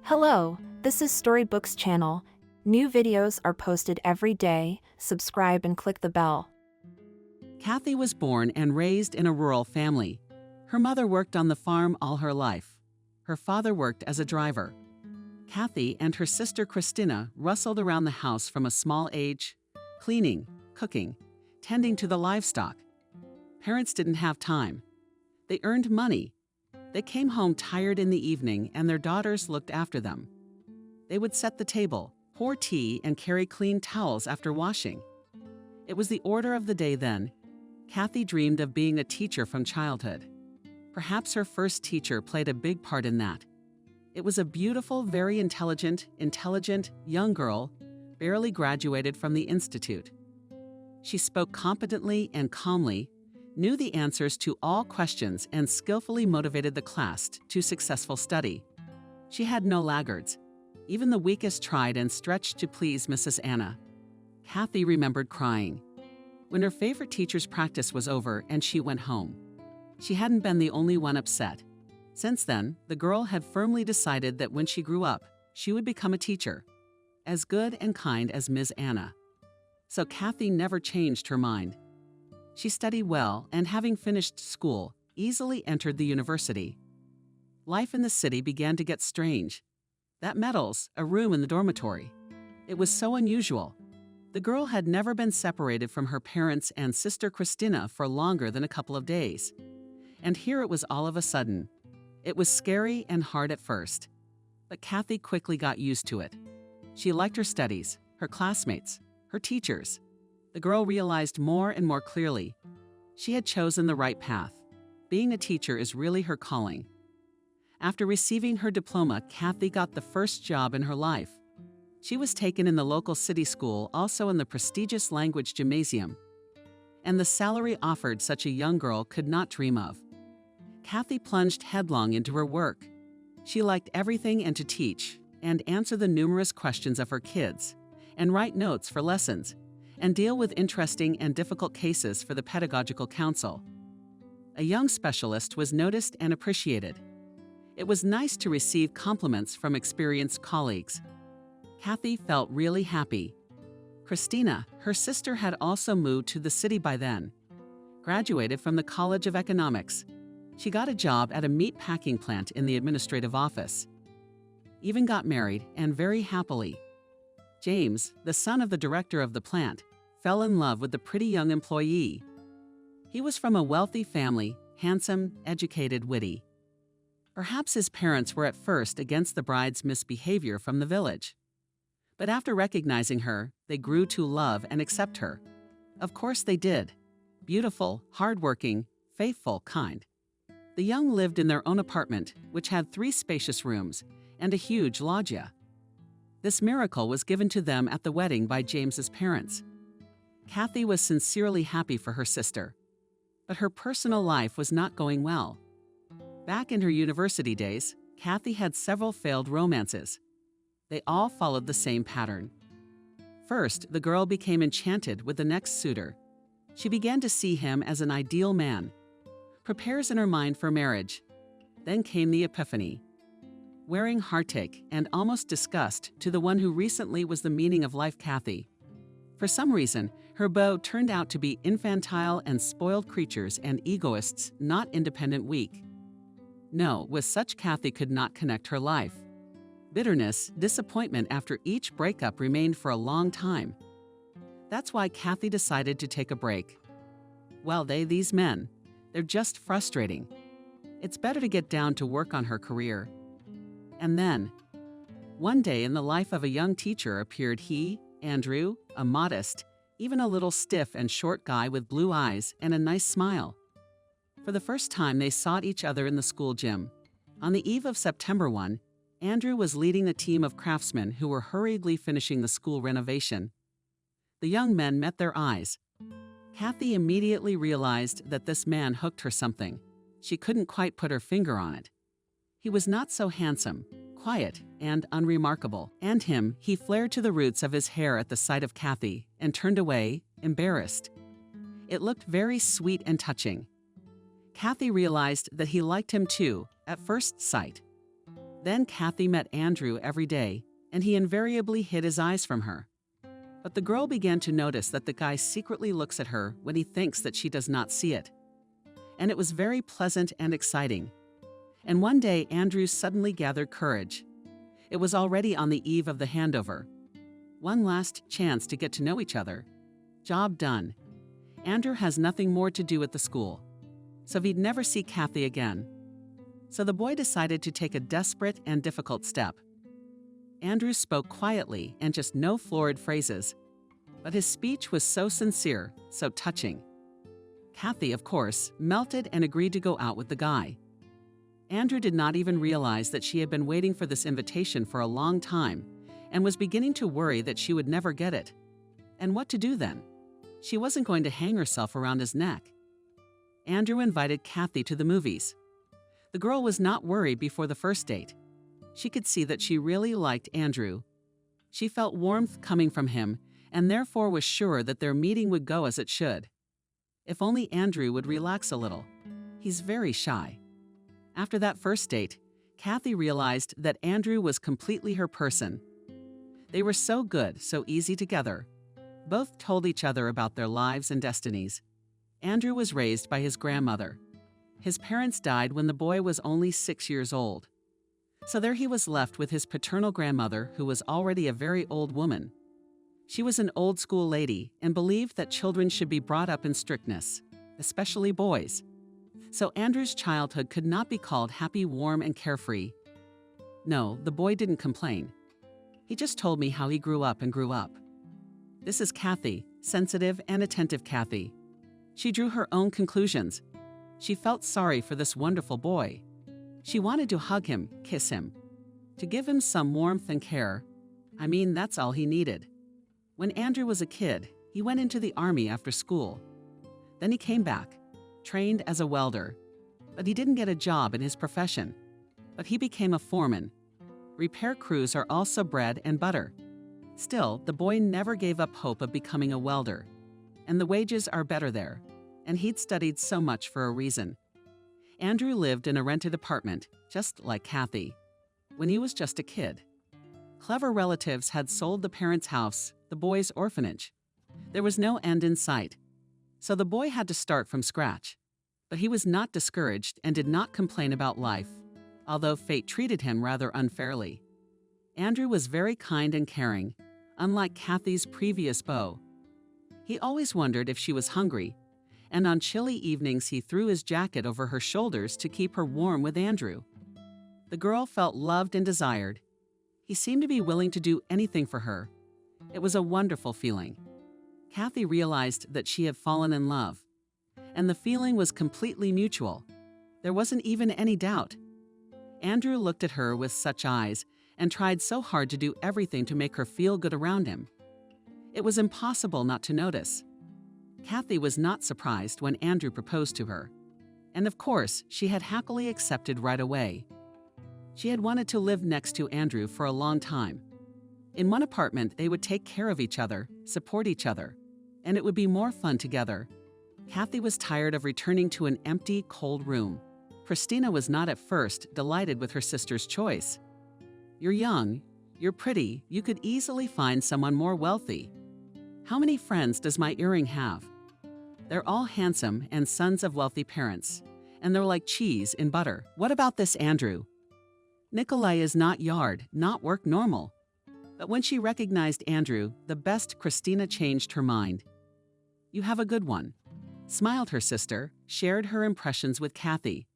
Hello, this is Storybooks channel. New videos are posted every day. Subscribe and click the bell. Kathy was born and raised in a rural family. Her mother worked on the farm all her life. Her father worked as a driver. Kathy and her sister Christina rustled around the house from a small age, cleaning, cooking, tending to the livestock. Parents didn't have time. They earned money. They came home tired in the evening and their daughters looked after them. They would set the table, pour tea, and carry clean towels after washing. It was the order of the day then. Kathy dreamed of being a teacher from childhood. Perhaps her first teacher played a big part in that. It was a beautiful, very intelligent young girl, barely graduated from the institute. She spoke competently and calmly, knew the answers to all questions, and skillfully motivated the class to successful study. She had no laggards. Even the weakest tried and stretched to please Mrs. Anna. Kathy remembered crying when her favorite teacher's practice was over and she went home. She hadn't been the only one upset. Since then, the girl had firmly decided that when she grew up, she would become a teacher, as good and kind as Ms. Anna. So Kathy never changed her mind. She studied well and, having finished school, easily entered the university. Life in the city began to get strange. That metals, a room in the dormitory. It was so unusual. The girl had never been separated from her parents and sister Christina for longer than a couple of days. And here it was all of a sudden. It was scary and hard at first. But Kathy quickly got used to it. She liked her studies, her classmates, her teachers. The girl realized more and more clearly. She had chosen the right path. Being a teacher is really her calling. After receiving her diploma, Kathy got the first job in her life. She was taken in the local city school, also in the prestigious language gymnasium. And the salary offered such a young girl could not dream of. Kathy plunged headlong into her work. She liked everything and to teach, and answer the numerous questions of her kids, and write notes for lessons, and deal with interesting and difficult cases for the pedagogical council. A young specialist was noticed and appreciated. It was nice to receive compliments from experienced colleagues. Kathy felt really happy. Christina, her sister, had also moved to the city by then. Graduated from the College of Economics. She got a job at a meat packing plant in the administrative office. Even got married, and very happily. James, the son of the director of the plant, fell in love with the pretty young employee. He was from a wealthy family, handsome, educated, witty. Perhaps his parents were at first against the bride's misbehavior from the village. But after recognizing her, they grew to love and accept her. Of course they did. Beautiful, hardworking, faithful, kind. The young lived in their own apartment, which had 3 spacious rooms and a huge loggia. This miracle was given to them at the wedding by James's parents. Kathy was sincerely happy for her sister. But her personal life was not going well. Back in her university days, Kathy had several failed romances. They all followed the same pattern. First, the girl became enchanted with the next suitor. She began to see him as an ideal man. Prepares in her mind for marriage. Then came the epiphany. Wearing heartache and almost disgust to the one who recently was the meaning of life, Kathy. For some reason, her beau turned out to be infantile and spoiled creatures and egoists, not independent, weak. No, with such Kathy could not connect her life. Bitterness, disappointment after each breakup remained for a long time. That's why Kathy decided to take a break. Well, these men, they're just frustrating. It's better to get down to work on her career. And then, one day in the life of a young teacher appeared he, Andrew, a modest, even a little stiff and short guy with blue eyes and a nice smile. For the first time, they sought each other in the school gym. On the eve of September 1, Andrew was leading a team of craftsmen who were hurriedly finishing the school renovation. The young men met their eyes. Kathy immediately realized that this man hooked her something. She couldn't quite put her finger on it. He was not so handsome, quiet, and unremarkable. And he flared to the roots of his hair at the sight of Kathy and turned away, embarrassed. It looked very sweet and touching. Kathy realized that he liked him too, at first sight. Then Kathy met Andrew every day, and he invariably hid his eyes from her. But the girl began to notice that the guy secretly looks at her when he thinks that she does not see it. And it was very pleasant and exciting. And one day, Andrew suddenly gathered courage. It was already on the eve of the handover. One last chance to get to know each other. Job done. Andrew has nothing more to do at the school, so he'd never see Kathy again. So the boy decided to take a desperate and difficult step. Andrew spoke quietly and just no florid phrases, but his speech was so sincere, so touching. Kathy, of course, melted and agreed to go out with the guy. Andrew did not even realize that she had been waiting for this invitation for a long time and was beginning to worry that she would never get it. And what to do then? She wasn't going to hang herself around his neck. Andrew invited Kathy to the movies. The girl was not worried before the first date. She could see that she really liked Andrew. She felt warmth coming from him and therefore was sure that their meeting would go as it should. If only Andrew would relax a little. He's very shy. After that first date, Kathy realized that Andrew was completely her person. They were so good, so easy together. Both told each other about their lives and destinies. Andrew was raised by his grandmother. His parents died when the boy was only 6 years old. So there he was left with his paternal grandmother, who was already a very old woman. She was an old school lady and believed that children should be brought up in strictness, especially boys. So Andrew's childhood could not be called happy, warm, and carefree. No, the boy didn't complain. He just told me how he grew up and grew up. This is Kathy, sensitive and attentive Kathy. She drew her own conclusions. She felt sorry for this wonderful boy. She wanted to hug him, kiss him, to give him some warmth and care. I mean, that's all he needed. When Andrew was a kid, he went into the army after school. Then he came back, trained as a welder. But he didn't get a job in his profession. But he became a foreman. Repair crews are also bread and butter. Still, the boy never gave up hope of becoming a welder. And the wages are better there. And he'd studied so much for a reason. Andrew lived in a rented apartment, just like Kathy, when he was just a kid. Clever relatives had sold the parents' house, the boy's orphanage. There was no end in sight. So the boy had to start from scratch. But he was not discouraged and did not complain about life, although fate treated him rather unfairly. Andrew was very kind and caring, unlike Kathy's previous beau. He always wondered if she was hungry, and on chilly evenings he threw his jacket over her shoulders to keep her warm with Andrew. The girl felt loved and desired. He seemed to be willing to do anything for her. It was a wonderful feeling. Kathy realized that she had fallen in love, and the feeling was completely mutual. There wasn't even any doubt. Andrew looked at her with such eyes and tried so hard to do everything to make her feel good around him. It was impossible not to notice. Kathy was not surprised when Andrew proposed to her. And of course, she had happily accepted right away. She had wanted to live next to Andrew for a long time. In one apartment, they would take care of each other, support each other, and it would be more fun together. Kathy was tired of returning to an empty, cold room. Christina was not at first delighted with her sister's choice. You're young, you're pretty, you could easily find someone more wealthy. How many friends does my earring have? They're all handsome and sons of wealthy parents, and they're like cheese in butter. What about this Andrew? Nikolai is not yard, not work normal. But when she recognized Andrew, the best Christina changed her mind. You have a good one. Smiled her sister, shared her impressions with Kathy.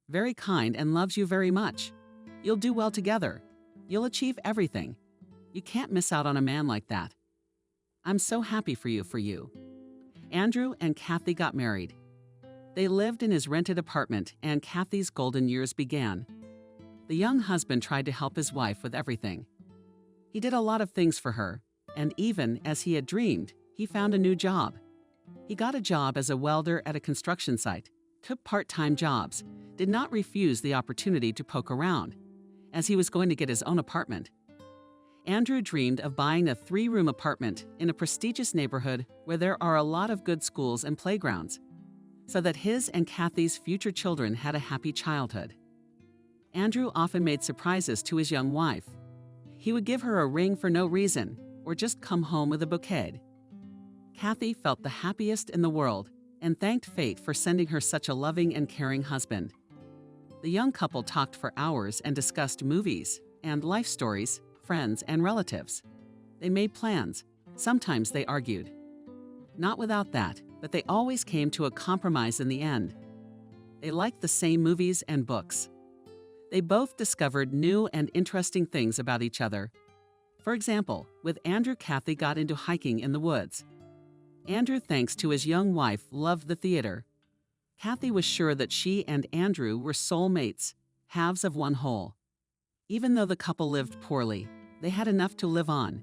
Very kind and loves you very much. You'll do well together. You'll achieve everything. You can't miss out on a man like that. I'm so happy for you. Andrew and Kathy got married. They lived in his rented apartment and Kathy's golden years began. The young husband tried to help his wife with everything. He did a lot of things for her, and even as he had dreamed, he found a new job. He got a job as a welder at a construction site, took part-time jobs, did not refuse the opportunity to poke around, as he was going to get his own apartment. Andrew dreamed of buying a 3-room apartment in a prestigious neighborhood where there are a lot of good schools and playgrounds, so that his and Kathy's future children had a happy childhood. Andrew often made surprises to his young wife. He would give her a ring for no reason, or just come home with a bouquet. Kathy felt the happiest in the world and thanked fate for sending her such a loving and caring husband. The young couple talked for hours and discussed movies and life stories, friends and relatives. They made plans. Sometimes they argued. Not without that, but they always came to a compromise in the end. They liked the same movies and books. They both discovered new and interesting things about each other. For example, with Andrew, Kathy got into hiking in the woods. Andrew, thanks to his young wife, loved the theater. Kathy was sure that she and Andrew were soulmates, halves of one whole. Even though the couple lived poorly, they had enough to live on.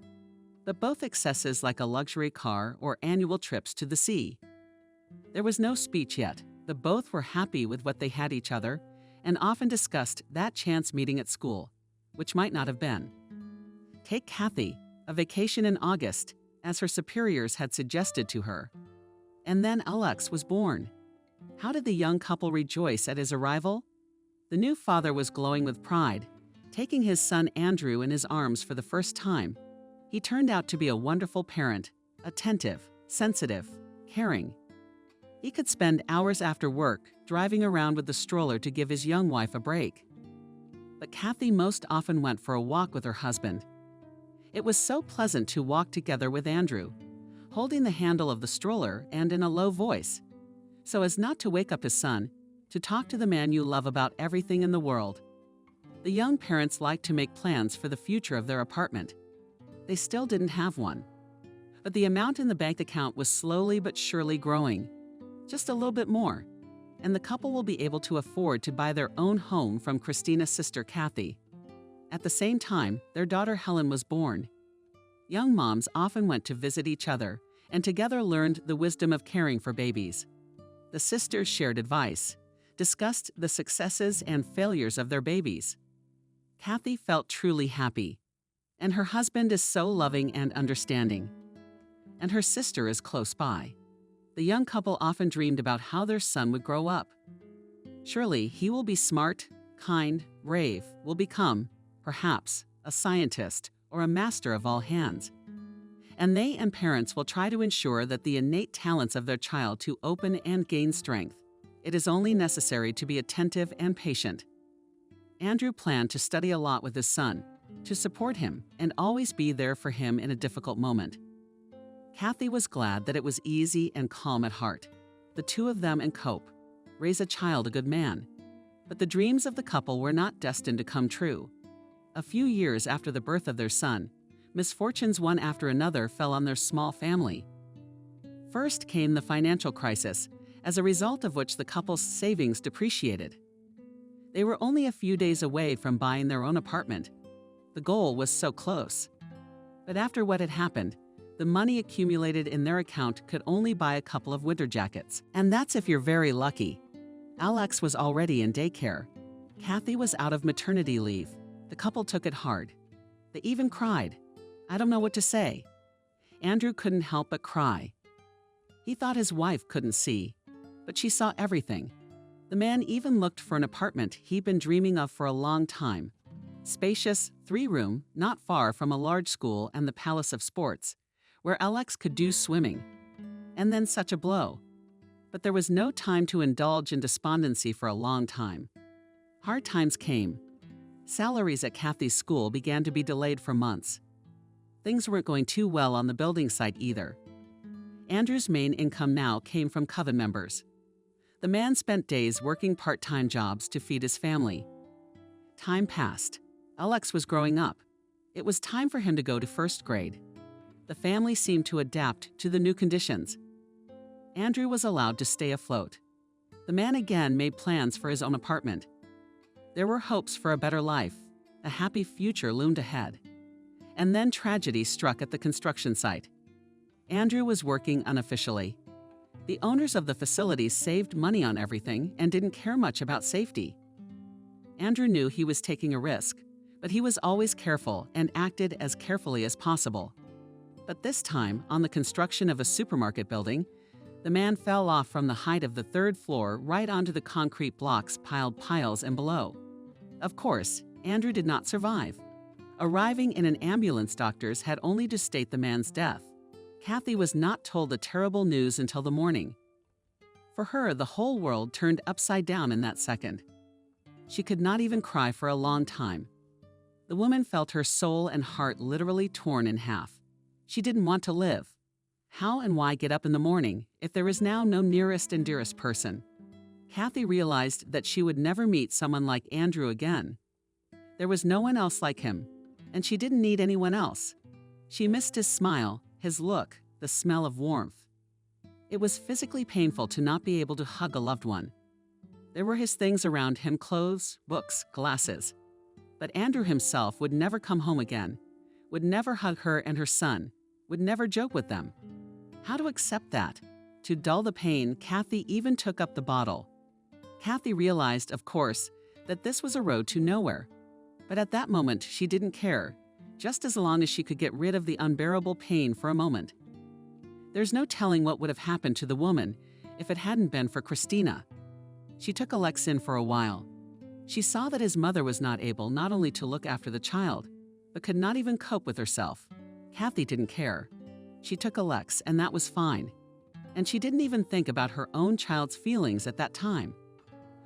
But both excesses like a luxury car or annual trips to the sea. There was no speech yet, but both were happy with what they had each other and often discussed that chance meeting at school, which might not have been. Take Kathy, a vacation in August, as her superiors had suggested to her. And then Alex was born. How did the young couple rejoice at his arrival? The new father was glowing with pride, taking his son Andrew in his arms for the first time. He turned out to be a wonderful parent, attentive, sensitive, caring. He could spend hours after work driving around with the stroller to give his young wife a break. But Kathy most often went for a walk with her husband. It was so pleasant to walk together with Andrew, holding the handle of the stroller and in a low voice, so as not to wake up his son, to talk to the man you love about everything in the world. The young parents liked to make plans for the future of their apartment. They still didn't have one. But the amount in the bank account was slowly but surely growing. Just a little bit more, and the couple will be able to afford to buy their own home from Christina's sister Kathy. At the same time, their daughter Helen was born. Young moms often went to visit each other and together learned the wisdom of caring for babies. The sisters shared advice, discussed the successes and failures of their babies. Kathy felt truly happy, and her husband is so loving and understanding. And her sister is close by. The young couple often dreamed about how their son would grow up. Surely he will be smart, kind, brave, will become, perhaps, a scientist or a master of all hands. And they and parents will try to ensure that the innate talents of their child to open and gain strength. It is only necessary to be attentive and patient. Andrew planned to study a lot with his son, to support him and always be there for him in a difficult moment. Kathy was glad that it was easy and calm at heart. The two of them and cope, raise a child a good man. But the dreams of the couple were not destined to come true. A few years after the birth of their son, misfortunes one after another fell on their small family. First came the financial crisis, as a result of which the couple's savings depreciated. They were only a few days away from buying their own apartment. The goal was so close. But after what had happened, the money accumulated in their account could only buy a couple of winter jackets. And that's if you're very lucky. Alex was already in daycare. Kathy was out of maternity leave. The couple took it hard. They even cried. I don't know what to say. Andrew couldn't help but cry. He thought his wife couldn't see, but she saw everything. The man even looked for an apartment he'd been dreaming of for a long time. Spacious, 3-room, not far from a large school and the Palace of Sports, where Alex could do swimming. And then such a blow. But there was no time to indulge in despondency for a long time. Hard times came. Salaries at Kathy's school began to be delayed for months. Things weren't going too well on the building site either. Andrew's main income now came from coven members. The man spent days working part-time jobs to feed his family. Time passed. Alex was growing up. It was time for him to go to first grade. The family seemed to adapt to the new conditions. Andrew was allowed to stay afloat. The man again made plans for his own apartment. There were hopes for a better life. A happy future loomed ahead. And then tragedy struck at the construction site. Andrew was working unofficially. The owners of the facilities saved money on everything and didn't care much about safety. Andrew knew he was taking a risk, but he was always careful and acted as carefully as possible. But this time, on the construction of a supermarket building, the man fell off from the height of the 3rd floor right onto the concrete blocks piled piles and below. Of course, Andrew did not survive. Arriving in an ambulance, doctors had only to state the man's death. Kathy was not told the terrible news until the morning. For her, the whole world turned upside down in that second. She could not even cry for a long time. The woman felt her soul and heart literally torn in half. She didn't want to live. How and why get up in the morning if there is now no nearest and dearest person? Kathy realized that she would never meet someone like Andrew again. There was no one else like him, and she didn't need anyone else. She missed his smile, his look, the smell of warmth. It was physically painful to not be able to hug a loved one. There were his things around him: clothes, books, glasses. But Andrew himself would never come home again, would never hug her and her son, would never joke with them. How to accept that? To dull the pain, Kathy even took up the bottle. Kathy realized, of course, that this was a road to nowhere. But at that moment, she didn't care, just as long as she could get rid of the unbearable pain for a moment. There's no telling what would have happened to the woman if it hadn't been for Christina. She took Alex in for a while. She saw that his mother was not able not only to look after the child, but could not even cope with herself. Kathy didn't care. She took Alex, and that was fine. And she didn't even think about her own child's feelings at that time.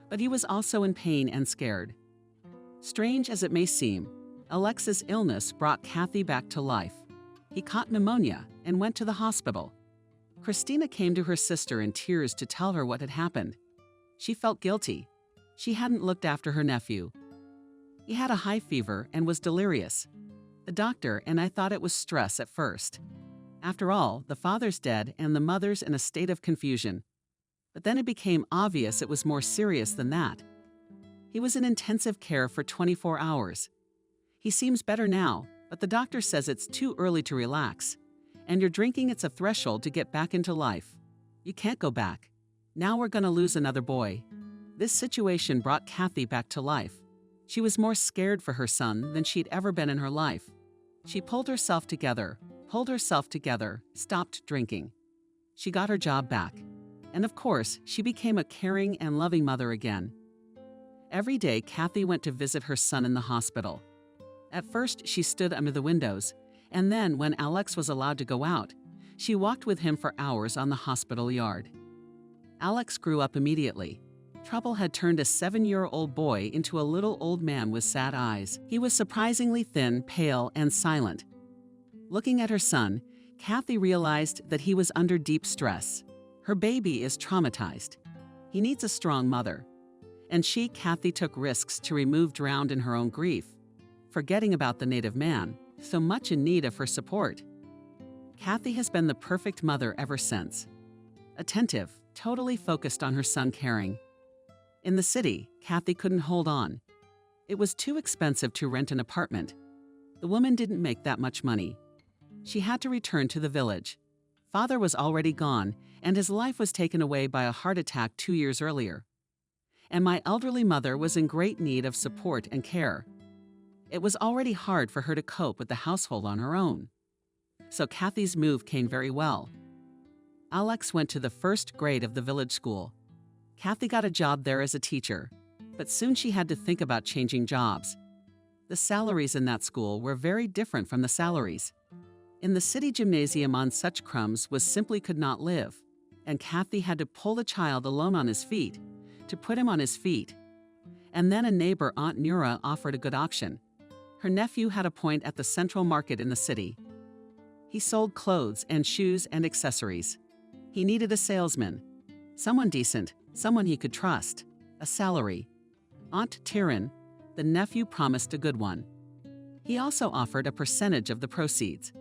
But he was also in pain and scared. Strange as it may seem, Alex's illness brought Kathy back to life. He caught pneumonia and went to the hospital. Christina came to her sister in tears to tell her what had happened. She felt guilty. She hadn't looked after her nephew. He had a high fever and was delirious. The doctor and I thought it was stress at first. After all, the father's dead and the mother's in a state of confusion. But then it became obvious it was more serious than that. He was in intensive care for 24 hours. He seems better now, but the doctor says it's too early to relax. And your drinking, it's a threshold to get back into life. You can't go back. Now we're going to lose another boy. This situation brought Kathy back to life. She was more scared for her son than she'd ever been in her life. She pulled herself together, stopped drinking. She got her job back. And of course, she became a caring and loving mother again. Every day, Kathy went to visit her son in the hospital. At first, she stood under the windows, and then when Alex was allowed to go out, she walked with him for hours on the hospital yard. Alex grew up immediately. Trouble had turned a 7-year-old boy into a little old man with sad eyes. He was surprisingly thin, pale, and silent. Looking at her son, Kathy realized that he was under deep stress. Her baby is traumatized. He needs a strong mother. And she, Kathy, took risks to remove drowned in her own grief, forgetting about the native man, so much in need of her support. Kathy has been the perfect mother ever since. Attentive, totally focused on her son, caring. In the city, Kathy couldn't hold on. It was too expensive to rent an apartment. The woman didn't make that much money. She had to return to the village. Father was already gone, and his life was taken away by a heart attack 2 years earlier. And my elderly mother was in great need of support and care. It was already hard for her to cope with the household on her own. So Kathy's move came very well. Alex went to the first grade of the village school. Kathy got a job there as a teacher, but soon she had to think about changing jobs. The salaries in that school were very different from the salaries. In the city gymnasium on such crumbs was simply could not live, and Kathy had to pull the child alone on his feet, to put him on his feet. And then a neighbor, Aunt Nura, offered a good auction. Her nephew had a point at the central market in the city. He sold clothes and shoes and accessories. He needed a salesman, someone decent, someone he could trust, a salary. Aunt Tyrin, the nephew, promised a good one. He also offered a percentage of the proceeds.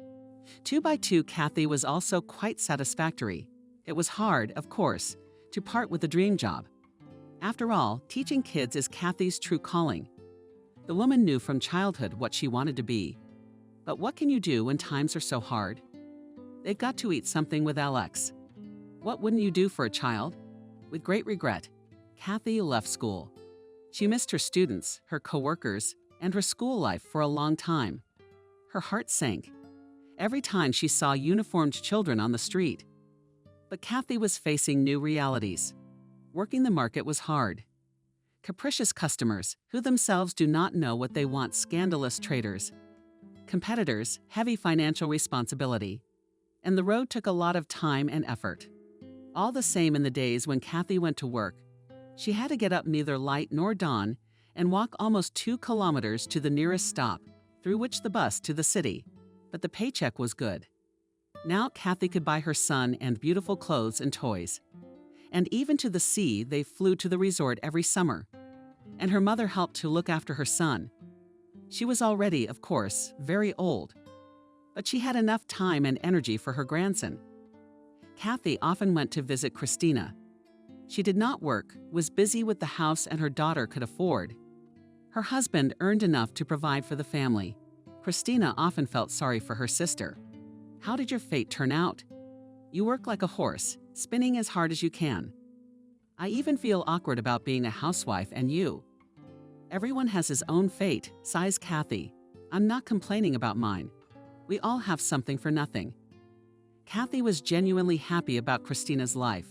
2 by 2, Kathy was also quite satisfactory. It was hard, of course, to part with the dream job. After all, teaching kids is Kathy's true calling. The woman knew from childhood what she wanted to be. But what can you do when times are so hard? They've got to eat something with Alex. What wouldn't you do for a child? With great regret, Kathy left school. She missed her students, her coworkers, and her school life for a long time. Her heart sank every time she saw uniformed children on the street. But Kathy was facing new realities. Working the market was hard. capricious customers who themselves do not know what they want, scandalous traders, competitors, heavy financial responsibility. And the road took a lot of time and effort. All the same, in the days when Kathy went to work, she had to get up neither light nor dawn and walk almost 2 kilometers to the nearest stop, through which the bus to the city. But the paycheck was good. Now Kathy could buy her son and beautiful clothes and toys. And even to the sea, they flew to the resort every summer. And her mother helped to look after her son. She was already, of course, very old. But she had enough time and energy for her grandson. Kathy often went to visit Christina. She did not work, was busy with the house and her daughter could afford. Her husband earned enough to provide for the family. Christina often felt sorry for her sister. How did your fate turn out? You work like a horse, spinning as hard as you can. I even feel awkward about being a housewife, and you. Everyone has his own fate, sighs Kathy. I'm not complaining about mine. We all have something for nothing. Kathy was genuinely happy about Christina's life.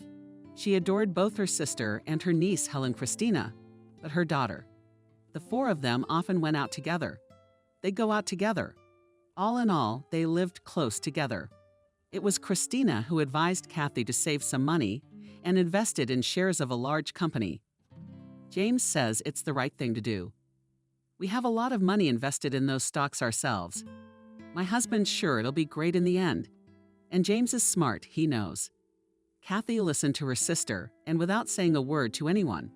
She adored both her sister and her niece Helen Christina, but her daughter. The 4 of them often went out together. They'd go out together. All in all, they lived close together. It was Christina who advised Kathy to save some money and invested in shares of a large company. James says it's the right thing to do. We have a lot of money invested in those stocks ourselves. My husband's sure it'll be great in the end. And James is smart, he knows. Kathy listened to her sister, and without saying a word to anyone.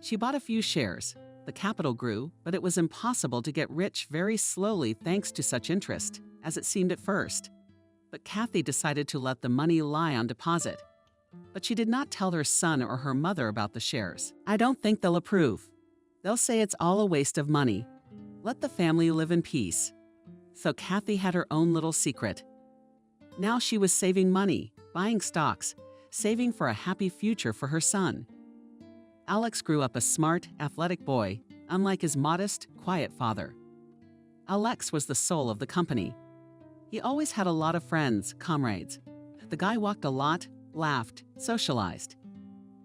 She bought a few shares. The capital grew, but it was impossible to get rich very slowly thanks to such interest, as it seemed at first. But Kathy decided to let the money lie on deposit. But she did not tell her son or her mother about the shares. I don't think they'll approve. They'll say it's all a waste of money. Let the family live in peace. So Kathy had her own little secret. Now she was saving money, buying stocks, saving for a happy future for her son. Alex grew up a smart, athletic boy, unlike his modest, quiet father. Alex was the soul of the company. He always had a lot of friends, comrades. The guy walked a lot, laughed, socialized.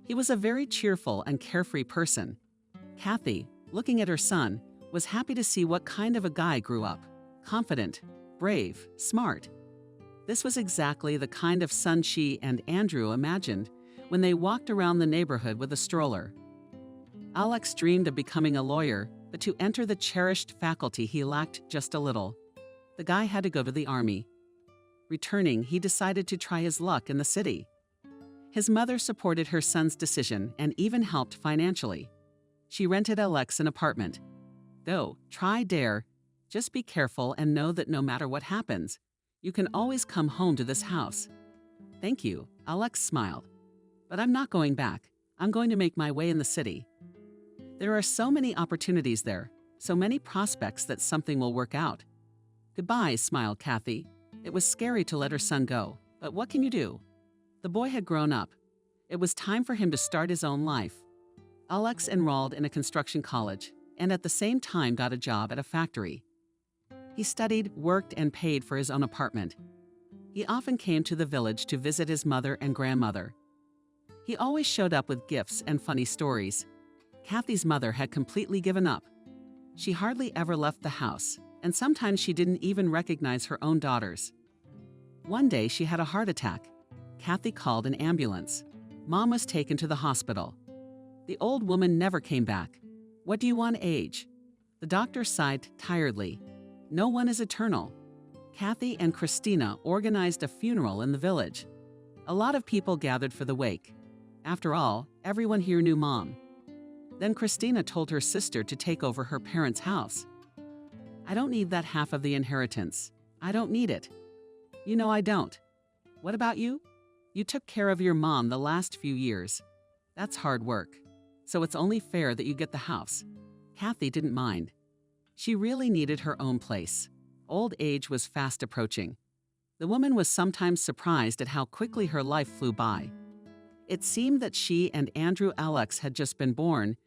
He was a very cheerful and carefree person. Kathy, looking at her son, was happy to see what kind of a guy grew up. Confident, brave, smart. This was exactly the kind of son she and Andrew imagined when they walked around the neighborhood with a stroller. Alex dreamed of becoming a lawyer, but to enter the cherished faculty he lacked just a little. The guy had to go to the army. Returning, he decided to try his luck in the city. His mother supported her son's decision and even helped financially. She rented Alex an apartment. Go, try, dare. Just be careful and know that no matter what happens, you can always come home to this house. Thank you, Alex smiled. But I'm not going back. I'm going to make my way in the city. There are so many opportunities there, so many prospects that something will work out. Goodbye, smiled Kathy. It was scary to let her son go, but what can you do? The boy had grown up. It was time for him to start his own life. Alex enrolled in a construction college and at the same time got a job at a factory. He studied, worked, and paid for his own apartment. He often came to the village to visit his mother and grandmother. He always showed up with gifts and funny stories. Kathy's mother had completely given up. She hardly ever left the house, and sometimes she didn't even recognize her own daughters. One day she had a heart attack. Kathy called an ambulance. Mom was taken to the hospital. The old woman never came back. What do you want, age? The doctor sighed tiredly. No one is eternal. Kathy and Christina organized a funeral in the village. A lot of people gathered for the wake. After all, everyone here knew Mom. Then Christina told her sister to take over her parents' house. I don't need that half of the inheritance. I don't need it. You know I don't. What about you? You took care of your mom the last few years. That's hard work. So it's only fair that you get the house. Kathy didn't mind. She really needed her own place. Old age was fast approaching. The woman was sometimes surprised at how quickly her life flew by. It seemed that she and Andrew Alex had just been born.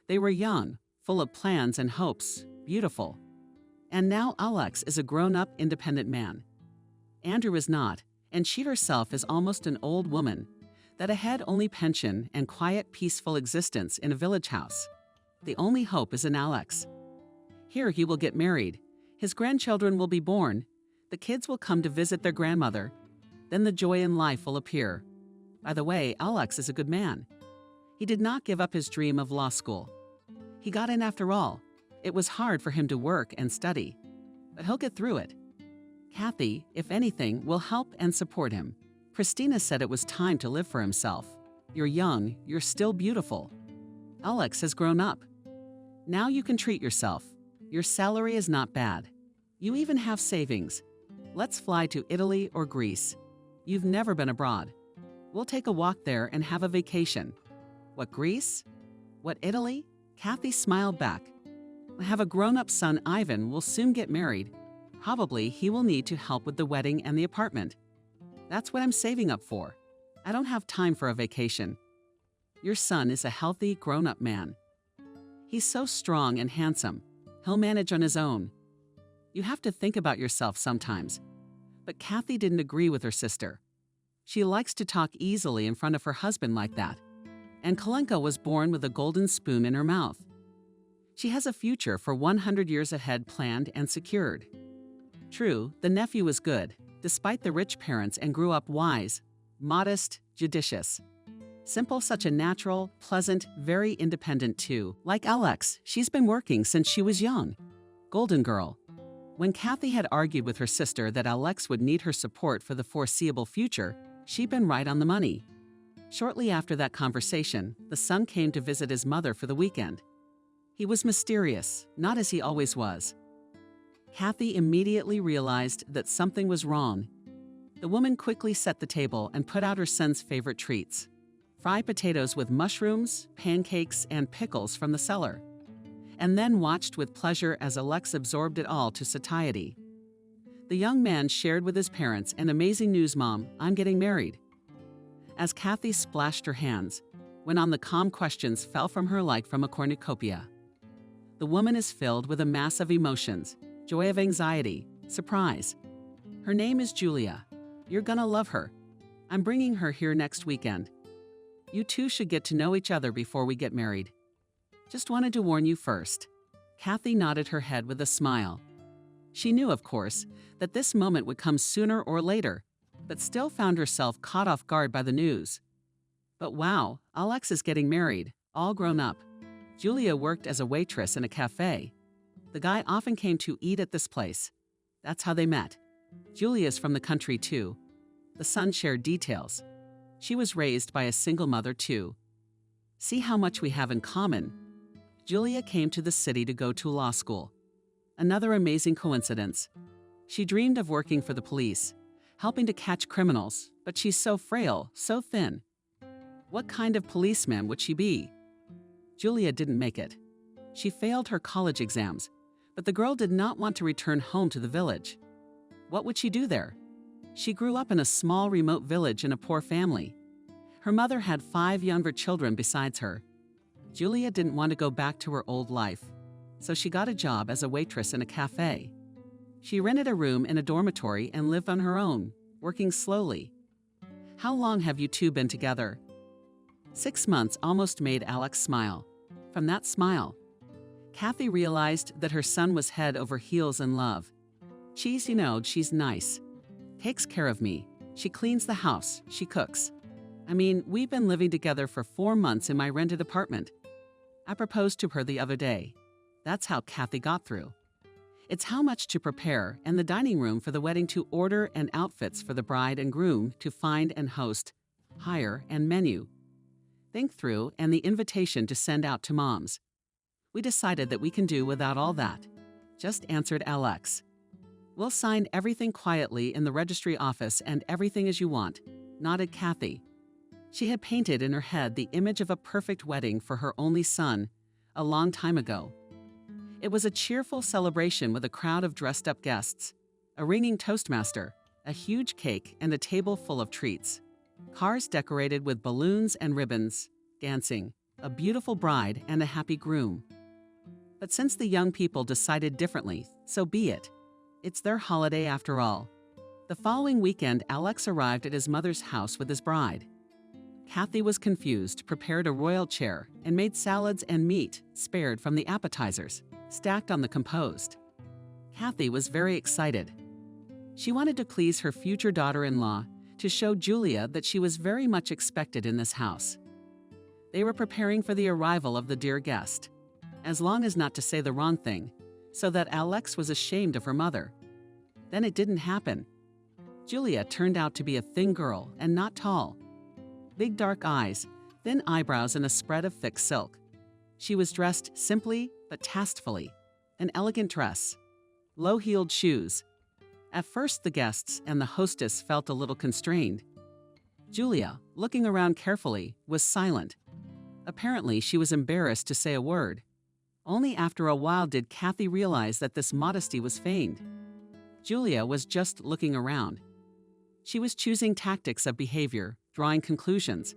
They were young, full of plans and hopes, beautiful. And now Alex is a grown-up, independent man. Andrew is not, and she herself is almost an old woman, that ahead only pension and quiet, peaceful existence in a village house. The only hope is in Alex. Here he will get married. His grandchildren will be born. The kids will come to visit their grandmother. Then the joy in life will appear. By the way, Alex is a good man. He did not give up his dream of law school. He got in after all. It was hard for him to work and study, but he'll get through it. Kathy, if anything, will help and support him. Christina said it was time to live for himself. You're young, you're still beautiful. Alex has grown up. Now you can treat yourself. Your salary is not bad. You even have savings. Let's fly to Italy or Greece. You've never been abroad. We'll take a walk there and have a vacation. What, Greece? What, Italy? Kathy smiled back. I have a grown-up son, Ivan, will soon get married. Probably he will need to help with the wedding and the apartment. That's what I'm saving up for. I don't have time for a vacation. Your son is a healthy, grown-up man. He's so strong and handsome. He'll manage on his own. You have to think about yourself sometimes. But Kathy didn't agree with her sister. She likes to talk easily in front of her husband like that. And Kalenka was born with a golden spoon in her mouth. She has a future for 100 years ahead planned and secured. True, the nephew was good, despite the rich parents, and grew up wise, modest, judicious. Simple, such a natural, pleasant, very independent too. Like Alex, she's been working since she was young. Golden girl. When Kathy had argued with her sister that Alex would need her support for the foreseeable future, she'd been right on the money. Shortly after that conversation, the son came to visit his mother for the weekend. He was mysterious, not as he always was. Kathy immediately realized that something was wrong. The woman quickly set the table and put out her son's favorite treats: fried potatoes with mushrooms, pancakes, and pickles from the cellar, and then watched with pleasure as Alex absorbed it all to satiety. The young man shared with his parents an amazing news: Mom, I'm getting married. As Kathy splashed her hands, when on the calm questions fell from her like from a cornucopia. The woman is filled with a mass of emotions: joy of anxiety, surprise. Her name is Julia. You're gonna love her. I'm bringing her here next weekend. You two should get to know each other before we get married. Just wanted to warn you first. Kathy nodded her head with a smile. She knew, of course, that this moment would come sooner or later, but still found herself caught off guard by the news. But wow, Alex is getting married, all grown up. Julia worked as a waitress in a cafe. The guy often came to eat at this place. That's how they met. Julia's from the country too. The son shared details. She was raised by a single mother too. See how much we have in common. Julia came to the city to go to law school. Another amazing coincidence. She dreamed of working for the police, helping to catch criminals, but she's so frail, so thin. What kind of policeman would she be? Julia didn't make it. She failed her college exams, but the girl did not want to return home to the village. What would she do there? She grew up in a small, remote village in a poor family. Her mother had 5 younger children besides her. Julia didn't want to go back to her old life, so she got a job as a waitress in a cafe. She rented a room in a dormitory and lived on her own, working slowly. How long have you two been together? 6 months almost made Alex smile. From that smile, Kathy realized that her son was head over heels in love. She's nice. Takes care of me. She cleans the house. She cooks. I mean, we've been living together for 4 months in my rented apartment. I proposed to her the other day. That's how Kathy got through. It's how much to prepare, and the dining room for the wedding to order, and outfits for the bride and groom to find and host, hire, and menu. Think through, and the invitation to send out to moms. We decided that we can do without all that. Just answered Alex. We'll sign everything quietly in the registry office and everything as you want, nodded Kathy. She had painted in her head the image of a perfect wedding for her only son a long time ago. It was a cheerful celebration with a crowd of dressed-up guests, a ringing toastmaster, a huge cake, and a table full of treats. Cars decorated with balloons and ribbons, dancing, a beautiful bride, and a happy groom. But since the young people decided differently, so be it. It's their holiday after all. The following weekend, Alex arrived at his mother's house with his bride. Kathy was confused, prepared a royal chair, and made salads and meat, spared from the appetizers, stacked on the compost. Kathy was very excited. She wanted to please her future daughter-in-law, to show Julia that she was very much expected in this house. They were preparing for the arrival of the dear guest, as long as not to say the wrong thing, so that Alex was ashamed of her mother. Then it didn't happen. Julia turned out to be a thin girl and not tall. Big dark eyes, thin eyebrows, and a spread of thick silk. She was dressed simply but tastefully. An elegant dress, low-heeled shoes. At first, the guests and the hostess felt a little constrained. Julia, looking around carefully, was silent. Apparently, she was embarrassed to say a word. Only after a while did Kathy realize that this modesty was feigned. Julia was just looking around. She was choosing tactics of behavior, drawing conclusions.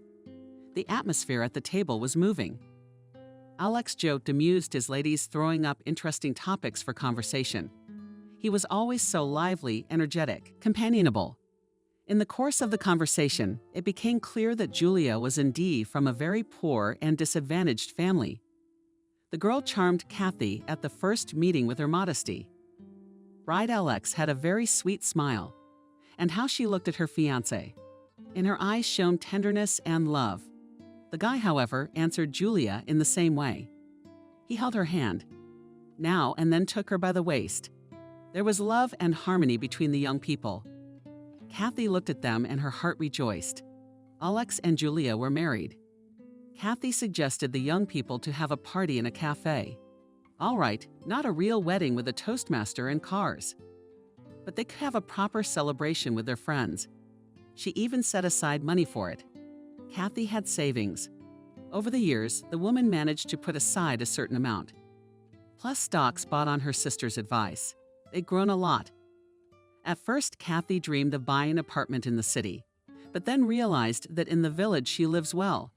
The atmosphere at the table was moving. Alex joked, amused his ladies, throwing up interesting topics for conversation. He was always so lively, energetic, companionable. In the course of the conversation, it became clear that Julia was indeed from a very poor and disadvantaged family. The girl charmed Kathy at the first meeting with her modesty. Bride Alex had a very sweet smile, and how she looked at her fiancé. In her eyes shone tenderness and love. The guy, however, answered Julia in the same way. He held her hand, now and then took her by the waist. There was love and harmony between the young people. Kathy looked at them and her heart rejoiced. Alex and Julia were married. Kathy suggested the young people to have a party in a cafe. All right, not a real wedding with a toastmaster and cars. But they could have a proper celebration with their friends. She even set aside money for it. Kathy had savings. Over the years, the woman managed to put aside a certain amount. Plus stocks bought on her sister's advice. They'd grown a lot. At first, Kathy dreamed of buying an apartment in the city, but then realized that in the village she lives well.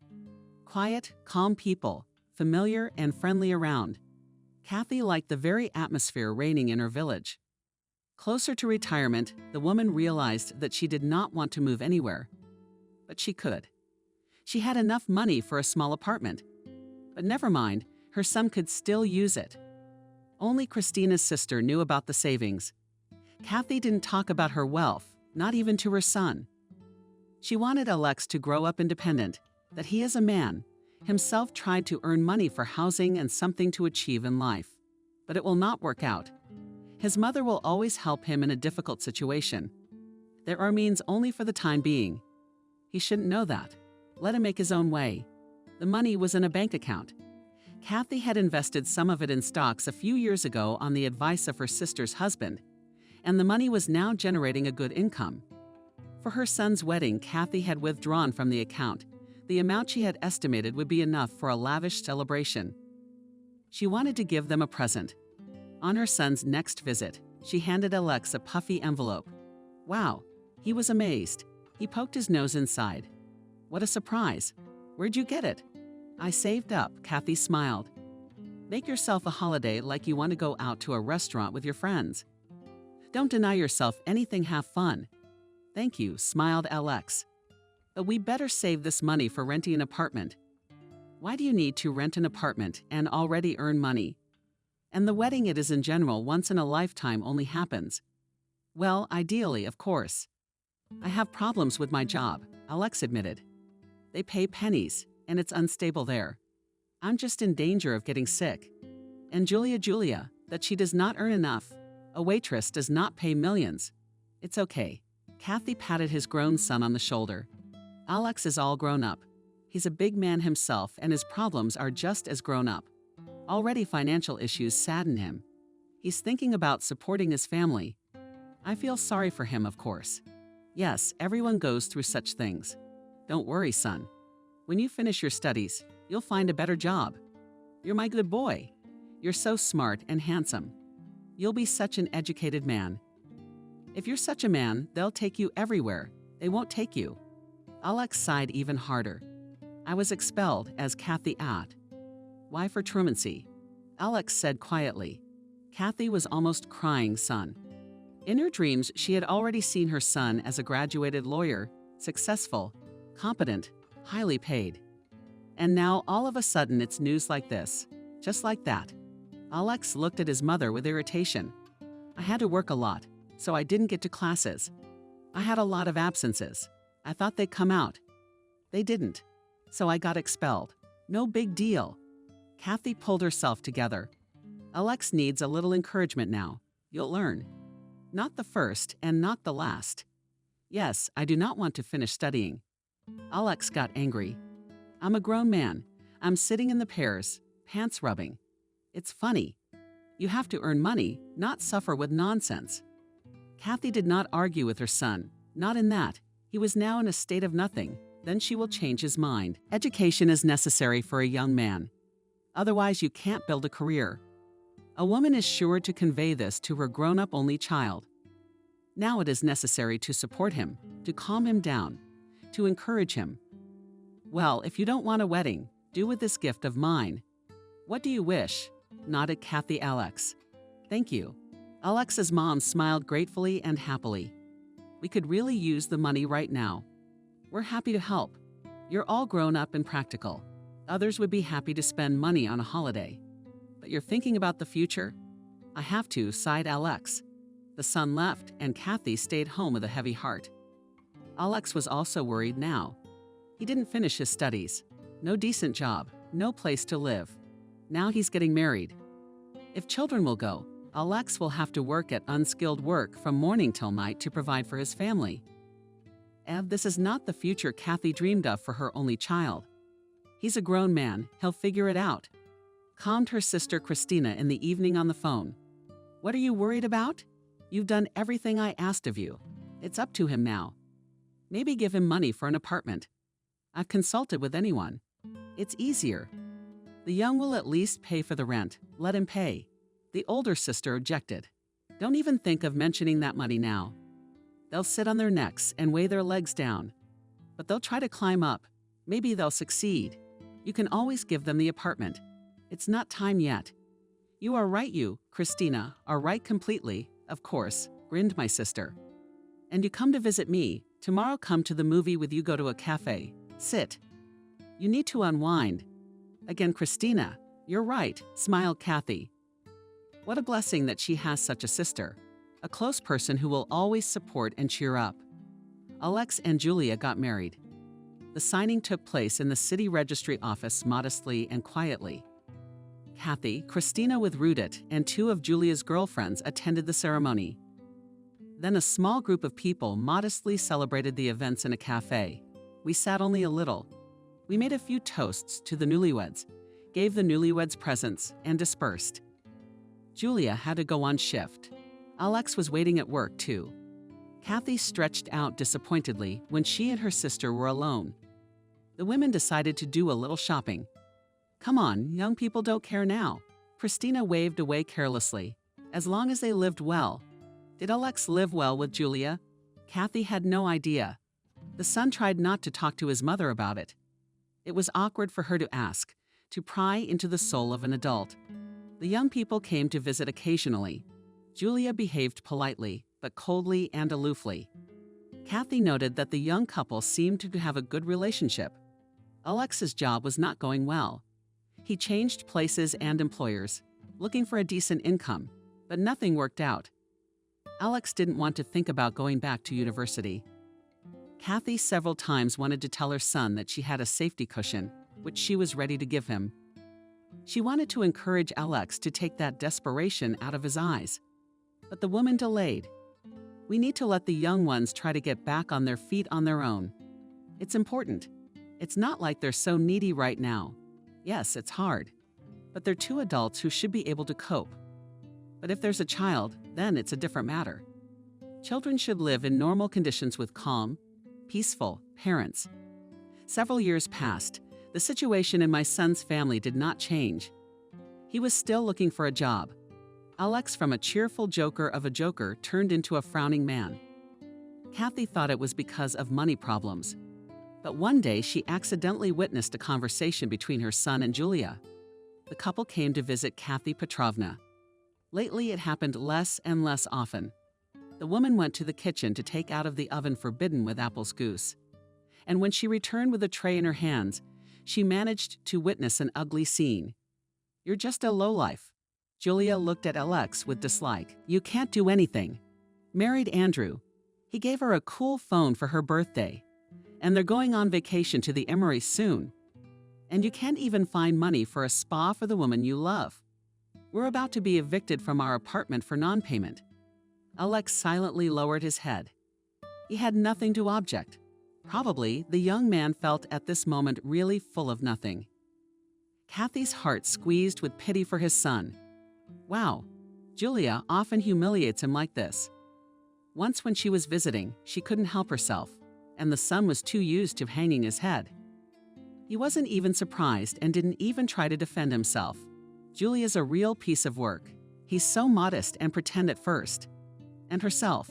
Quiet, calm people, familiar and friendly around. Kathy liked the very atmosphere reigning in her village. Closer to retirement, the woman realized that she did not want to move anywhere. But she could. She had enough money for a small apartment. But never mind, her son could still use it. Only Christina's sister knew about the savings. Kathy didn't talk about her wealth, not even to her son. She wanted Alex to grow up independent, that he as a man, himself tried to earn money for housing and something to achieve in life. But it will not work out. His mother will always help him in a difficult situation. There are means only for the time being. He shouldn't know that. Let him make his own way. The money was in a bank account. Kathy had invested some of it in stocks a few years ago on the advice of her sister's husband, and the money was now generating a good income. For her son's wedding, Kathy had withdrawn from the account. The amount she had estimated would be enough for a lavish celebration. She wanted to give them a present. On her son's next visit, she handed Alex a puffy envelope. Wow, he was amazed. He poked his nose inside. What a surprise. Where'd you get it? I saved up, Kathy smiled. Make yourself a holiday like you want to go out to a restaurant with your friends. Don't deny yourself anything, have fun. Thank you, smiled Alex. But we better save this money for renting an apartment. Why do you need to rent an apartment and already earn money? And the wedding, it is in general once in a lifetime, only happens. Well, ideally, of course. I have problems with my job, Alex admitted. They pay pennies, and it's unstable there. I'm just in danger of getting sick. And Julia, that she does not earn enough. A waitress does not pay millions. It's okay. Kathy patted his grown son on the shoulder. Alex is all grown up. He's a big man himself, and his problems are just as grown up. Already financial issues sadden him. He's thinking about supporting his family. I feel sorry for him, of course. Yes, everyone goes through such things. Don't worry, son. When you finish your studies, you'll find a better job. You're my good boy. You're so smart and handsome. You'll be such an educated man. If you're such a man, they'll take you everywhere. They won't take you. Alex sighed even harder. I was expelled, as Kathy asked. Why for truancy? Alex said quietly. Kathy was almost crying, son. In her dreams, she had already seen her son as a graduated lawyer, successful, competent, highly paid. And now all of a sudden it's news like this, just like that. Alex looked at his mother with irritation. I had to work a lot, so I didn't get to classes. I had a lot of absences. I thought they'd come out. They didn't, so I got expelled. No big deal. Kathy pulled herself together. Alex needs a little encouragement now. You'll learn. Not the first and not the last. Yes, I do not want to finish studying. Alex got angry. I'm a grown man. I'm sitting in the pears, pants rubbing. It's funny. You have to earn money, not suffer with nonsense. Kathy did not argue with her son. Not in that. He was now in a state of nothing. Then she will change his mind. Education is necessary for a young man. Otherwise, you can't build a career. A woman is sure to convey this to her grown-up only child. Now it is necessary to support him, to calm him down, to encourage him. Well, if you don't want a wedding, do with this gift of mine. What do you wish? Nodded Kathy Alex. Thank you. Alex's mom smiled gratefully and happily. We could really use the money right now. We're happy to help. You're all grown up and practical. Others would be happy to spend money on a holiday. But you're thinking about the future? I have to, sighed Alex. The son left, and Kathy stayed home with a heavy heart. Alex was also worried now. He didn't finish his studies. No decent job, no place to live. Now he's getting married. If children will go, Alex will have to work at unskilled work from morning till night to provide for his family. This is not the future Kathy dreamed of for her only child. He's a grown man, he'll figure it out. Calmed her sister Christina in the evening on the phone. What are you worried about? You've done everything I asked of you. It's up to him now. Maybe give him money for an apartment. I've consulted with anyone. It's easier. The young will at least pay for the rent. Let him pay. The older sister objected. Don't even think of mentioning that money now. They'll sit on their necks and weigh their legs down. But they'll try to climb up. Maybe they'll succeed. You can always give them the apartment. It's not time yet. You are right, you, Christina, are right completely, of course, grinned my sister. And you come to visit me. Tomorrow come to the movie with you, go to a cafe. Sit. You need to unwind. Again, Christina, you're right, smiled Kathy. What a blessing that she has such a sister, a close person who will always support and cheer up. Alex and Julia got married. The signing took place in the city registry office modestly and quietly. Kathy, Christina with Rudit, and two of Julia's girlfriends attended the ceremony. Then a small group of people modestly celebrated the events in a cafe. We sat only a little. We made a few toasts to the newlyweds, gave the newlyweds presents, and dispersed. Julia had to go on shift. Alex was waiting at work, too. Kathy stretched out disappointedly when she and her sister were alone. The women decided to do a little shopping. Come on, young people don't care now. Christina waved away carelessly. As long as they lived well. Did Alex live well with Julia? Kathy had no idea. The son tried not to talk to his mother about it. It was awkward for her to ask, to pry into the soul of an adult. The young people came to visit occasionally. Julia behaved politely, but coldly and aloofly. Kathy noted that the young couple seemed to have a good relationship. Alex's job was not going well. He changed places and employers, looking for a decent income, but nothing worked out. Alex didn't want to think about going back to university. Kathy several times wanted to tell her son that she had a safety cushion, which she was ready to give him. She wanted to encourage Alex to take that desperation out of his eyes. But the woman delayed. We need to let the young ones try to get back on their feet on their own. It's important. It's not like they're so needy right now. Yes, it's hard. But they're two adults who should be able to cope. But if there's a child, then it's a different matter. Children should live in normal conditions with calm, peaceful parents. Several years passed. The situation in my son's family did not change. He was still looking for a job. Alex, from a cheerful joker of a joker, turned into a frowning man. Kathy thought it was because of money problems. But one day she accidentally witnessed a conversation between her son and Julia. The couple came to visit Kathy Petrovna. Lately it happened less and less often. The woman went to the kitchen to take out of the oven forbidden with apples goose. and when she returned with a tray in her hands, she managed to witness an ugly scene. "You're just a lowlife." Julia looked at Alex with dislike. "You can't do anything." Married Andrew. He gave her a cool phone for her birthday. And they're going on vacation to the Emery soon. And you can't even find money for a spa for the woman you love. We're about to be evicted from our apartment for non-payment. Alex silently lowered his head. He had nothing to object. Probably the young man felt at this moment really full of nothing. Kathy's heart squeezed with pity for his son. Wow, Julia often humiliates him like this. Once when she was visiting, she couldn't help herself, and the son was too used to hanging his head. He wasn't even surprised and didn't even try to defend himself. Julia's a real piece of work. He's so modest and pretend at first. And herself.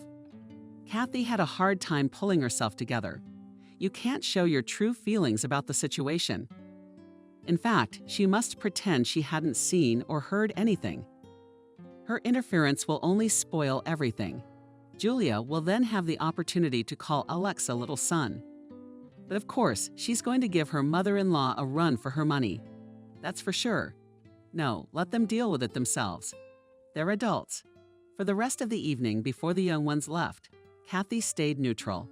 Kathy had a hard time pulling herself together. You can't show your true feelings about the situation. In fact, she must pretend she hadn't seen or heard anything. Her interference will only spoil everything. Julia will then have the opportunity to call Alex a little son. But of course, she's going to give her mother-in-law a run for her money. That's for sure. No, let them deal with it themselves. They're adults. For the rest of the evening before the young ones left, Kathy stayed neutral.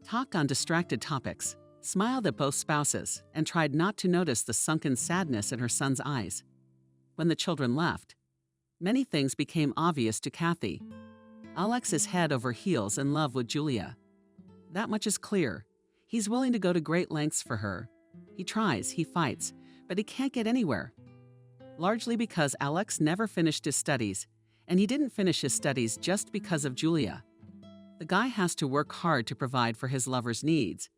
Talked on distracted topics, smiled at both spouses, and tried not to notice the sunken sadness in her son's eyes. When the children left, many things became obvious to Kathy. Alex is head over heels in love with Julia. That much is clear. He's willing to go to great lengths for her. He tries, he fights, but he can't get anywhere. Largely because Alex never finished his studies, and he didn't finish his studies just because of Julia. The guy has to work hard to provide for his lover's needs.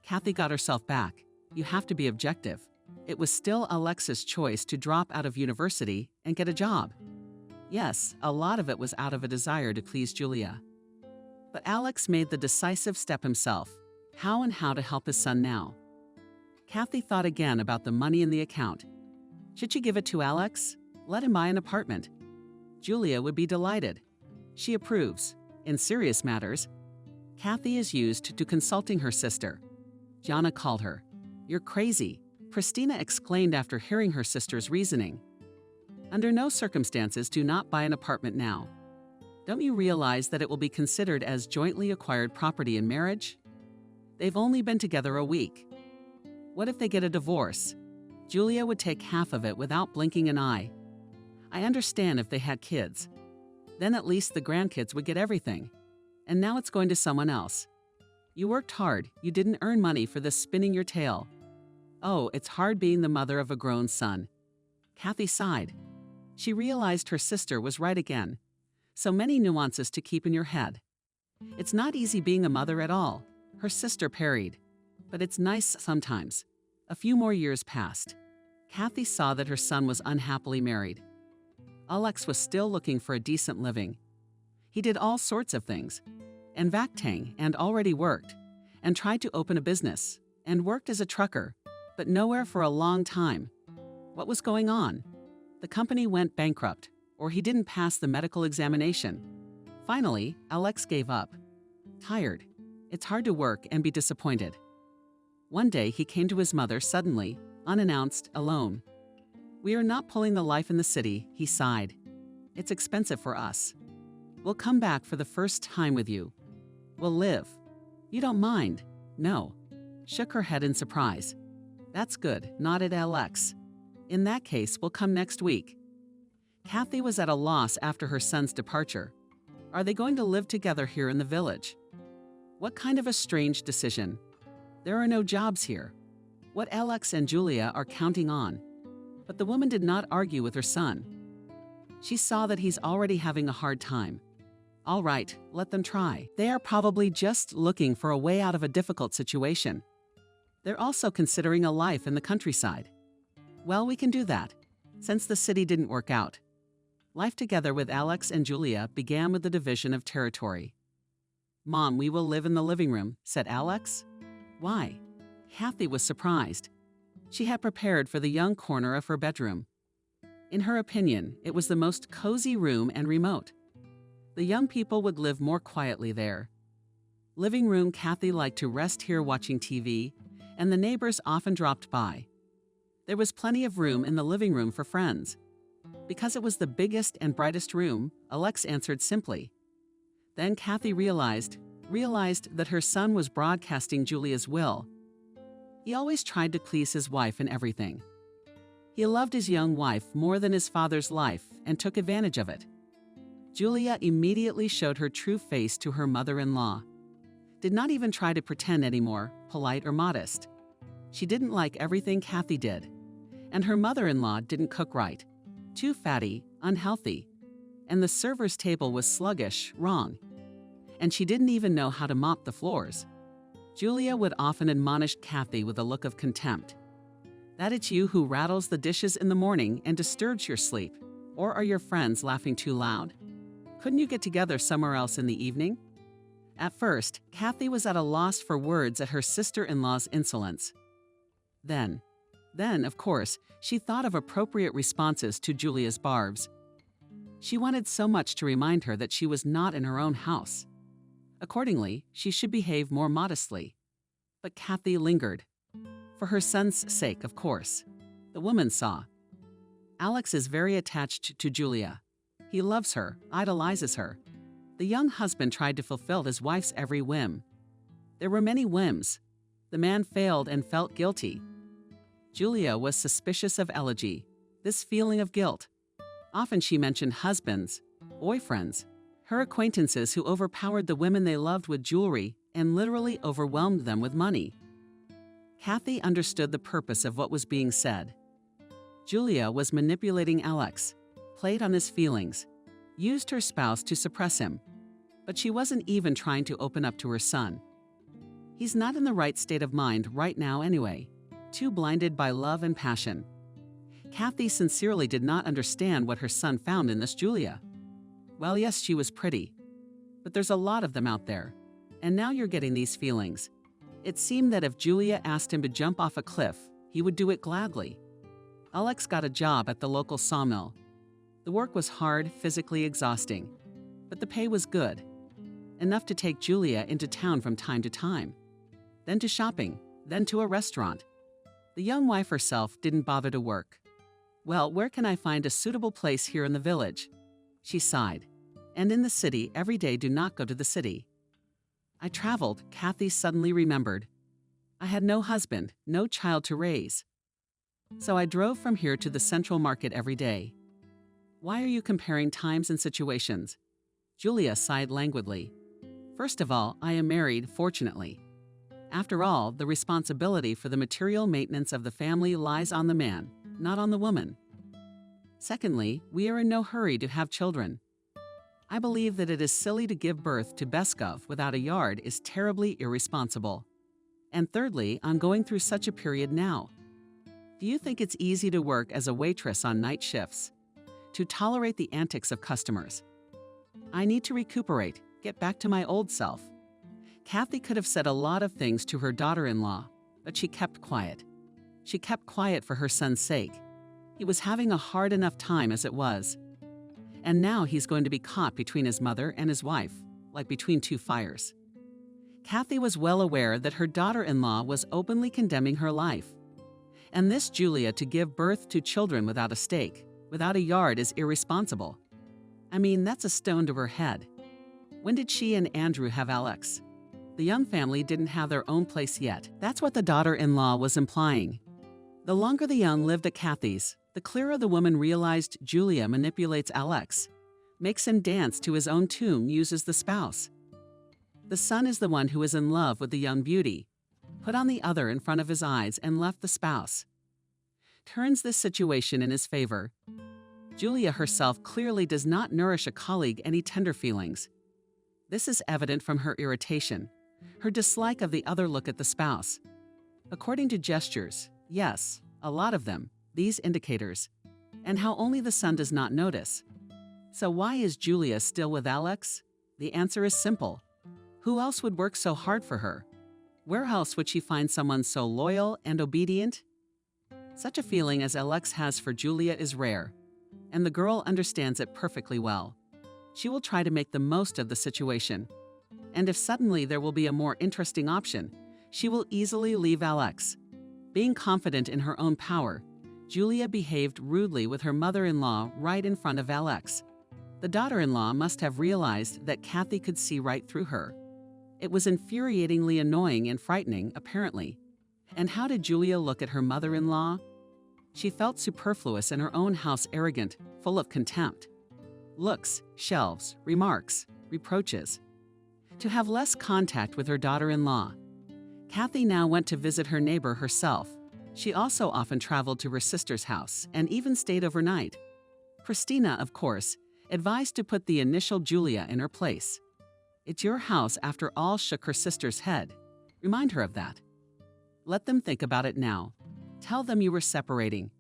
Kathy got herself back. You have to be objective. It was still Alex's choice to drop out of university and get a job. Yes, a lot of it was out of a desire to please Julia. But Alex made the decisive step himself. How to help his son now? Kathy thought again about the money in the account. Should she give it to Alex? Let him buy an apartment. Julia would be delighted. She approves. In serious matters, Kathy is used to consulting her sister. Jana called her. "You're crazy," Christina exclaimed after hearing her sister's reasoning. "Under no circumstances do not buy an apartment now. Don't you realize that it will be considered as jointly acquired property in marriage? They've only been together a week. What if they get a divorce? Julia would take half of it without blinking an eye. I understand if they had kids. Then at least the grandkids would get everything. And now it's going to someone else. You worked hard. You didn't earn money for this spinning your tail. Oh, it's hard being the mother of a grown son." Kathy sighed. She realized her sister was right again. So many nuances to keep in your head. It's not easy being a mother at all, her sister parried. But it's nice sometimes. A few more years passed. Kathy saw that her son was unhappily married. Alex was still looking for a decent living. He did all sorts of things, and Vaktang, and already worked, and tried to open a business, and worked as a trucker, but nowhere for a long time. What was going on? The company went bankrupt, or he didn't pass the medical examination. Finally, Alex gave up. Tired. It's hard to work and be disappointed. One day he came to his mother suddenly, unannounced, alone. "We are not pulling the life in the city," he sighed. "It's expensive for us. We'll come back for the first time with you. We'll live. You don't mind?" "No." Shook her head in surprise. "That's good," nodded Alex. "In that case, we'll come next week." Kathy was at a loss after her son's departure. Are they going to live together here in the village? What kind of a strange decision. There are no jobs here. What Alex and Julia are counting on. But the woman did not argue with her son. She saw that he's already having a hard time. All right, let them try. They are probably just looking for a way out of a difficult situation. They're also considering a life in the countryside. Well, we can do that, since the city didn't work out. Life together with Alex and Julia began with the division of territory. "Mom, we will live in the living room," said Alex. "Why?" Kathy was surprised. She had prepared for the young corner of her bedroom. In her opinion, it was the most cozy room and remote. The young people would live more quietly there. Living room, Kathy liked to rest here watching TV, and the neighbors often dropped by. There was plenty of room in the living room for friends. Because it was the biggest and brightest room, Alex answered simply. Then Kathy realized that her son was broadcasting Julia's will. He always tried to please his wife in everything. He loved his young wife more than his father's life and took advantage of it. Julia immediately showed her true face to her mother-in-law. Did not even try to pretend anymore, polite or modest. She didn't like everything Kathy did. And her mother-in-law didn't cook right. Too fatty, unhealthy. And the server's table was sluggish, wrong. And she didn't even know how to mop the floors. Julia would often admonish Kathy with a look of contempt. That it's you who rattles the dishes in the morning and disturbs your sleep, or are your friends laughing too loud? Couldn't you get together somewhere else in the evening? At first, Kathy was at a loss for words at her sister-in-law's insolence. Then, of course, she thought of appropriate responses to Julia's barbs. She wanted so much to remind her that she was not in her own house. Accordingly, she should behave more modestly. But Kathy lingered. For her son's sake, of course. The woman saw. Alex is very attached to Julia. He loves her, idolizes her. The young husband tried to fulfill his wife's every whim. There were many whims. The man failed and felt guilty. Julia was suspicious of elegy, this feeling of guilt. Often she mentioned husbands, boyfriends, her acquaintances who overpowered the women they loved with jewelry and literally overwhelmed them with money. Kathy understood the purpose of what was being said. Julia was manipulating Alex, played on his feelings, used her spouse to suppress him. But she wasn't even trying to open up to her son. He's not in the right state of mind right now anyway, too blinded by love and passion. Kathy sincerely did not understand what her son found in this Julia. Well, yes, she was pretty, but there's a lot of them out there, and now you're getting these feelings. It seemed that if Julia asked him to jump off a cliff, he would do it gladly. Alex got a job at the local sawmill. The work was hard, physically exhausting, but the pay was good, enough to take Julia into town from time to time, then to shopping, then to a restaurant. The young wife herself didn't bother to work. Well, where can I find a suitable place here in the village? She sighed. And in the city, every day do not go to the city. I traveled, Kathy suddenly remembered. I had no husband, no child to raise. So I drove from here to the central market every day. Why are you comparing times and situations? Julia sighed languidly. First of all, I am married, fortunately. After all, the responsibility for the material maintenance of the family lies on the man, not on the woman. Secondly, we are in no hurry to have children. I believe that it is silly to give birth to Beskov without a yard is terribly irresponsible. And thirdly, I'm going through such a period now. Do you think it's easy to work as a waitress on night shifts? To tolerate the antics of customers? I need to recuperate, get back to my old self. Kathy could have said a lot of things to her daughter-in-law, but she kept quiet. She kept quiet for her son's sake. He was having a hard enough time as it was. And now he's going to be caught between his mother and his wife, like between two fires. Kathy was well aware that her daughter-in-law was openly condemning her life. And this Julia to give birth to children without a stake, without a yard is irresponsible. I mean, that's a stone to her head. When did she and Andrew have Alex? The young family didn't have their own place yet. That's what the daughter-in-law was implying. The longer the young lived at Kathy's, the clearer the woman realized Julia manipulates Alex, makes him dance to his own tune, uses the spouse. The son is the one who is in love with the young beauty, put on the other in front of his eyes and left the spouse. Turns this situation in his favor. Julia herself clearly does not nourish a colleague any tender feelings. This is evident from her irritation, her dislike of the other look at the spouse. According to gestures, yes, a lot of them, these indicators, and how only the son does not notice. So why is Julia still with Alex? The answer is simple. Who else would work so hard for her? Where else would she find someone so loyal and obedient? Such a feeling as Alex has for Julia is rare, and the girl understands it perfectly well. She will try to make the most of the situation. And if suddenly there will be a more interesting option, she will easily leave Alex. Being confident in her own power, Julia behaved rudely with her mother-in-law right in front of Alex. The daughter-in-law must have realized that Kathy could see right through her. It was infuriatingly annoying and frightening, apparently. And how did Julia look at her mother-in-law? She felt superfluous in her own house, arrogant, full of contempt. Looks, shelves, remarks, reproaches. To have less contact with her daughter-in-law. Kathy now went to visit her neighbor herself. She also often traveled to her sister's house and even stayed overnight. Christina, of course, advised to put the initial Julia in her place. "It's your house after all," shook her sister's head. Remind her of that. Let them think about it now. Tell them you were separating.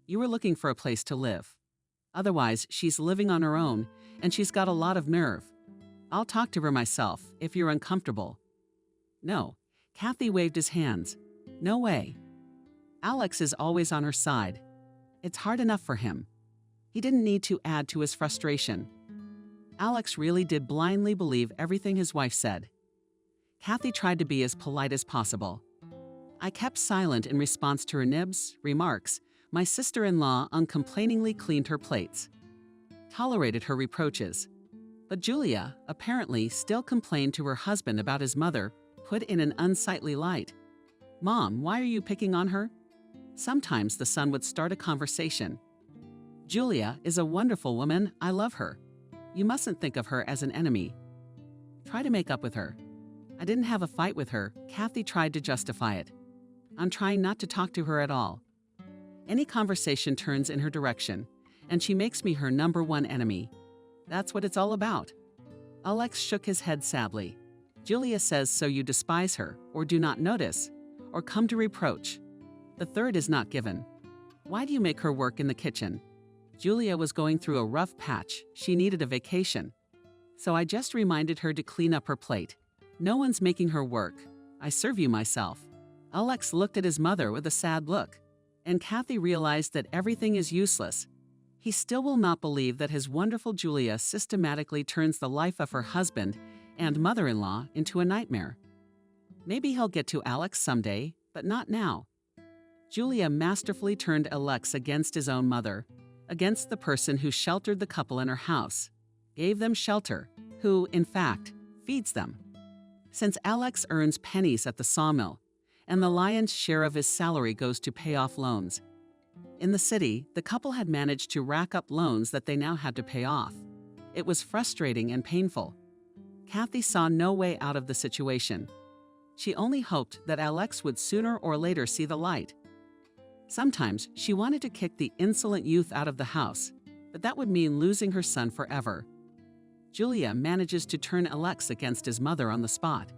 You were looking for a place to live. Otherwise, she's living on her own, and she's got a lot of nerve. I'll talk to her myself, if you're uncomfortable. No. Kathy waved his hands. No way. Alex is always on her side. It's hard enough for him. He didn't need to add to his frustration. Alex really did blindly believe everything his wife said. Kathy tried to be as polite as possible. I kept silent in response to her nibs, remarks. My sister-in-law uncomplainingly cleaned her plates. Tolerated her reproaches. But Julia, apparently, still complained to her husband about his mother, put in an unsightly light. Mom, why are you picking on her? Sometimes the son would start a conversation. Julia is a wonderful woman. I love her. You mustn't think of her as an enemy. Try to make up with her. I didn't have a fight with her. Kathy tried to justify it. I'm trying not to talk to her at all. Any conversation turns in her direction, and she makes me her number one enemy. That's what it's all about. Alex shook his head sadly. Julia says so you despise her, or do not notice, or come to reproach. The third is not given. Why do you make her work in the kitchen? Julia was going through a rough patch. She needed a vacation. So I just reminded her to clean up her plate. No one's making her work. I serve you myself. Alex looked at his mother with a sad look, and Kathy realized that everything is useless. He still will not believe that his wonderful Julia systematically turns the life of her husband and mother-in-law into a nightmare. Maybe he'll get to Alex someday, but not now. Julia masterfully turned Alex against his own mother, against the person who sheltered the couple in her house, gave them shelter, who, in fact, feeds them. Since Alex earns pennies at the sawmill, and the lion's share of his salary goes to pay off loans. In the city, the couple had managed to rack up loans that they now had to pay off. It was frustrating and painful. Kathy saw no way out of the situation. She only hoped that Alex would sooner or later see the light. Sometimes she wanted to kick the insolent youth out of the house, but that would mean losing her son forever. Julia manages to turn Alex against his mother on the spot.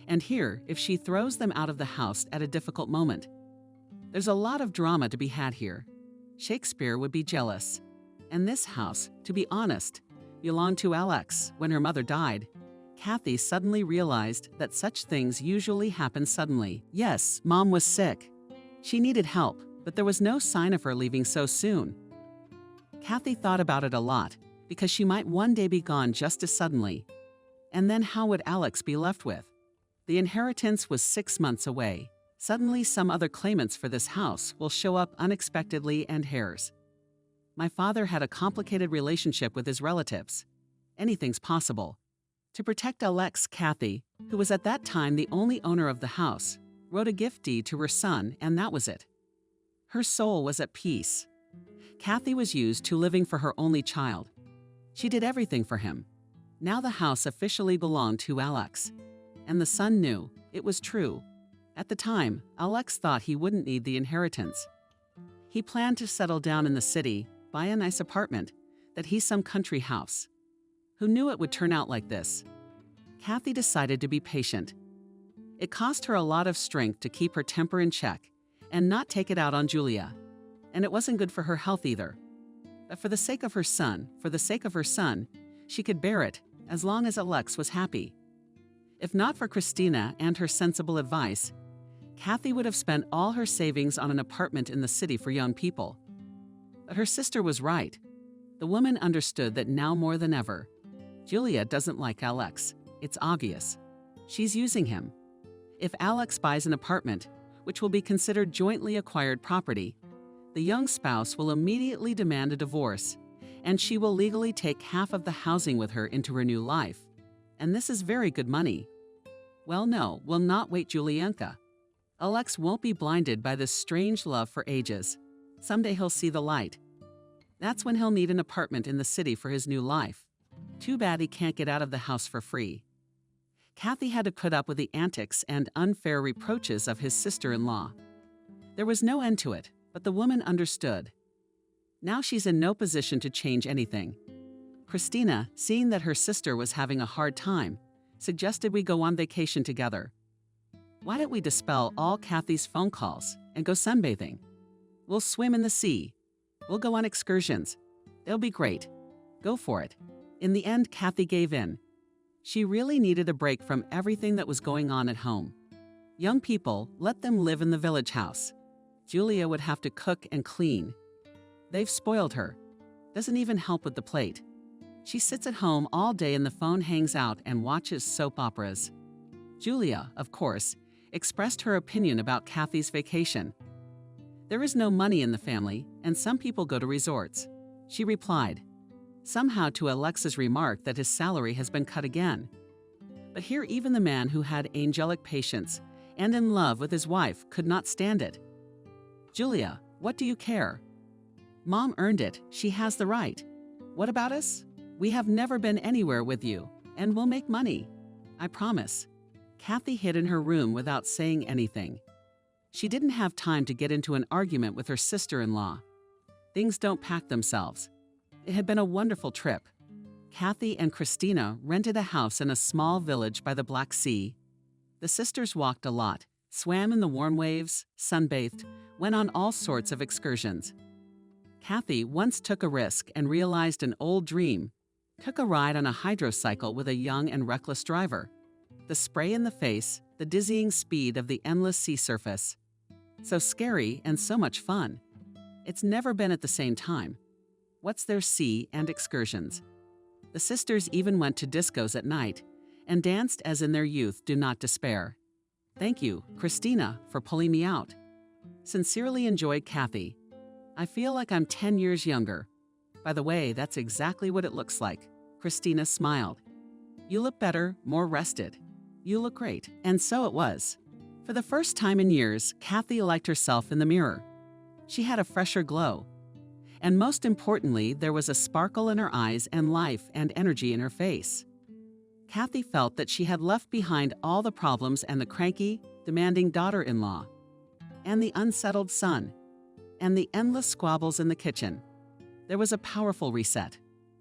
And here, if she throws them out of the house at a difficult moment. There's a lot of drama to be had here. Shakespeare would be jealous. And this house, to be honest, belonged to Alex when her mother died. Kathy suddenly realized that such things usually happen suddenly. Yes, Mom was sick. She needed help, but there was no sign of her leaving so soon. Kathy thought about it a lot, because she might one day be gone just as suddenly. And then how would Alex be left with? The inheritance was 6 months away. Suddenly some other claimants for this house will show up unexpectedly and heirs. My father had a complicated relationship with his relatives. Anything's possible. To protect Alex, Kathy, who was at that time the only owner of the house, wrote a gift deed to her son, and that was it. Her soul was at peace. Kathy was used to living for her only child. She did everything for him. Now the house officially belonged to Alex. And the son knew it was true. At the time, Alex thought he wouldn't need the inheritance. He planned to settle down in the city, buy a nice apartment, that he's some country house. Who knew it would turn out like this? Kathy decided to be patient. It cost her a lot of strength to keep her temper in check and not take it out on Julia. And it wasn't good for her health either. But for the sake of her son, she could bear it as long as Alex was happy. If not for Christina and her sensible advice, Kathy would have spent all her savings on an apartment in the city for young people. But her sister was right. The woman understood that now more than ever. Julia doesn't like Alex, It's obvious. She's using him. If Alex buys an apartment, which will be considered jointly acquired property, the young spouse will immediately demand a divorce, and she will legally take half of the housing with her into her new life. And this is very good money. Well, no, we'll not wait, Julianka. Alex won't be blinded by this strange love for ages. Someday he'll see the light. That's when he'll need an apartment in the city for his new life. Too bad he can't get out of the house for free. Kathy had to put up with the antics and unfair reproaches of his sister-in-law. There was no end to it, but the woman understood. Now she's in no position to change anything. Christina, seeing that her sister was having a hard time, suggested we go on vacation together. Why don't we dispel all Kathy's phone calls and go sunbathing? We'll swim in the sea. We'll go on excursions. They'll be great. Go for it. In the end, Kathy gave in. She really needed a break from everything that was going on at home. Young people, let them live in the village house. Julia would have to cook and clean. They've spoiled her. Doesn't even help with the plate. She sits at home all day and the phone hangs out and watches soap operas. Julia, of course, expressed her opinion about Kathy's vacation. There is no money in the family, and some people go to resorts. She replied, somehow to Alex's remark that his salary has been cut again. But here even the man who had angelic patience and in love with his wife could not stand it. Julia, what do you care? Mom earned it. She has the right. What about us? We have never been anywhere with you, and we'll make money. I promise. Kathy hid in her room without saying anything. She didn't have time to get into an argument with her sister-in-law. Things don't pack themselves. It had been a wonderful trip. Kathy and Christina rented a house in a small village by the Black Sea. The sisters walked a lot, swam in the warm waves, sunbathed, went on all sorts of excursions. Kathy once took a risk and realized an old dream, took a ride on a hydrocycle with a young and reckless driver. The spray in the face, the dizzying speed of the endless sea surface. So scary and so much fun. It's never been at the same time. What's their sea and excursions? The sisters even went to discos at night and danced as in their youth. Do not despair. Thank you, Christina, for pulling me out. Sincerely enjoyed, Kathy. I feel like I'm 10 years younger. By the way, that's exactly what it looks like. Christina smiled. You look better, more rested. You look great. And so it was. For the first time in years, Kathy liked herself in the mirror. She had a fresher glow. And most importantly, there was a sparkle in her eyes and life and energy in her face. Kathy felt that she had left behind all the problems and the cranky, demanding daughter-in-law, and the unsettled son, and the endless squabbles in the kitchen. There was a powerful reset.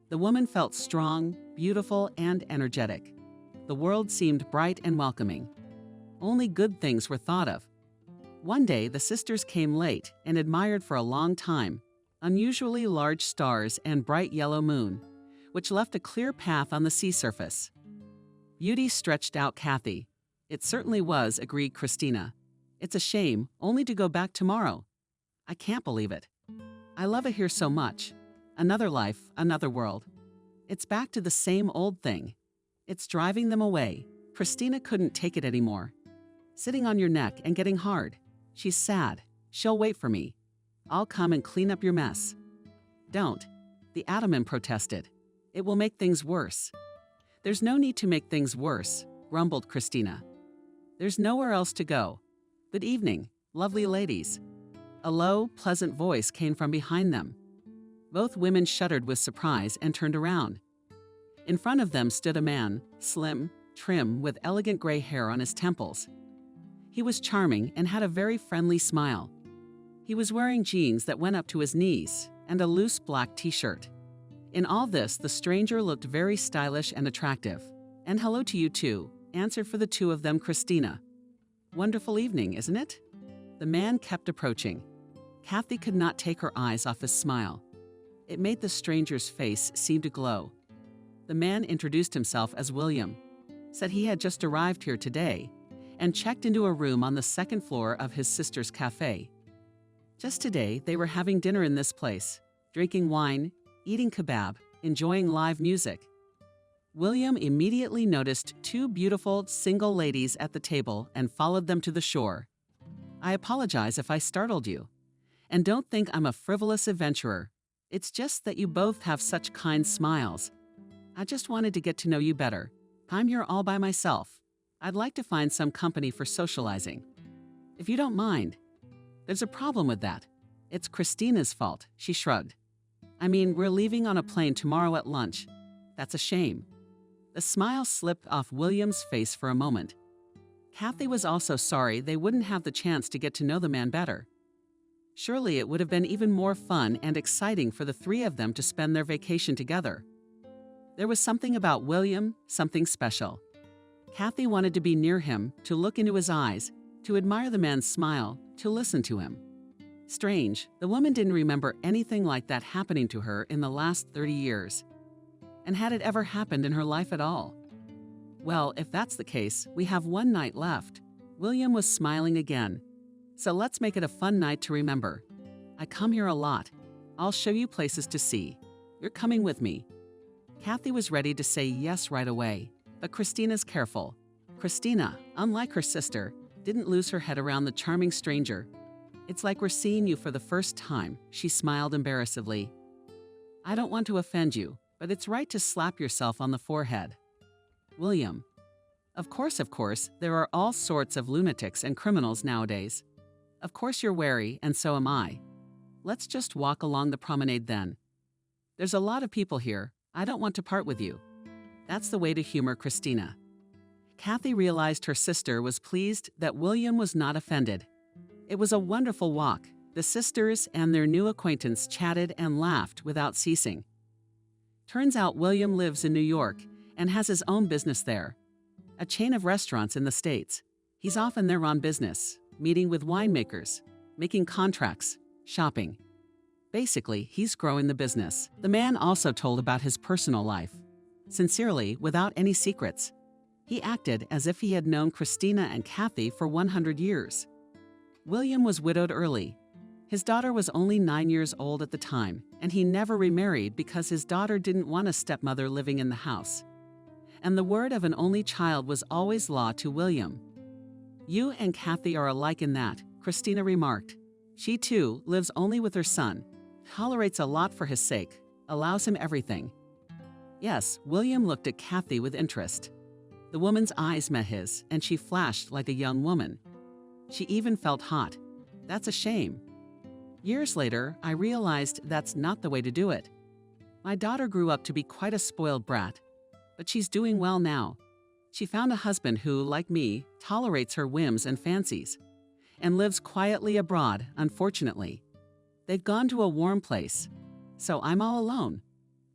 The woman felt strong, beautiful, and energetic. The world seemed bright and welcoming. Only good things were thought of. One day, the sisters came late and admired for a long time unusually large stars and bright yellow moon, which left a clear path on the sea surface. Beauty stretched out Kathy. It certainly was, agreed Christina. It's a shame, only to go back tomorrow. I can't believe it. I love it here so much. Another life, another world. It's back to the same old thing. It's driving them away. Christina couldn't take it anymore. Sitting on your neck and getting hard. She's sad. She'll wait for me. I'll come and clean up your mess. Don't. The Ataman protested. It will make things worse. There's no need to make things worse, grumbled Christina. There's nowhere else to go. Good evening, lovely ladies. A low, pleasant voice came from behind them. Both women shuddered with surprise and turned around. In front of them stood a man, slim, trim, with elegant gray hair on his temples. He was charming and had a very friendly smile. He was wearing jeans that went up to his knees and a loose black t-shirt. In all this, the stranger looked very stylish and attractive. And hello to you too, answered for the two of them Christina. Wonderful evening, isn't it? The man kept approaching. Kathy could not take her eyes off his smile. It made the stranger's face seem to glow. The man introduced himself as William, said he had just arrived here today, and checked into a room on the second floor of his sister's cafe. Just today, they were having dinner in this place, drinking wine, eating kebab, enjoying live music. William immediately noticed two beautiful single ladies at the table and followed them to the shore. I apologize if I startled you. And don't think I'm a frivolous adventurer. It's just that you both have such kind smiles. I just wanted to get to know you better. I'm here all by myself. I'd like to find some company for socializing. If you don't mind. There's a problem with that. It's Christina's fault, she shrugged. I mean, we're leaving on a plane tomorrow at lunch. That's a shame. The smile slipped off William's face for a moment. Kathy was also sorry they wouldn't have the chance to get to know the man better. Surely it would have been even more fun and exciting for the three of them to spend their vacation together. There was something about William, something special. Kathy wanted to be near him, to look into his eyes, to admire the man's smile, to listen to him. Strange, the woman didn't remember anything like that happening to her in the last 30 years. And had it ever happened in her life at all? Well, if that's the case, we have one night left. William was smiling again. So let's make it a fun night to remember. I come here a lot. I'll show you places to see. You're coming with me. Kathy was ready to say yes right away, but Christina's careful. Christina, unlike her sister, didn't lose her head around the charming stranger. It's like we're seeing you for the first time, she smiled embarrassedly. I don't want to offend you, but it's right to slap yourself on the forehead. William. Of course, there are all sorts of lunatics and criminals nowadays. Of course you're wary, and so am I. Let's just walk along the promenade then. There's a lot of people here. I don't want to part with you. That's the way to humor Christina. Kathy realized her sister was pleased that William was not offended. It was a wonderful walk. The sisters and their new acquaintance chatted and laughed without ceasing. Turns out William lives in New York and has his own business there, a chain of restaurants in the States. He's often there on business, meeting with winemakers, making contracts, shopping. Basically, he's growing the business. The man also told about his personal life, sincerely, without any secrets. He acted as if he had known Christina and Kathy for 100 years. William was widowed early. His daughter was only 9 years old at the time, and he never remarried because his daughter didn't want a stepmother living in the house. And the word of an only child was always law to William. You and Kathy are alike in that, Christina remarked. She too lives only with her son, tolerates a lot for his sake, allows him everything. Yes, William looked at Kathy with interest. The woman's eyes met his, and she flashed like a young woman. She even felt hot. That's a shame. Years later, I realized that's not the way to do it. My daughter grew up to be quite a spoiled brat, but she's doing well now. She found a husband who, like me, tolerates her whims and fancies, and lives quietly abroad, unfortunately. They've gone to a warm place, so I'm all alone.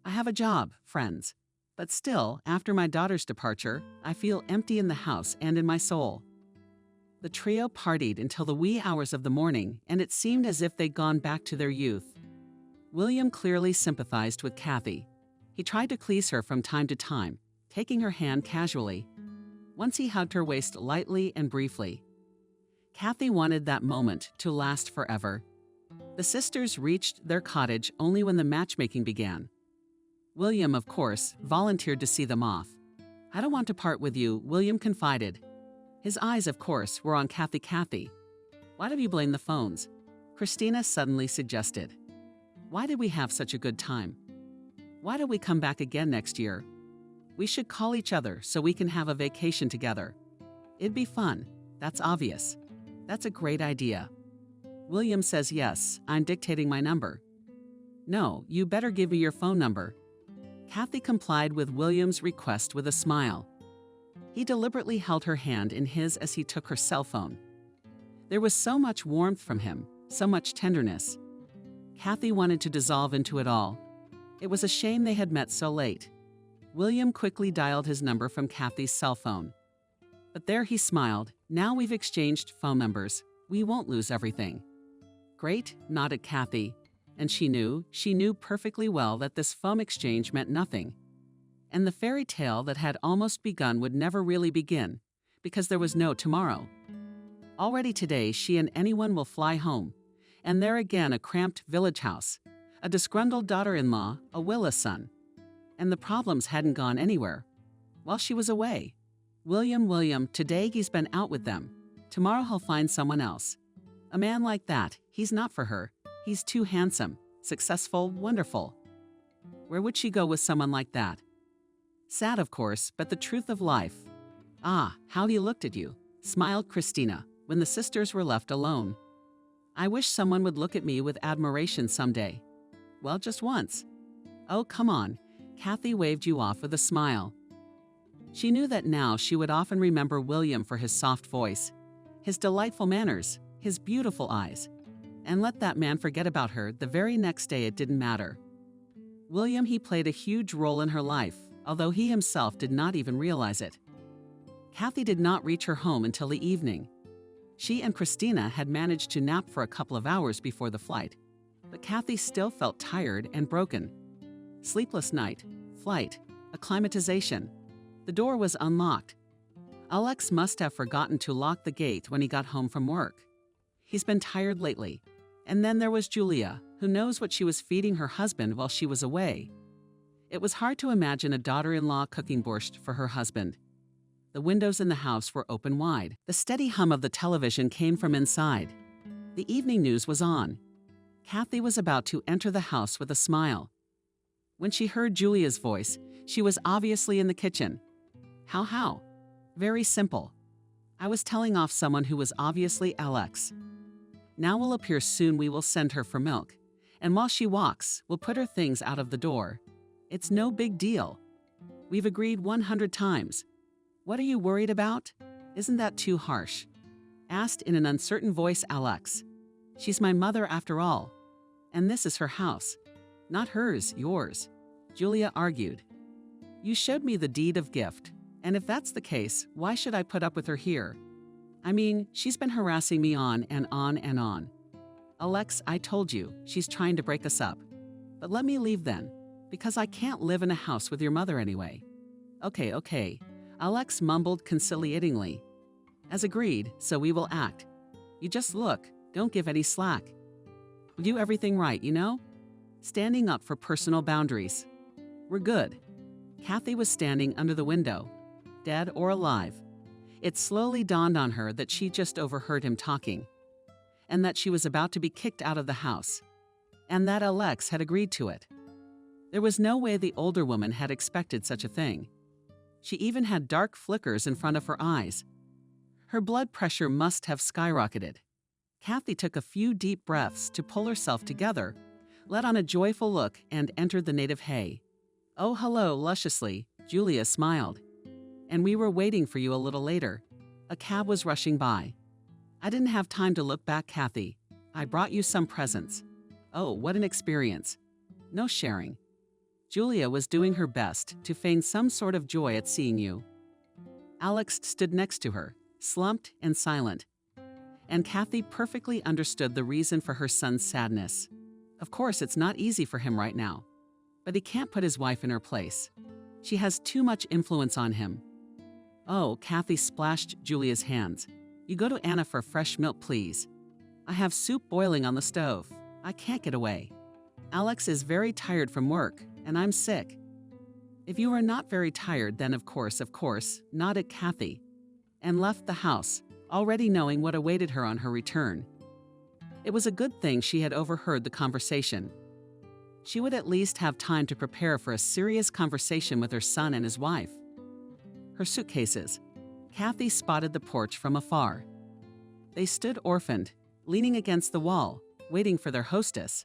I have a job, friends, but still, after my daughter's departure, I feel empty in the house and in my soul. The trio partied until the wee hours of the morning, and it seemed as if they'd gone back to their youth. William clearly sympathized with Kathy. He tried to please her from time to time, taking her hand casually. Once he hugged her waist lightly and briefly. Kathy wanted that moment to last forever. The sisters reached their cottage only when the matchmaking began. William, of course, volunteered to see them off. I don't want to part with you, William confided. His eyes, of course, were on Kathy. Kathy, why do you blame the phones? Christina suddenly suggested. Why did we have such a good time? Why don't we come back again next year? We should call each other so we can have a vacation together. It'd be fun. That's obvious. That's a great idea. William says yes, I'm dictating my number. No, you better give me your phone number. Kathy complied with William's request with a smile. He deliberately held her hand in his as he took her cell phone. There was so much warmth from him, so much tenderness. Kathy wanted to dissolve into it all. It was a shame they had met so late. William quickly dialed his number from Kathy's cell phone. But there he smiled. Now we've exchanged phone numbers. We won't lose everything. Great, nodded Kathy. And she knew perfectly well that this phone exchange meant nothing. And the fairy tale that had almost begun would never really begin, because there was no tomorrow. Already today, she and anyone will fly home. And there again a cramped village house, a disgruntled daughter-in-law, a Willa son. And the problems hadn't gone anywhere. while she was away. William, today he's been out with them. Tomorrow he'll find someone else. A man like that, he's not for her. He's too handsome, successful, wonderful. Where would she go with someone like that? Sad, of course, but the truth of life. Ah, how he looked at you, smiled Christina, when the sisters were left alone. I wish someone would look at me with admiration someday. Well, just once. Oh, come on. Kathy waved you off with a smile. She knew that now she would often remember William for his soft voice, his delightful manners, his beautiful eyes. And let that man forget about her the very next day, it didn't matter. William, he played a huge role in her life, although he himself did not even realize it. Kathy did not reach her home until the evening. She and Christina had managed to nap for a couple of hours before the flight, but Kathy still felt tired and broken. Sleepless night, flight, acclimatization. The door was unlocked. Alex must have forgotten to lock the gate when he got home from work. He's been tired lately. And then there was Julia, who knows what she was feeding her husband while she was away. It was hard to imagine a daughter-in-law cooking borscht for her husband. The windows in the house were open wide. The steady hum of the television came from inside. The evening news was on. Kathy was about to enter the house with a smile. When she heard Julia's voice, she was obviously in the kitchen. How? Very simple. I was telling off someone who was obviously Alex. Now will appear soon. We will send her for milk. And while she walks, we'll put her things out of the door. It's no big deal. We've agreed 100 times. What are you worried about? Isn't that too harsh? Asked in an uncertain voice Alex. She's my mother after all. And this is her house. Not hers, yours. Julia argued. You showed me the deed of gift. And if that's the case, why should I put up with her here? I mean, she's been harassing me on and on and on. Alex, I told you, she's trying to break us up. But let me leave then, because I can't live in a house with your mother anyway. Okay. Alex mumbled conciliatingly. As agreed, so we will act. You just look, don't give any slack. We do everything right, you know? Standing up for personal boundaries. We're good. Kathy was standing under the window, dead or alive. It slowly dawned on her that she just overheard him talking, and that she was about to be kicked out of the house, and that Alex had agreed to it. There was no way the older woman had expected such a thing. She even had dark flickers in front of her eyes. Her blood pressure must have skyrocketed. Kathy took a few deep breaths to pull herself together, let on a joyful look, and entered the native hay. Oh, hello, lusciously, Julia smiled. And we were waiting for you a little later. A cab was rushing by. I didn't have time to look back, Kathy. I brought you some presents. Oh, what an experience. No sharing. Julia was doing her best to feign some sort of joy at seeing you. Alex stood next to her, slumped and silent. And Kathy perfectly understood the reason for her son's sadness. Of course, it's not easy for him right now. But he can't put his wife in her place. She has too much influence on him. Oh, Kathy splashed Julia's hands. You go to Anna for fresh milk, please. I have soup boiling on the stove. I can't get away. Alex is very tired from work, and I'm sick. If you are not very tired, then of course, nodded Kathy, and left the house, already knowing what awaited her on her return. It was a good thing she had overheard the conversation. She would at least have time to prepare for a serious conversation with her son and his wife. Her suitcases. Kathy spotted the porch from afar. They stood orphaned, leaning against the wall, waiting for their hostess.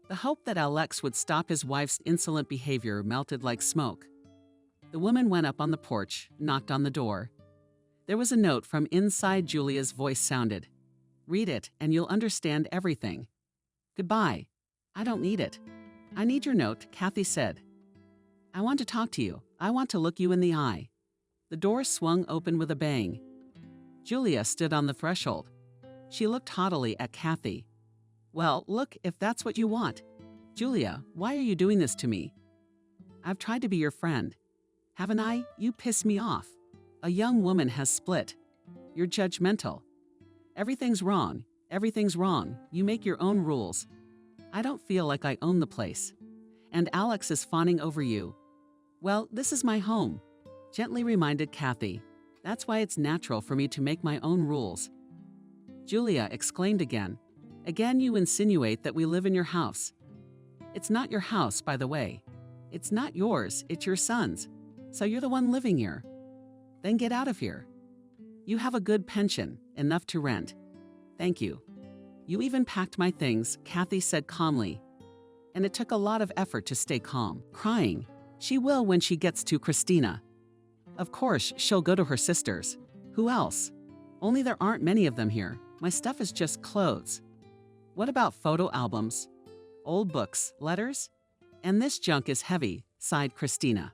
The hope that Alex would stop his wife's insolent behavior melted like smoke. The woman went up on the porch, knocked on the door. There was a note from inside. Julia's voice sounded. Read it, and you'll understand everything. Goodbye. I don't need it. I need your note, Kathy said. I want to talk to you. I want to look you in the eye. The door swung open with a bang. Julia stood on the threshold. She looked haughtily at Kathy. Well, look, if that's what you want. Julia, why are you doing this to me? I've tried to be your friend. Haven't I? You piss me off. A young woman has split. You're judgmental. Everything's wrong. Everything's wrong. You make your own rules. I don't feel like I own the place. And Alex is fawning over you. Well, this is my home. gently reminded Kathy. That's why it's natural for me to make my own rules. Julia exclaimed again. Again, you insinuate that we live in your house. It's not your house, by the way. It's not yours, it's your son's. So you're the one living here. Then get out of here. You have a good pension, enough to rent. Thank you. You even packed my things, Kathy said calmly. And it took a lot of effort to stay calm. Crying. She will when she gets to Christina. Of course, she'll go to her sister's. Who else? Only there aren't many of them here. My stuff is just clothes. What about photo albums? Old books, letters? And this junk is heavy, sighed Christina.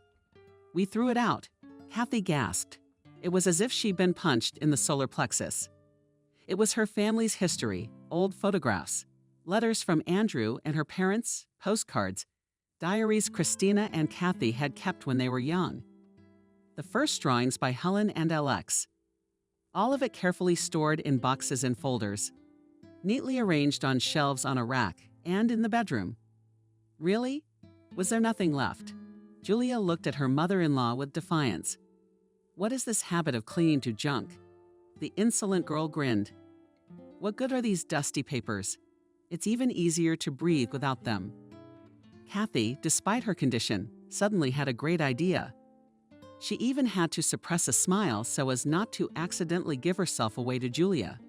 We threw it out. Kathy gasped. It was as if she'd been punched in the solar plexus. It was her family's history, old photographs, letters from Andrew and her parents, postcards, diaries Christina and Kathy had kept when they were young. The first drawings by Helen and Alex. All of it carefully stored in boxes and folders, neatly arranged on shelves on a rack and in the bedroom. Really? Was there nothing left? Julia looked at her mother-in-law with defiance. What is this habit of clinging to junk? The insolent girl grinned. What good are these dusty papers? It's even easier to breathe without them. Kathy, despite her condition, suddenly had a great idea. She even had to suppress a smile so as not to accidentally give herself away to Julia.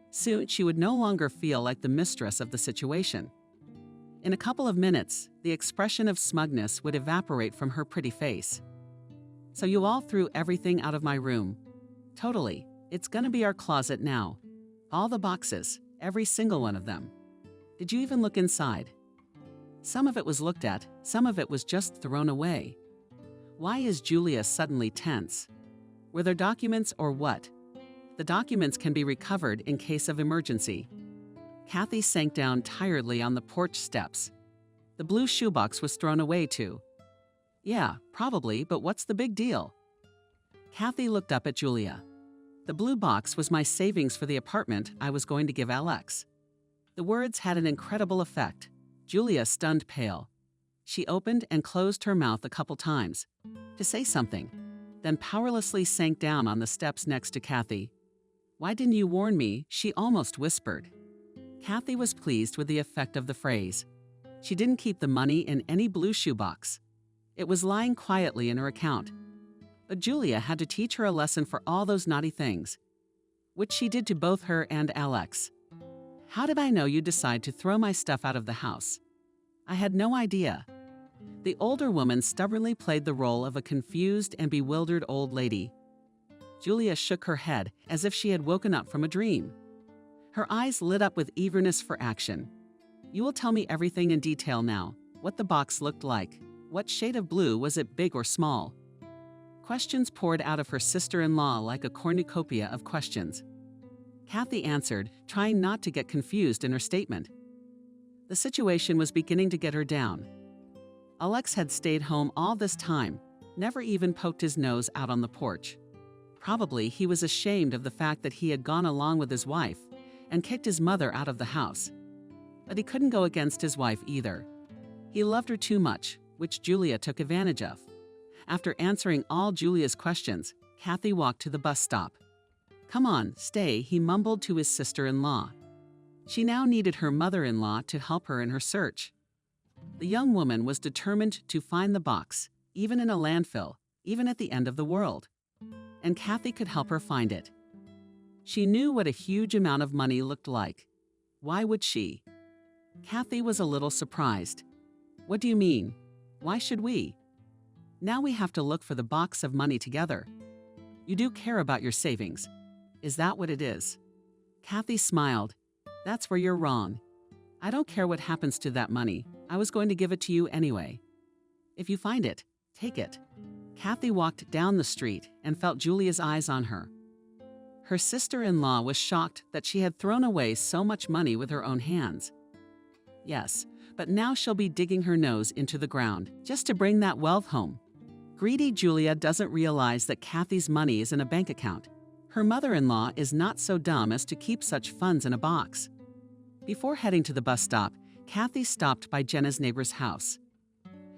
Soon she would no longer feel like the mistress of the situation. In a couple of minutes, the expression of smugness would evaporate from her pretty face. So you all threw everything out of my room. Totally. It's gonna be our closet now. All the boxes, every single one of them. Did you even look inside? Some of it was looked at, some of it was just thrown away. Why is Julia suddenly tense? Were there documents or what? The documents can be recovered in case of emergency. Kathy sank down tiredly on the porch steps. The blue shoebox was thrown away too. Yeah, probably, but what's the big deal? Kathy looked up at Julia. The blue box was my savings for the apartment I was going to give Alex. The words had an incredible effect. Julia stunned pale. She opened and closed her mouth a couple times to say something, then powerlessly sank down on the steps next to Kathy. Why didn't you warn me? She almost whispered. Kathy was pleased with the effect of the phrase. She didn't keep the money in any blue shoebox. It was lying quietly in her account. But Julia had to teach her a lesson for all those naughty things, which she did to both her and Alex. How did I know you'd decide to throw my stuff out of the house? I had no idea. The older woman stubbornly played the role of a confused and bewildered old lady. Julia shook her head as if she had woken up from a dream. Her eyes lit up with eagerness for action. You will tell me everything in detail now. What the box looked like. What shade of blue, was it big or small? Questions poured out of her sister-in-law like a cornucopia of questions. Kathy answered, trying not to get confused in her statement. The situation was beginning to get her down. Alex had stayed home all this time, never even poked his nose out on the porch. Probably he was ashamed of the fact that he had gone along with his wife and kicked his mother out of the house. But he couldn't go against his wife either. He loved her too much, which Julia took advantage of. After answering all Julia's questions, Kathy walked to the bus stop. Come on, stay, he mumbled to his sister-in-law. She now needed her mother-in-law to help her in her search. The young woman was determined to find the box, even in a landfill, even at the end of the world. And Kathy could help her find it. She knew what a huge amount of money looked like. Why would she? Kathy was a little surprised. What do you mean? Why should we? Now we have to look for the box of money together. You do care about your savings. Is that what it is? Kathy smiled. That's where you're wrong. I don't care what happens to that money. I was going to give it to you anyway. If you find it, take it. Kathy walked down the street and felt Julia's eyes on her. Her sister-in-law was shocked that she had thrown away so much money with her own hands. Yes, but now she'll be digging her nose into the ground just to bring that wealth home. Greedy Julia doesn't realize that Kathy's money is in a bank account. Her mother-in-law is not so dumb as to keep such funds in a box. Before heading to the bus stop, Kathy stopped by Jenna's neighbor's house.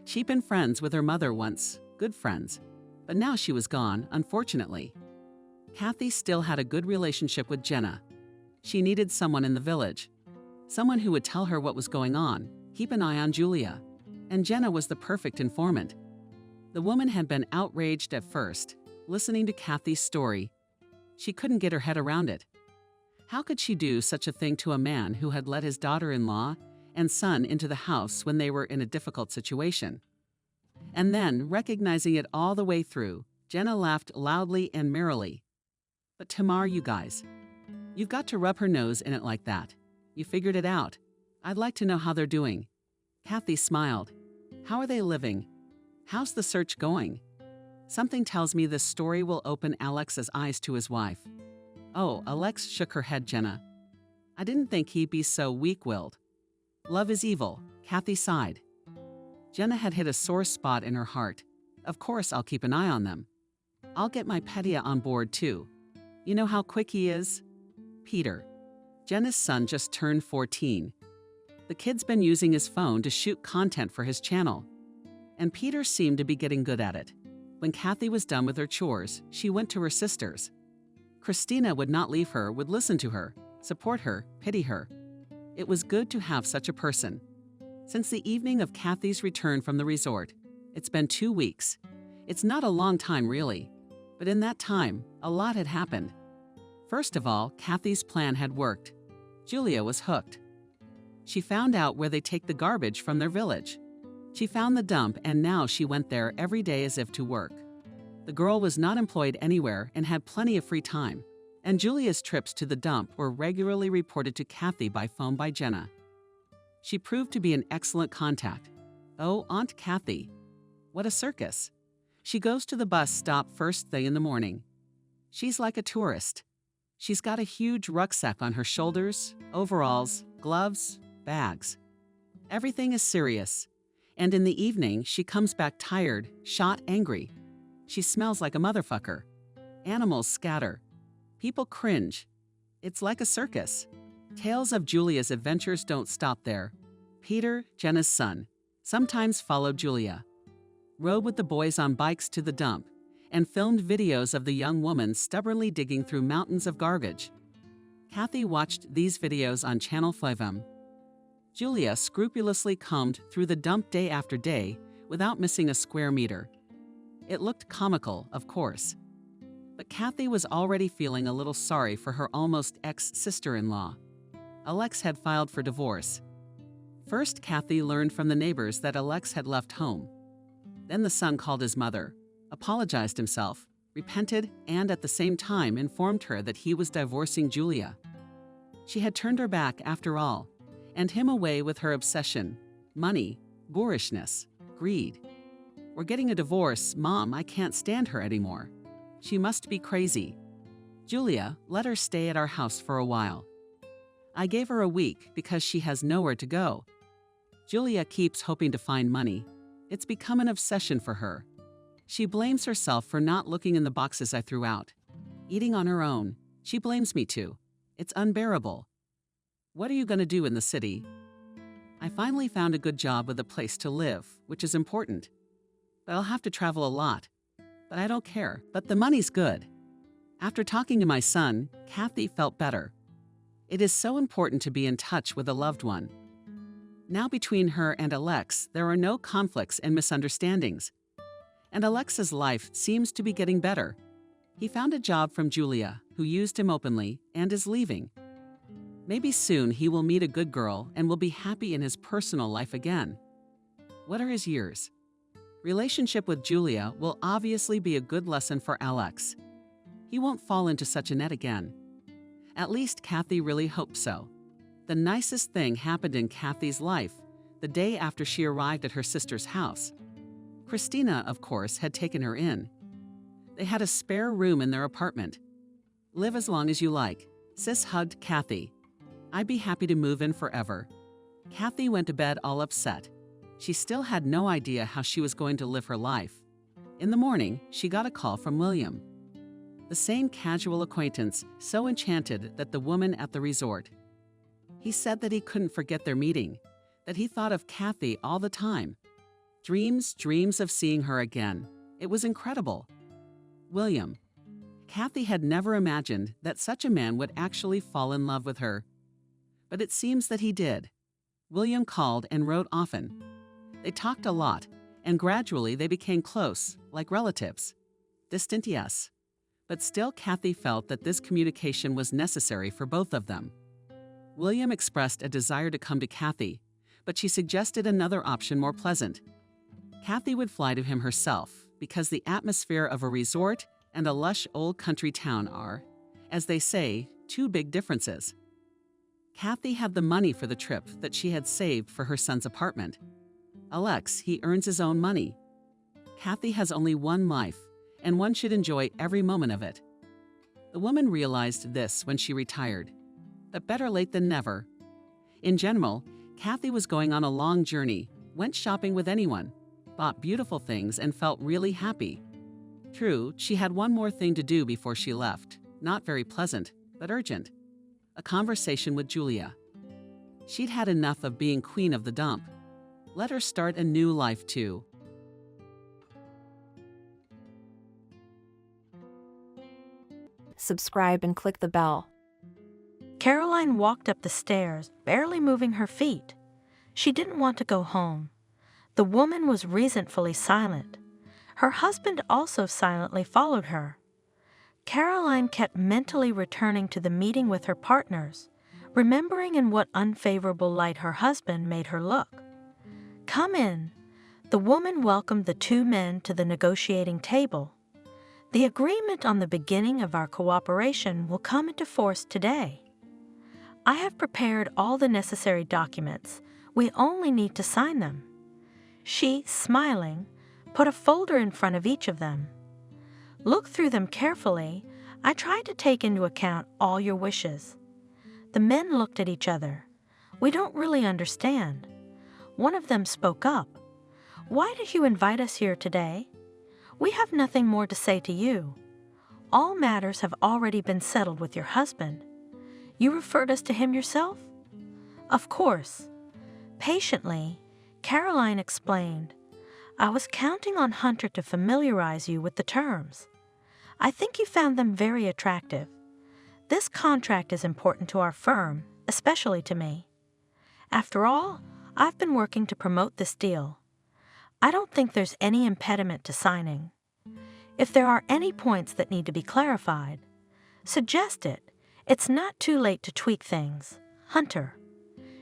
She'd been friends with her mother once, good friends, But now she was gone, unfortunately. Kathy still had a good relationship with Jenna. She needed someone in the village, someone who would tell her what was going on, keep an eye on Julia. And Jenna was the perfect informant. The woman had been outraged at first, listening to Kathy's story. She couldn't get her head around it. How could she do such a thing to a man who had let his daughter-in-law and son into the house when they were in a difficult situation? And then, recognizing it all the way through, Jenna laughed loudly and merrily. But Tamar, you guys, you've got to rub her nose in it like that. You figured it out. I'd like to know how they're doing. Kathy smiled. How are they living? How's the search going? Something tells me this story will open Alex's eyes to his wife. Oh, Alex shook her head, Jenna. I didn't think he'd be so weak-willed. Love is evil, Kathy sighed. Jenna had hit a sore spot in her heart. Of course I'll keep an eye on them. I'll get my Petia on board too. You know how quick he is? Peter. Jenna's son just turned 14. The kid's been using his phone to shoot content for his channel. And Peter seemed to be getting good at it. When Kathy was done with her chores, she went to her sisters. Christina would not leave her, would listen to her, support her, pity her. It was good to have such a person. Since the evening of Kathy's return from the resort, it's been 2 weeks. It's not a long time, really. But in that time, a lot had happened. First of all, Kathy's plan had worked. Julia was hooked. She found out where they take the garbage from their village. She found the dump, and now she went there every day as if to work. The girl was not employed anywhere and had plenty of free time, and Julia's trips to the dump were regularly reported to Kathy by phone by Jenna. She proved to be an excellent contact. Oh, Aunt Kathy. What a circus. She goes to the bus stop first thing in the morning. She's like a tourist. She's got a huge rucksack on her shoulders, overalls, gloves, bags. Everything is serious. And in the evening, she comes back tired, shot, angry. She smells like a motherfucker. Animals scatter. People cringe. It's like a circus. Tales of Julia's adventures don't stop there. Peter, Jenna's son, sometimes followed Julia, rode with the boys on bikes to the dump, and filmed videos of the young woman stubbornly digging through mountains of garbage. Kathy watched these videos on Channel 5M. Julia scrupulously combed through the dump day after day without missing a square meter. It looked comical, of course. But Kathy was already feeling a little sorry for her almost ex-sister-in-law. Alex had filed for divorce. First, Kathy learned from the neighbors that Alex had left home. Then the son called his mother, apologized himself, repented, and at the same time informed her that he was divorcing Julia. She had turned her back after all, and him away with her obsession, money, boorishness, greed. We're getting a divorce, Mom, I can't stand her anymore. She must be crazy. Julia, let her stay at our house for a while. I gave her a week because she has nowhere to go. Julia keeps hoping to find money. It's become an obsession for her. She blames herself for not looking in the boxes I threw out. Eating on her own. She blames me too. It's unbearable. What are you going to do in the city? I finally found a good job with a place to live, which is important. But I'll have to travel a lot. But I don't care. But the money's good. After talking to my son, Kathy felt better. It is so important to be in touch with a loved one. Now between her and Alex, there are no conflicts and misunderstandings. And Alex's life seems to be getting better. He found a job from Julia, who used him openly, and is leaving. Maybe soon he will meet a good girl and will be happy in his personal life again. What are his years? Relationship with Julia will obviously be a good lesson for Alex. He won't fall into such a net again. At least Kathy really hopes so. The nicest thing happened in Kathy's life the day after she arrived at her sister's house. Christina, of course, had taken her in. They had a spare room in their apartment. Live as long as you like, Sis hugged Kathy. I'd be happy to move in forever. Kathy went to bed all upset. She still had no idea how she was going to live her life. In the morning, she got a call from William. The same casual acquaintance, so enchanted that the woman at the resort. He said that he couldn't forget their meeting, that he thought of Kathy all the time. Dreams of seeing her again. It was incredible. William. Kathy had never imagined that such a man would actually fall in love with her. But it seems that he did. William called and wrote often. They talked a lot, and gradually they became close, like relatives. Distant, yes. But still Kathy felt that this communication was necessary for both of them. William expressed a desire to come to Kathy, but she suggested another option more pleasant. Kathy would fly to him herself, because the atmosphere of a resort and a lush old country town are, as they say, two big differences. Kathy had the money for the trip that she had saved for her son's apartment. Alex, he earns his own money. Kathy has only one life, and one should enjoy every moment of it. The woman realized this when she retired, but better late than never. In general, Kathy was going on a long journey, went shopping with anyone, bought beautiful things, and felt really happy. True, she had one more thing to do before she left, not very pleasant, but urgent. A conversation with Julia. She'd had enough of being queen of the dump. Let her start a new life too. Subscribe and click the bell. Caroline walked up the stairs, barely moving her feet. She didn't want to go home. The woman was resentfully silent. Her husband also silently followed her. Caroline kept mentally returning to the meeting with her partners, remembering in what unfavorable light her husband made her look. "Come in." The woman welcomed the two men to the negotiating table. "The agreement on the beginning of our cooperation will come into force today. I have prepared all the necessary documents. We only need to sign them." She, smiling, put a folder in front of each of them. "Look through them carefully. I tried to take into account all your wishes." The men looked at each other. "We don't really understand." One of them spoke up. "Why did you invite us here today? We have nothing more to say to you. All matters have already been settled with your husband. You referred us to him yourself?" "Of course." Patiently, Caroline explained, "I was counting on Hunter to familiarize you with the terms. I think you found them very attractive. This contract is important to our firm, especially to me. After all, I've been working to promote this deal. I don't think there's any impediment to signing. If there are any points that need to be clarified, suggest it. It's not too late to tweak things. Hunter."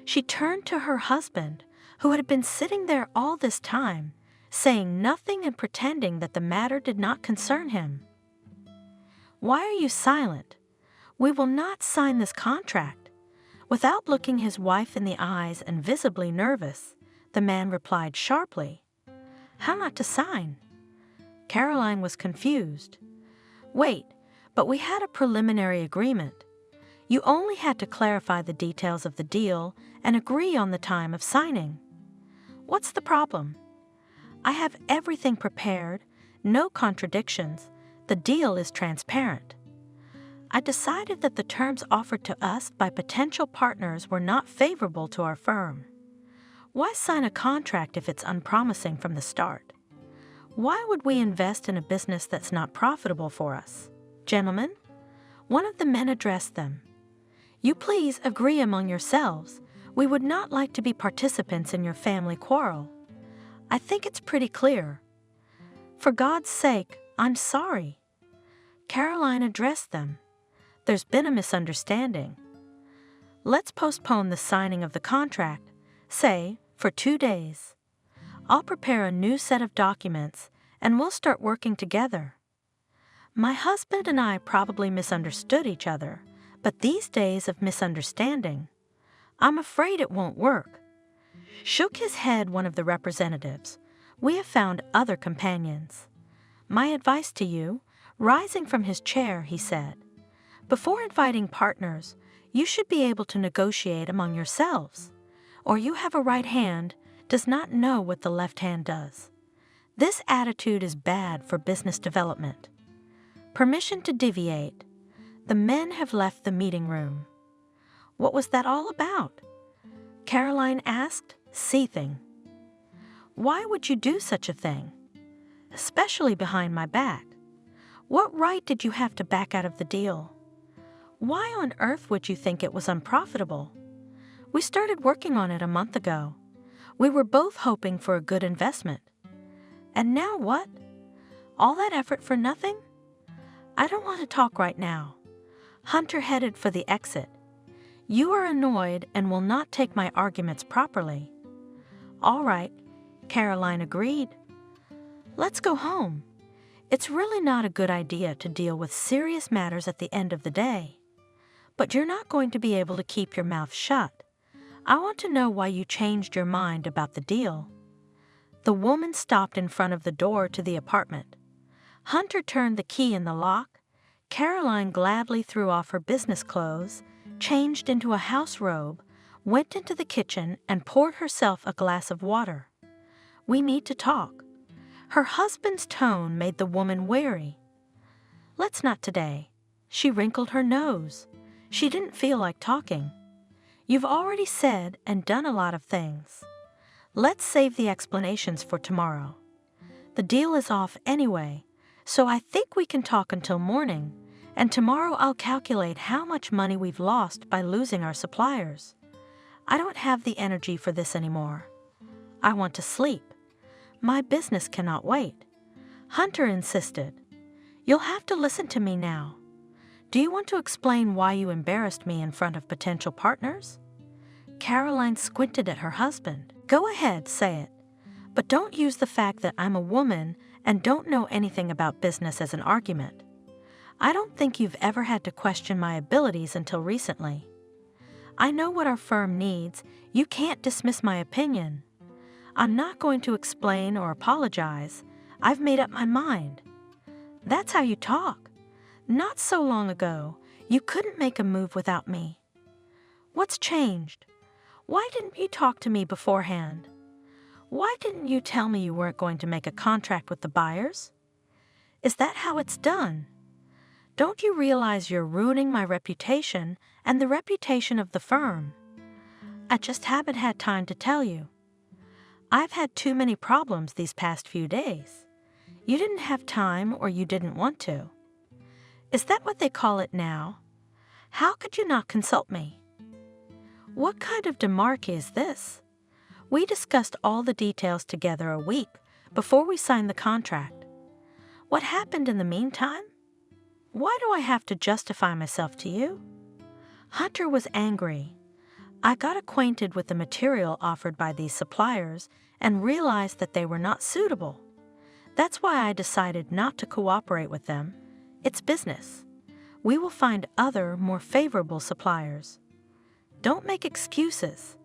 She turned to her husband, who had been sitting there all this time, saying nothing and pretending that the matter did not concern him. "Why are you silent? We will not sign this contract." Without looking his wife in the eyes and visibly nervous, the man replied sharply, "How not to sign?" Caroline was confused. "Wait, but we had a preliminary agreement. You only had to clarify the details of the deal and agree on the time of signing. What's the problem? I have everything prepared, no contradictions. The deal is transparent. I decided that the terms offered to us by potential partners were not favorable to our firm. Why sign a contract if it's unpromising from the start? Why would we invest in a business that's not profitable for us? Gentlemen," one of the men addressed them, "you please agree among yourselves. We would not like to be participants in your family quarrel. I think it's pretty clear. For God's sake, I'm sorry." Caroline addressed them. "There's been a misunderstanding. Let's postpone the signing of the contract, say, for 2 days. I'll prepare a new set of documents, and we'll start working together. My husband and I probably misunderstood each other, but these days of misunderstanding, I'm afraid it won't work." Shook his head one of the representatives. "We have found other companions. My advice to you," rising from his chair, he said, "before inviting partners, you should be able to negotiate among yourselves, or you have a right hand does not know what the left hand does. This attitude is bad for business development. Permission to deviate." The men have left the meeting room. "What was that all about?" Caroline asked, seething. "Why would you do such a thing? Especially behind my back. What right did you have to back out of the deal? Why on earth would you think it was unprofitable? We started working on it a month ago. We were both hoping for a good investment. And now what? All that effort for nothing? I don't want to talk right now. Hunter headed for the exit. You are annoyed and will not take my arguments properly. All right, Caroline agreed. Let's go home. It's really not a good idea to deal with serious matters at the end of the day. But you're not going to be able to keep your mouth shut. I want to know why you changed your mind about the deal. The woman stopped in front of the door to the apartment. Hunter turned the key in the lock. Caroline gladly threw off her business clothes, changed into a house robe, went into the kitchen and poured herself a glass of water. We need to talk. Her husband's tone made the woman wary. Let's not today. She wrinkled her nose. She didn't feel like talking. You've already said and done a lot of things. Let's save the explanations for tomorrow. The deal is off anyway, so I think we can talk until morning, and tomorrow I'll calculate how much money we've lost by losing our suppliers. I don't have the energy for this anymore. I want to sleep. My business cannot wait. Hunter insisted. You'll have to listen to me now. Do you want to explain why you embarrassed me in front of potential partners? Caroline squinted at her husband. Go ahead, say it. But don't use the fact that I'm a woman and don't know anything about business as an argument. I don't think you've ever had to question my abilities until recently. I know what our firm needs. You can't dismiss my opinion. I'm not going to explain or apologize. I've made up my mind. That's how you talk. Not so long ago, you couldn't make a move without me. What's changed? Why didn't you talk to me beforehand? Why didn't you tell me you weren't going to make a contract with the buyers? Is that how it's done? Don't you realize you're ruining my reputation and the reputation of the firm? I just haven't had time to tell you. I've had too many problems these past few days. You didn't have time or you didn't want to. Is that what they call it now? How could you not consult me? What kind of demarque is this? We discussed all the details together a week before we signed the contract. What happened in the meantime? Why do I have to justify myself to you? Hunter was angry. I got acquainted with the material offered by these suppliers and realized that they were not suitable. That's why I decided not to cooperate with them. It's business. We will find other, more favorable suppliers. Don't make excuses.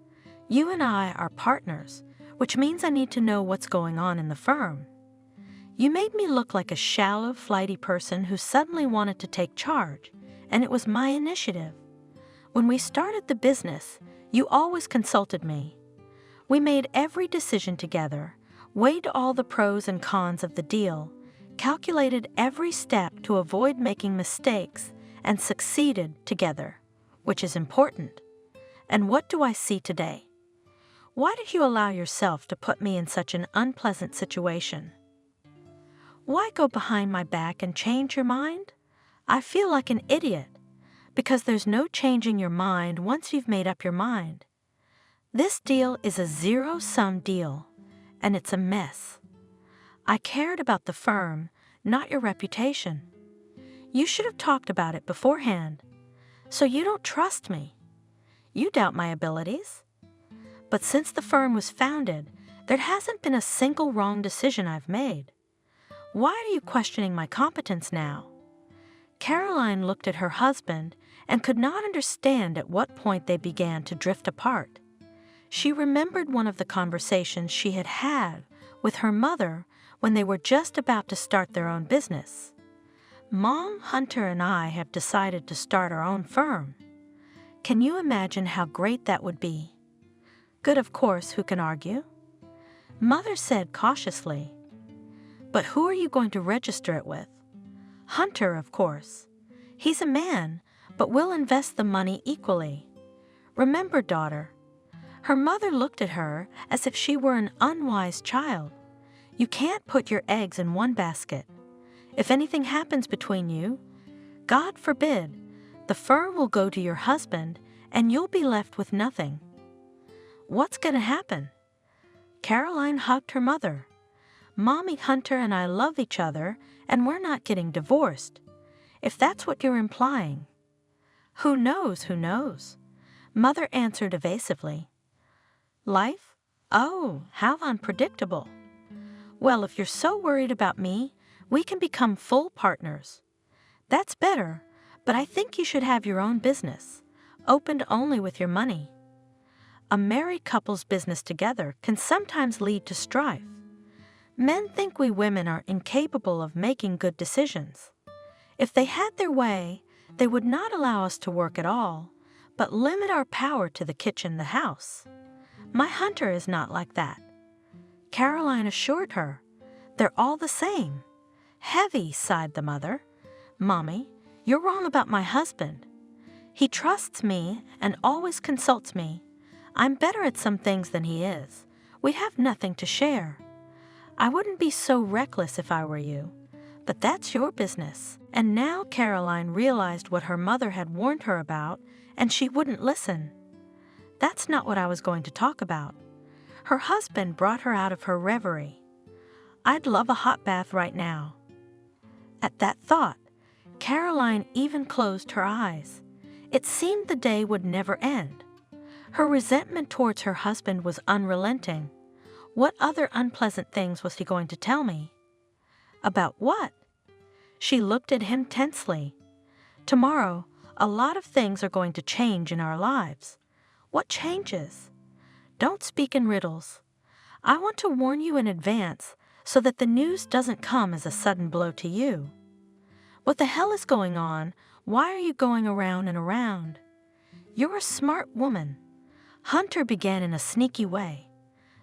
You and I are partners, which means I need to know what's going on in the firm. You made me look like a shallow, flighty person who suddenly wanted to take charge, and it was my initiative. When we started the business, you always consulted me. We made every decision together, weighed all the pros and cons of the deal, calculated every step to avoid making mistakes, and succeeded together, which is important. And what do I see today? Why did you allow yourself to put me in such an unpleasant situation? Why go behind my back and change your mind? I feel like an idiot, because there's no changing your mind once you've made up your mind. This deal is a zero-sum deal, and it's a mess. I cared about the firm, not your reputation. You should have talked about it beforehand. So you don't trust me. You doubt my abilities. But since the firm was founded, there hasn't been a single wrong decision I've made. Why are you questioning my competence now? Caroline looked at her husband and could not understand at what point they began to drift apart. She remembered one of the conversations she had had with her mother when they were just about to start their own business. Mom, Hunter, and I have decided to start our own firm. Can you imagine how great that would be? Good, of course, who can argue? Mother said cautiously. But who are you going to register it with? Hunter, of course. He's a man, but we'll invest the money equally. Remember, daughter. Her mother looked at her as if she were an unwise child. You can't put your eggs in one basket. If anything happens between you, God forbid, the fur will go to your husband and you'll be left with nothing. What's going to happen? Caroline hugged her mother. Mommy Hunter and I love each other and we're not getting divorced. If that's what you're implying. Who knows, who knows? Mother answered evasively. Life? Oh, how unpredictable. Well, if you're so worried about me, we can become full partners. That's better, but I think you should have your own business, opened only with your money. A married couple's business together can sometimes lead to strife. Men think we women are incapable of making good decisions. If they had their way, they would not allow us to work at all, but limit our power to the kitchen, the house. My Hunter is not like that. Caroline assured her. They're all the same. Heavy, sighed the mother. Mommy, you're wrong about my husband. He trusts me and always consults me. I'm better at some things than he is. We have nothing to share. I wouldn't be so reckless if I were you. But that's your business. And now Caroline realized what her mother had warned her about, and she wouldn't listen. That's not what I was going to talk about. Her husband brought her out of her reverie. I'd love a hot bath right now. At that thought, Caroline even closed her eyes. It seemed the day would never end. Her resentment towards her husband was unrelenting. What other unpleasant things was he going to tell me? About what? She looked at him tensely. Tomorrow, a lot of things are going to change in our lives. What changes? Don't speak in riddles. I want to warn you in advance so that the news doesn't come as a sudden blow to you. What the hell is going on? Why are you going around and around? You're a smart woman. Hunter began in a sneaky way,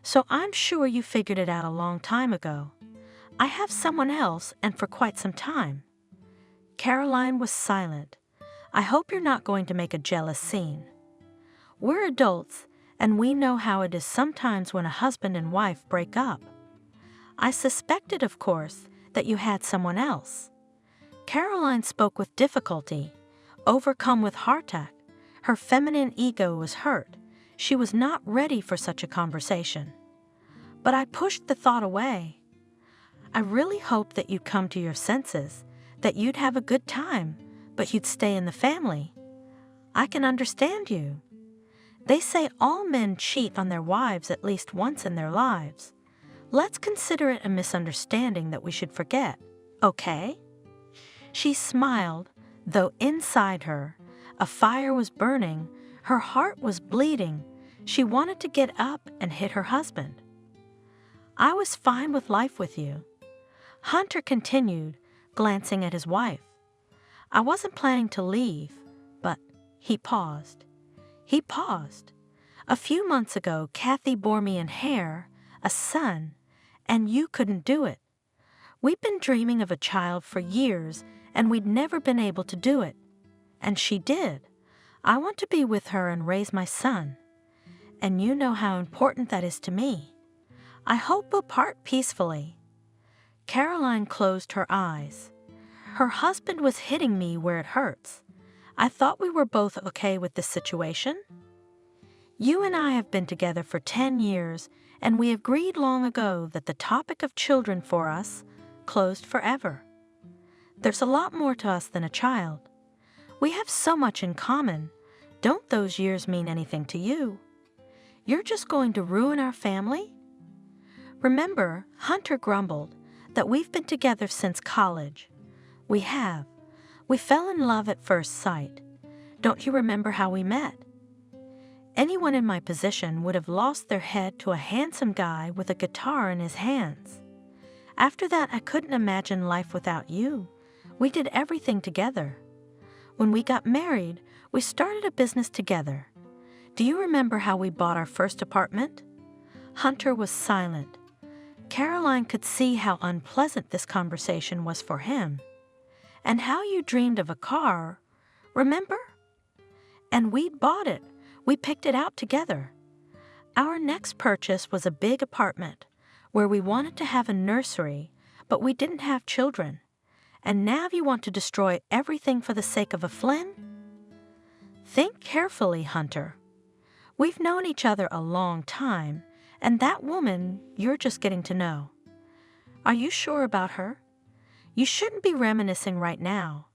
so I'm sure you figured it out a long time ago. I have someone else, and for quite some time. Caroline was silent. I hope you're not going to make a jealous scene. We're adults, and we know how it is sometimes when a husband and wife break up. I suspected, of course, that you had someone else. Caroline spoke with difficulty, overcome with heartache. Her feminine ego was hurt. She was not ready for such a conversation. But I pushed the thought away. I really hoped that you'd come to your senses, that you'd have a good time, but you'd stay in the family. I can understand you. They say all men cheat on their wives at least once in their lives. Let's consider it a misunderstanding that we should forget, okay? She smiled, though inside her, a fire was burning, her heart was bleeding. She wanted to get up and hit her husband. I was fine with life with you. Hunter continued, glancing at his wife. I wasn't planning to leave, but he paused. He paused. A few months ago, Kathy bore me in hair, a son, and you couldn't do it. We'd been dreaming of a child for years, and we'd never been able to do it. And she did. I want to be with her and raise my son. And you know how important that is to me. I hope we'll part peacefully. Caroline closed her eyes. Her husband was hitting me where it hurts. I thought we were both okay with this situation. You and I have been together for 10 years, and we agreed long ago that the topic of children for us closed forever. There's a lot more to us than a child. We have so much in common. Don't those years mean anything to you? You're just going to ruin our family? Remember, Hunter grumbled that we've been together since college. We have. We fell in love at first sight. Don't you remember how we met? Anyone in my position would have lost their head to a handsome guy with a guitar in his hands. After that, I couldn't imagine life without you. We did everything together. When we got married, we started a business together. Do you remember how we bought our first apartment? Hunter was silent. Caroline could see how unpleasant this conversation was for him. And how you dreamed of a car, remember? And we bought it. We picked it out together. Our next purchase was a big apartment where we wanted to have a nursery, but we didn't have children. And now you want to destroy everything for the sake of a Flynn? Think carefully, Hunter. We've known each other a long time, and that woman you're just getting to know. Are you sure about her? You shouldn't be reminiscing right now.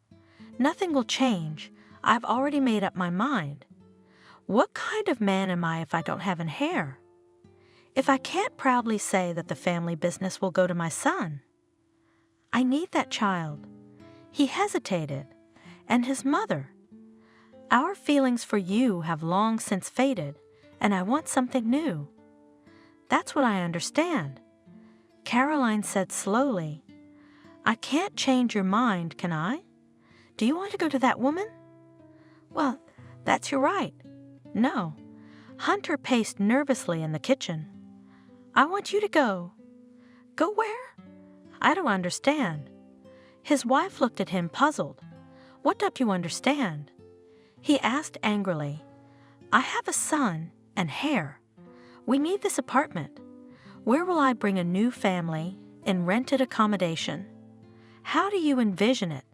Nothing will change. I've already made up my mind. What kind of man am I if I don't have an heir? If I can't proudly say that the family business will go to my son? I need that child. He hesitated. And his mother. Our feelings for you have long since faded, and I want something new. That's what I understand. Caroline said slowly, I can't change your mind, can I? Do you want to go to that woman? Well, that's your right. No. Hunter paced nervously in the kitchen. I want you to go. Go where? I don't understand. His wife looked at him puzzled. What don't you understand? He asked angrily. I have a son and hair. We need this apartment. Where will I bring a new family in rented accommodation? How do you envision it?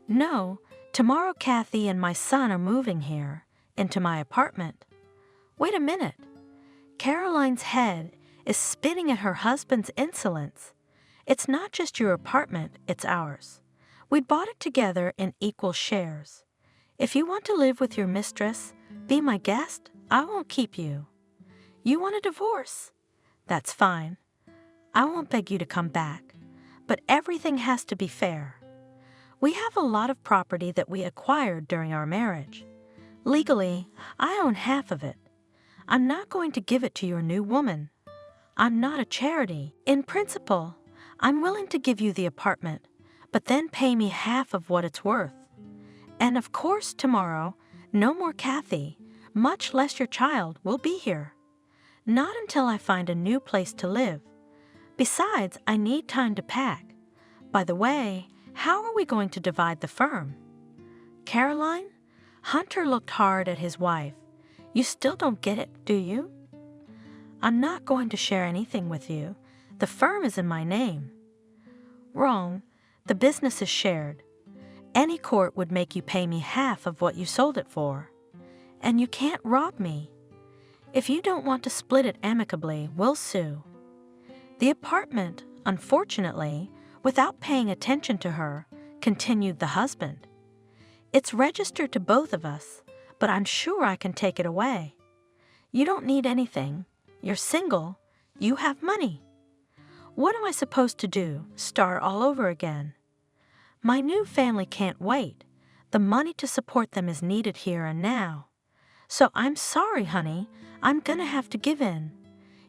No, tomorrow Kathy and my son are moving here, into my apartment. Wait a minute. Caroline's head is spinning at her husband's insolence. It's not just your apartment, it's ours. We bought it together in equal shares. If you want to live with your mistress, be my guest, I won't keep you. You want a divorce? That's fine. I won't beg you to come back, but everything has to be fair. We have a lot of property that we acquired during our marriage. Legally, I own half of it. I'm not going to give it to your new woman. I'm not a charity. In principle, I'm willing to give you the apartment, but then pay me half of what it's worth. And of course, tomorrow, no more Kathy, much less your child, will be here. Not until I find a new place to live. Besides, I need time to pack. By the way, how are we going to divide the firm? Caroline? Hunter looked hard at his wife. You still don't get it, do you? I'm not going to share anything with you. The firm is in my name. Wrong. The business is shared. Any court would make you pay me half of what you sold it for. And you can't rob me. If you don't want to split it amicably, we'll sue. The apartment, unfortunately, without paying attention to her, continued the husband. It's registered to both of us, but I'm sure I can take it away. You don't need anything. You're single. You have money. What am I supposed to do? Start all over again? My new family can't wait. The money to support them is needed here and now. So I'm sorry, honey. I'm gonna have to give in.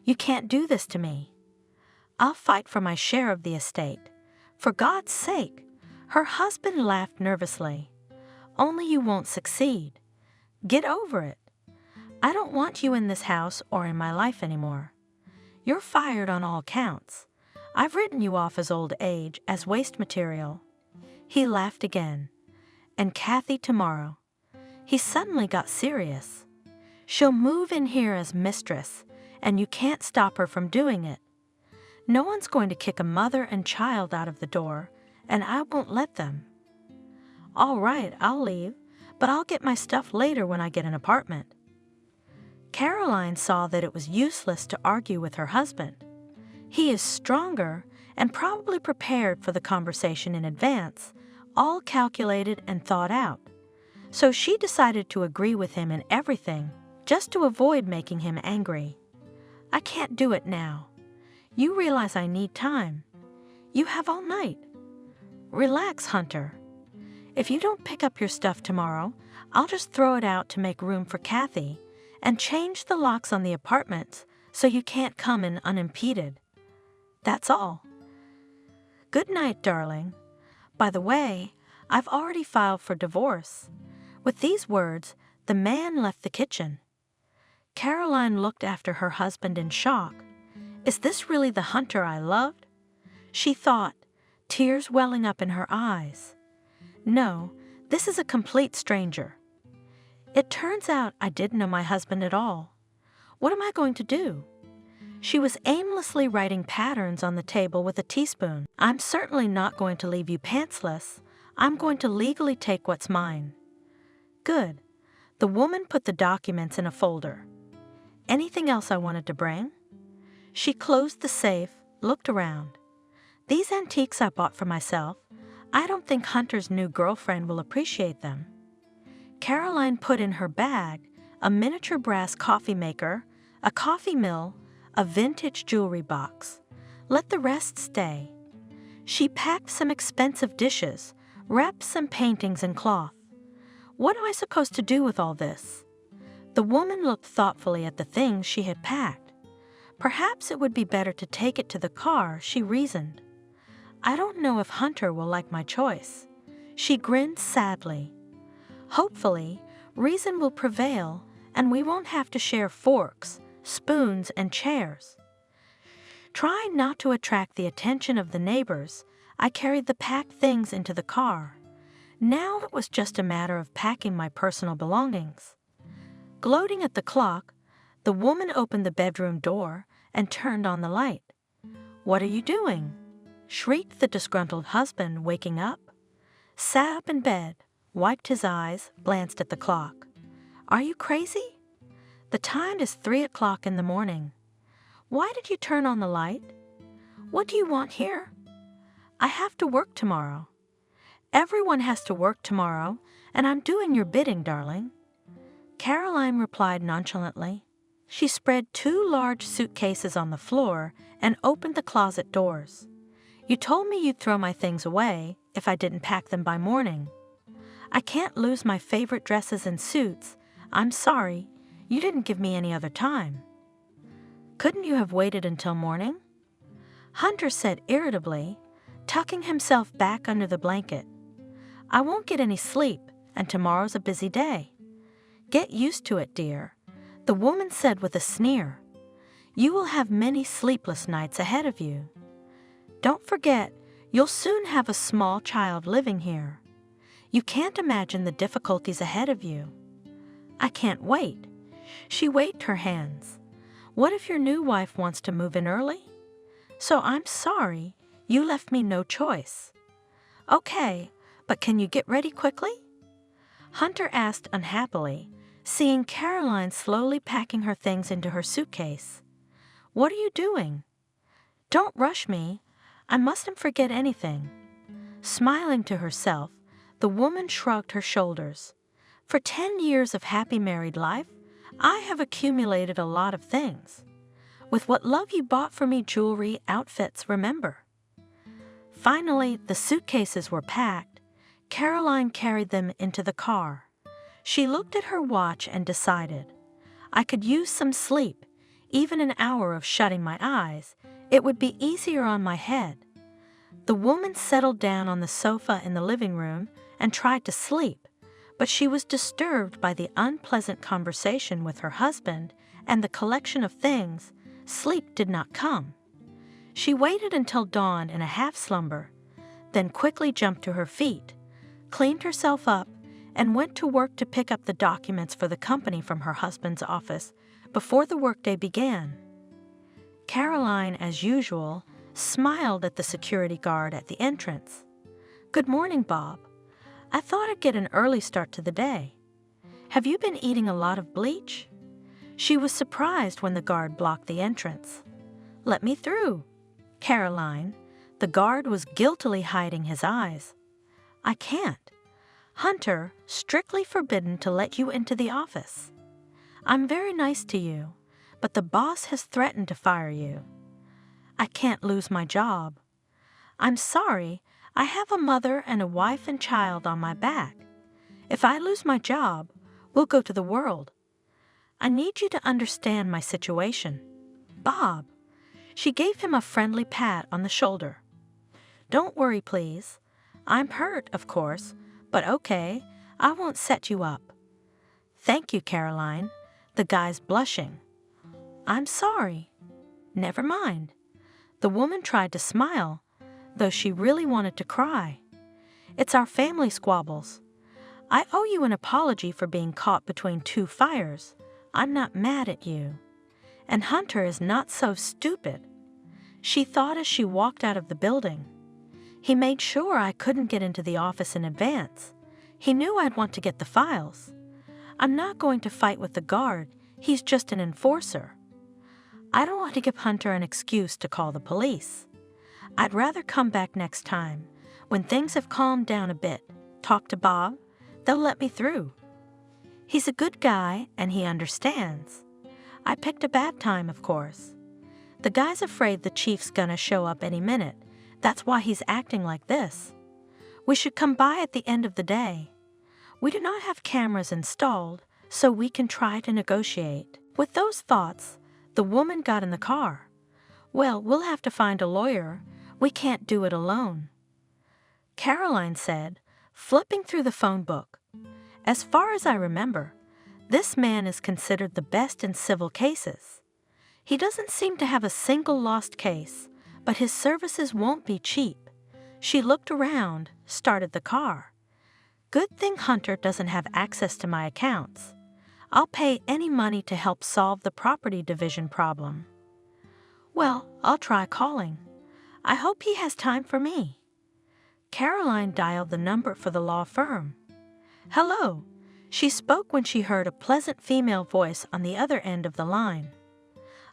You can't do this to me. I'll fight for my share of the estate. For God's sake. Her husband laughed nervously. Only you won't succeed. Get over it. I don't want you in this house or in my life anymore. You're fired on all counts. I've written you off as old age, as waste material. He laughed again. And Kathy tomorrow. He suddenly got serious. She'll move in here as mistress, and you can't stop her from doing it. No one's going to kick a mother and child out of the door, and I won't let them. All right, I'll leave, but I'll get my stuff later when I get an apartment. Caroline saw that it was useless to argue with her husband. He is stronger and probably prepared for the conversation in advance, all calculated and thought out. So she decided to agree with him in everything, just to avoid making him angry. I can't do it now. You realize I need time. You have all night. Relax, Hunter. If you don't pick up your stuff tomorrow, I'll just throw it out to make room for Kathy and change the locks on the apartments so you can't come in unimpeded. That's all. Good night, darling. By the way, I've already filed for divorce. With these words, the man left the kitchen. Caroline looked after her husband in shock. Is this really the Hunter I loved? She thought, tears welling up in her eyes. No, this is a complete stranger. It turns out I didn't know my husband at all. What am I going to do? She was aimlessly writing patterns on the table with a teaspoon. "I'm certainly not going to leave you pantsless. I'm going to legally take what's mine." "Good." The woman put the documents in a folder. "Anything else I wanted to bring?" She closed the safe, looked around. "These antiques I bought for myself. I don't think Hunter's new girlfriend will appreciate them." Caroline put in her bag a miniature brass coffee maker, a coffee mill, a vintage jewelry box. Let the rest stay. She packed some expensive dishes, wrapped some paintings in cloth. "What am I supposed to do with all this?" The woman looked thoughtfully at the things she had packed. "Perhaps it would be better to take it to the car," she reasoned. "I don't know if Hunter will like my choice." She grinned sadly. "Hopefully, reason will prevail and we won't have to share forks, spoons, and chairs." Trying not to attract the attention of the neighbors, I carried the packed things into the car. Now it was just a matter of packing my personal belongings. Gloating at the clock, the woman opened the bedroom door and turned on the light. "What are you doing?" shrieked the disgruntled husband, waking up. Sat up in bed, wiped his eyes, glanced at the clock. "Are you crazy? The time is 3 o'clock in the morning. Why did you turn on the light? What do you want here?" "I have to work tomorrow." "Everyone has to work tomorrow, and I'm doing your bidding, darling." Caroline replied nonchalantly. She spread 2 large suitcases on the floor and opened the closet doors. "You told me you'd throw my things away if I didn't pack them by morning. I can't lose my favorite dresses and suits. I'm sorry, you didn't give me any other time." "Couldn't you have waited until morning?" Hunter said irritably, tucking himself back under the blanket. "I won't get any sleep, and tomorrow's a busy day." "Get used to it, dear," the woman said with a sneer. "You will have many sleepless nights ahead of you. Don't forget, you'll soon have a small child living here. You can't imagine the difficulties ahead of you." "I can't wait." She waved her hands. "What if your new wife wants to move in early? So I'm sorry, you left me no choice." "Okay, but can you get ready quickly?" Hunter asked unhappily, seeing Caroline slowly packing her things into her suitcase. "What are you doing?" "Don't rush me. I mustn't forget anything." Smiling to herself, the woman shrugged her shoulders. "For 10 years of happy married life, I have accumulated a lot of things. With what love you bought for me, jewelry, outfits, remember." Finally, the suitcases were packed. Caroline carried them into the car. She looked at her watch and decided, "I could use some sleep, even an hour of shutting my eyes. It would be easier on my head." The woman settled down on the sofa in the living room and tried to sleep, but she was disturbed by the unpleasant conversation with her husband and the collection of things. Sleep did not come. She waited until dawn in a half-slumber, then quickly jumped to her feet, cleaned herself up, and went to work to pick up the documents for the company from her husband's office before the workday began. Caroline, as usual, smiled at the security guard at the entrance. "Good morning, Bob. I thought I'd get an early start to the day. Have you been eating a lot of bleach?" She was surprised when the guard blocked the entrance. "Let me through." "Caroline," the guard was guiltily hiding his eyes. "I can't. Hunter, strictly forbidden to let you into the office. I'm very nice to you, but the boss has threatened to fire you." "I can't lose my job." "I'm sorry, I have a mother and a wife and child on my back. If I lose my job, we'll go to the world. I need you to understand my situation. Bob." She gave him a friendly pat on the shoulder. "Don't worry, please. I'm hurt, of course, but okay, I won't set you up." "Thank you, Caroline." The guy's blushing. "I'm sorry." "Never mind." The woman tried to smile, though she really wanted to cry. "It's our family squabbles. I owe you an apology for being caught between 2 fires. I'm not mad at you." and Hunter is not so stupid. She thought as she walked out of the building. He made sure I couldn't get into the office in advance. He knew I'd want to get the files. I'm not going to fight with the guard. He's just an enforcer. I don't want to give Hunter an excuse to call the police. I'd rather come back next time, when things have calmed down a bit, talk to Bob. They'll let me through. He's a good guy, and he understands. I picked a bad time, of course. The guy's afraid the chief's gonna show up any minute. That's why he's acting like this. We should come by at the end of the day. We do not have cameras installed, so we can try to negotiate. With those thoughts, the woman got in the car. Well, we'll have to find a lawyer. We can't do it alone. Caroline said, flipping through the phone book. As far as I remember, this man is considered the best in civil cases. He doesn't seem to have a single lost case, but his services won't be cheap. She looked around, started the car. Good thing Hunter doesn't have access to my accounts. I'll pay any money to help solve the property division problem. Well, I'll try calling. I hope he has time for me. Caroline dialed the number for the law firm. Hello. She spoke when she heard a pleasant female voice on the other end of the line.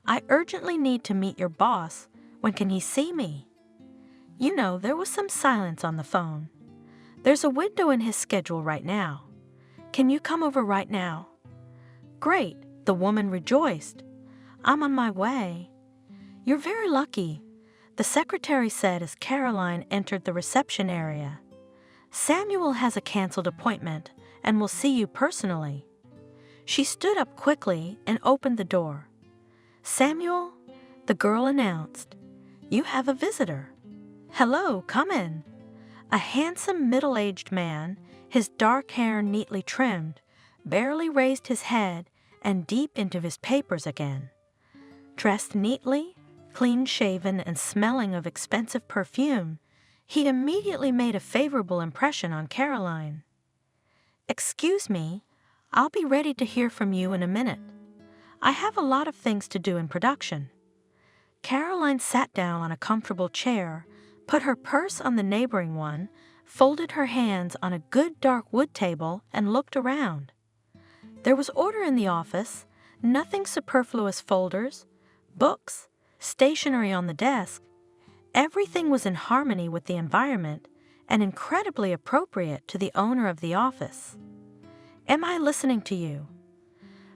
I urgently need to meet your boss. When can he see me? You know, there was some silence on the phone. There's a window in his schedule right now. Can you come over right now? Great, the woman rejoiced. I'm on my way. You're very lucky, the secretary said as Caroline entered the reception area. Samuel has a canceled appointment and will see you personally. She stood up quickly and opened the door. Samuel, the girl announced, you have a visitor. Hello, come in. A handsome middle-aged man, his dark hair neatly trimmed, barely raised his head and deep into his papers again. Dressed neatly, clean-shaven and smelling of expensive perfume, he immediately made a favorable impression on Caroline. Excuse me, I'll be ready to hear from you in a minute. I have a lot of things to do in production. Caroline sat down on a comfortable chair, put her purse on the neighboring one, folded her hands on a good dark wood table, and looked around. There was order in the office, nothing superfluous folders, books, stationery on the desk. Everything was in harmony with the environment and incredibly appropriate to the owner of the office. Am I listening to you?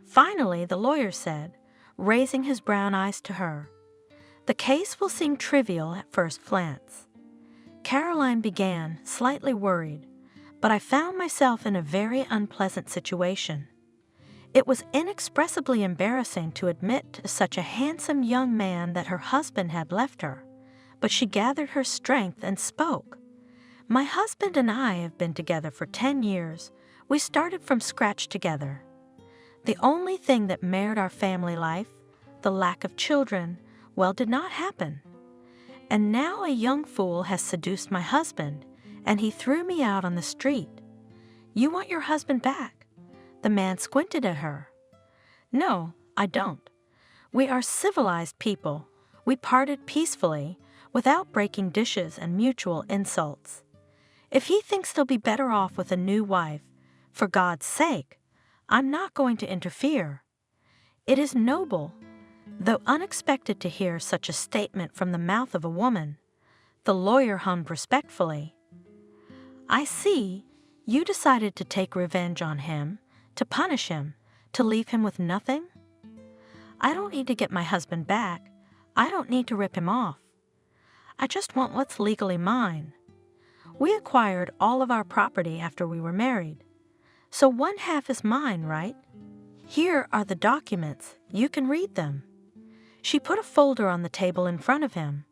Finally, the lawyer said, raising his brown eyes to her. The case will seem trivial at first glance. Caroline began, slightly worried, but I found myself in a very unpleasant situation. It was inexpressibly embarrassing to admit to such a handsome young man that her husband had left her, but she gathered her strength and spoke. My husband and I have been together for 10 years. We started from scratch together. The only thing that marred our family life, the lack of children, well, did not happen. And now a young fool has seduced my husband, and he threw me out on the street. You want your husband back? The man squinted at her. No, I don't. We are civilized people. We parted peacefully, without breaking dishes and mutual insults. If he thinks they'll be better off with a new wife, for God's sake, I'm not going to interfere. It is noble, though unexpected to hear such a statement from the mouth of a woman. The lawyer hummed respectfully. I see, you decided to take revenge on him, to punish him, to leave him with nothing? I don't need to get my husband back. I don't need to rip him off. I just want what's legally mine. We acquired all of our property after we were married. So one half is mine, right? Here are the documents. You can read them. She put a folder on the table in front of him.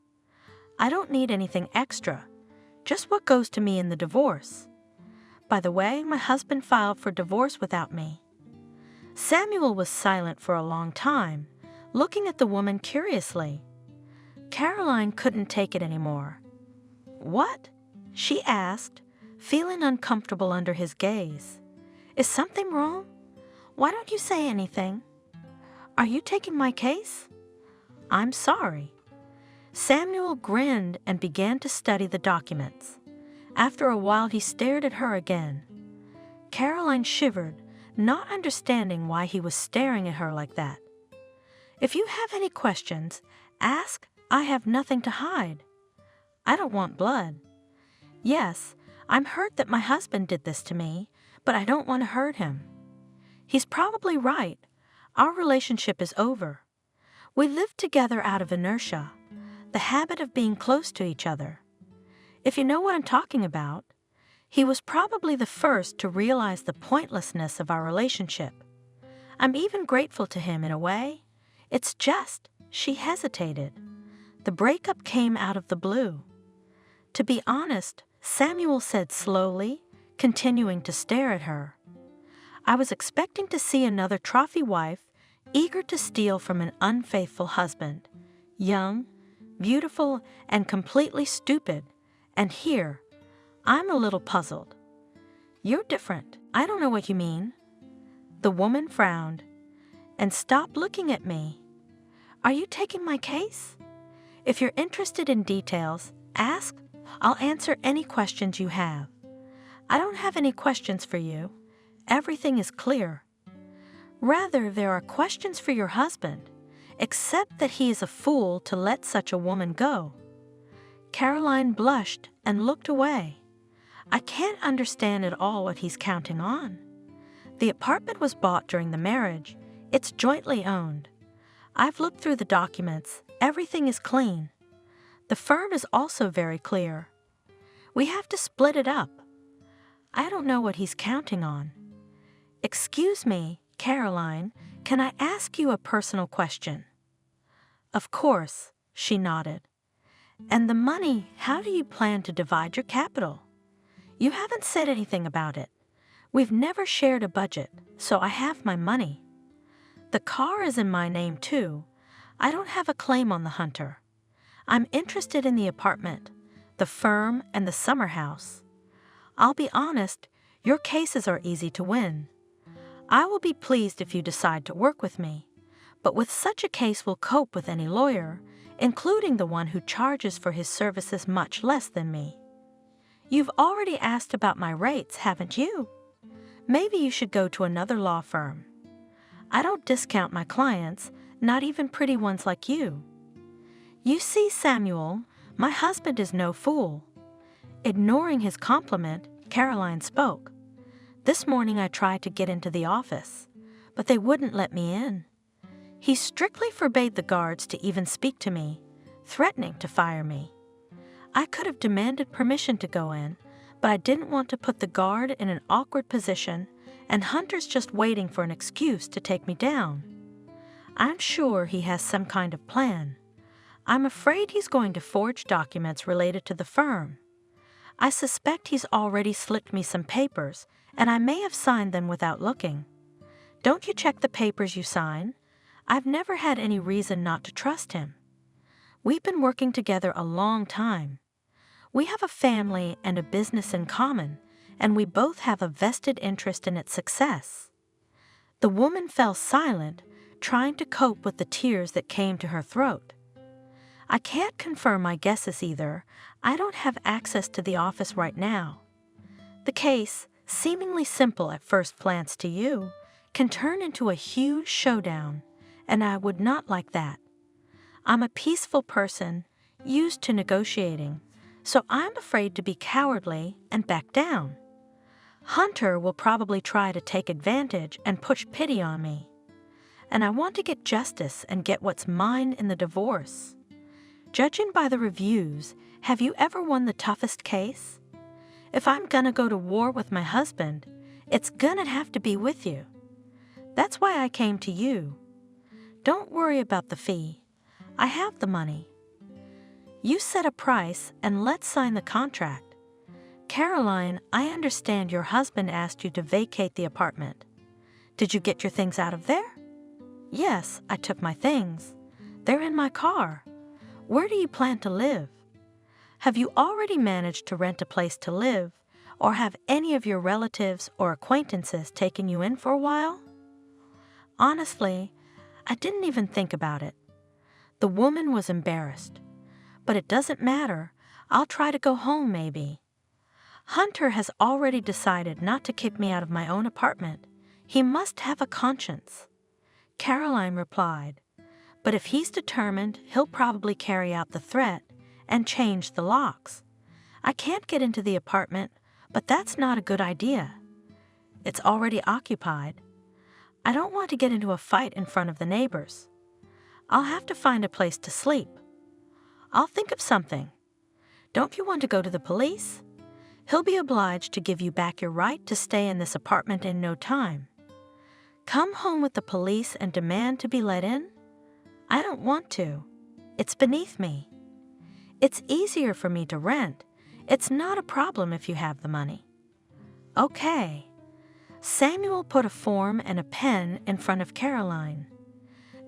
I don't need anything extra, just what goes to me in the divorce. By the way, my husband filed for divorce without me. Samuel was silent for a long time, looking at the woman curiously. Caroline couldn't take it anymore. What? She asked, feeling uncomfortable under his gaze. Is something wrong? Why don't you say anything? Are you taking my case? I'm sorry. Samuel grinned and began to study the documents. After a while, he stared at her again. Caroline shivered, not understanding why he was staring at her like that. If you have any questions, ask. I have nothing to hide. I don't want blood. Yes, I'm hurt that my husband did this to me, but I don't want to hurt him. He's probably right. Our relationship is over. We lived together out of inertia, the habit of being close to each other. If you know what I'm talking about, he was probably the first to realize the pointlessness of our relationship. I'm even grateful to him in a way. It's just, she hesitated. The breakup came out of the blue. To be honest, Samuel said slowly, continuing to stare at her. I was expecting to see another trophy wife, eager to steal from an unfaithful husband, young, beautiful, and completely stupid. And here, I'm a little puzzled. You're different. I don't know what you mean. The woman frowned. And stopped looking at me. Are you taking my case? If you're interested in details, ask. I'll answer any questions you have. I don't have any questions for you. Everything is clear. Rather, there are questions for your husband, except that he is a fool to let such a woman go. Caroline blushed and looked away. I can't understand at all what he's counting on. The apartment was bought during the marriage. It's jointly owned. I've looked through the documents. Everything is clean. The firm is also very clear. We have to split it up. I don't know what he's counting on. Excuse me, Caroline, can I ask you a personal question? Of course, she nodded. And the money, how do you plan to divide your capital? You haven't said anything about it. We've never shared a budget, so I have my money. The car is in my name too. I don't have a claim on the Hunter. I'm interested in the apartment, the firm, and the summer house. I'll be honest, your cases are easy to win. I will be pleased if you decide to work with me, but with such a case we'll cope with any lawyer, including the one who charges for his services much less than me. You've already asked about my rates, haven't you? Maybe you should go to another law firm. I don't discount my clients, not even pretty ones like you. You see, Samuel, my husband is no fool. Ignoring his compliment, Caroline spoke. This morning I tried to get into the office, but they wouldn't let me in. He strictly forbade the guards to even speak to me, threatening to fire me. I could have demanded permission to go in, but I didn't want to put the guard in an awkward position, and Hunter's just waiting for an excuse to take me down. I'm sure he has some kind of plan. I'm afraid he's going to forge documents related to the firm. I suspect he's already slipped me some papers, and I may have signed them without looking. Don't you check the papers you sign? I've never had any reason not to trust him. We've been working together a long time. We have a family and a business in common, and we both have a vested interest in its success. The woman fell silent, trying to cope with the tears that came to her throat. I can't confirm my guesses either. I don't have access to the office right now. The case, seemingly simple at first glance to you, can turn into a huge showdown, and I would not like that. I'm a peaceful person, used to negotiating, so I'm afraid to be cowardly and back down. Hunter will probably try to take advantage and push pity on me. And I want to get justice and get what's mine in the divorce. Judging by the reviews, have you ever won the toughest case? If I'm gonna go to war with my husband, it's gonna have to be with you. That's why I came to you. Don't worry about the fee. I have the money. You set a price and let's sign the contract. Caroline, I understand your husband asked you to vacate the apartment. Did you get your things out of there? Yes, I took my things. They're in my car. Where do you plan to live? Have you already managed to rent a place to live, or have any of your relatives or acquaintances taken you in for a while? Honestly, I didn't even think about it. The woman was embarrassed. But it doesn't matter. I'll try to go home maybe. Hunter has already decided not to kick me out of my own apartment. He must have a conscience. Caroline replied, but if he's determined, he'll probably carry out the threat and change the locks. I can't get into the apartment, but that's not a good idea. It's already occupied. I don't want to get into a fight in front of the neighbors. I'll have to find a place to sleep. I'll think of something. Don't you want to go to the police? He'll be obliged to give you back your right to stay in this apartment in no time. Come home with the police and demand to be let in? I don't want to. It's beneath me. It's easier for me to rent. It's not a problem if you have the money. Okay. Samuel put a form and a pen in front of Caroline.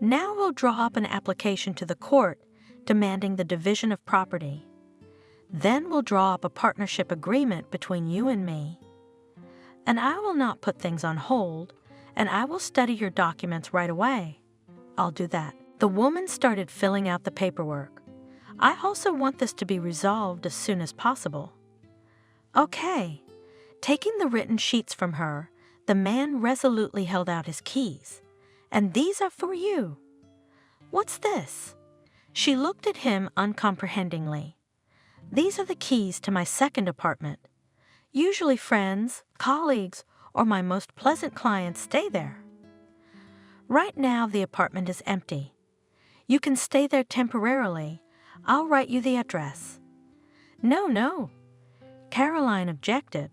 Now we'll draw up an application to the court demanding the division of property. Then we'll draw up a partnership agreement between you and me. And I will not put things on hold, and I will study your documents right away. I'll do that. The woman started filling out the paperwork. I also want this to be resolved as soon as possible. Okay. Taking the written sheets from her, the man resolutely held out his keys. And these are for you. What's this? She looked at him uncomprehendingly. These are the keys to my second apartment. Usually friends, colleagues, or my most pleasant clients stay there. Right now the apartment is empty. You can stay there temporarily. I'll write you the address. No. Caroline objected.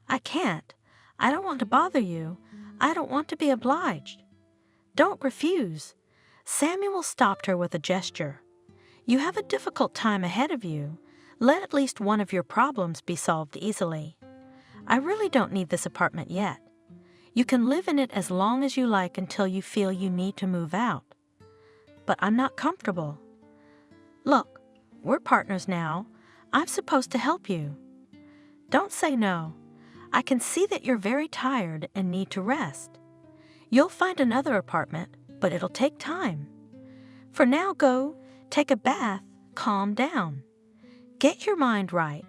I can't. I don't want to bother you. I don't want to be obliged. Don't refuse. Samuel stopped her with a gesture. You have a difficult time ahead of you. Let at least one of your problems be solved easily. I really don't need this apartment yet. You can live in it as long as you like until you feel you need to move out. But I'm not comfortable. Look, we're partners now. I'm supposed to help you. Don't say no. I can see that you're very tired and need to rest. You'll find another apartment, but it'll take time. For now, go, take a bath, calm down. Get your mind right.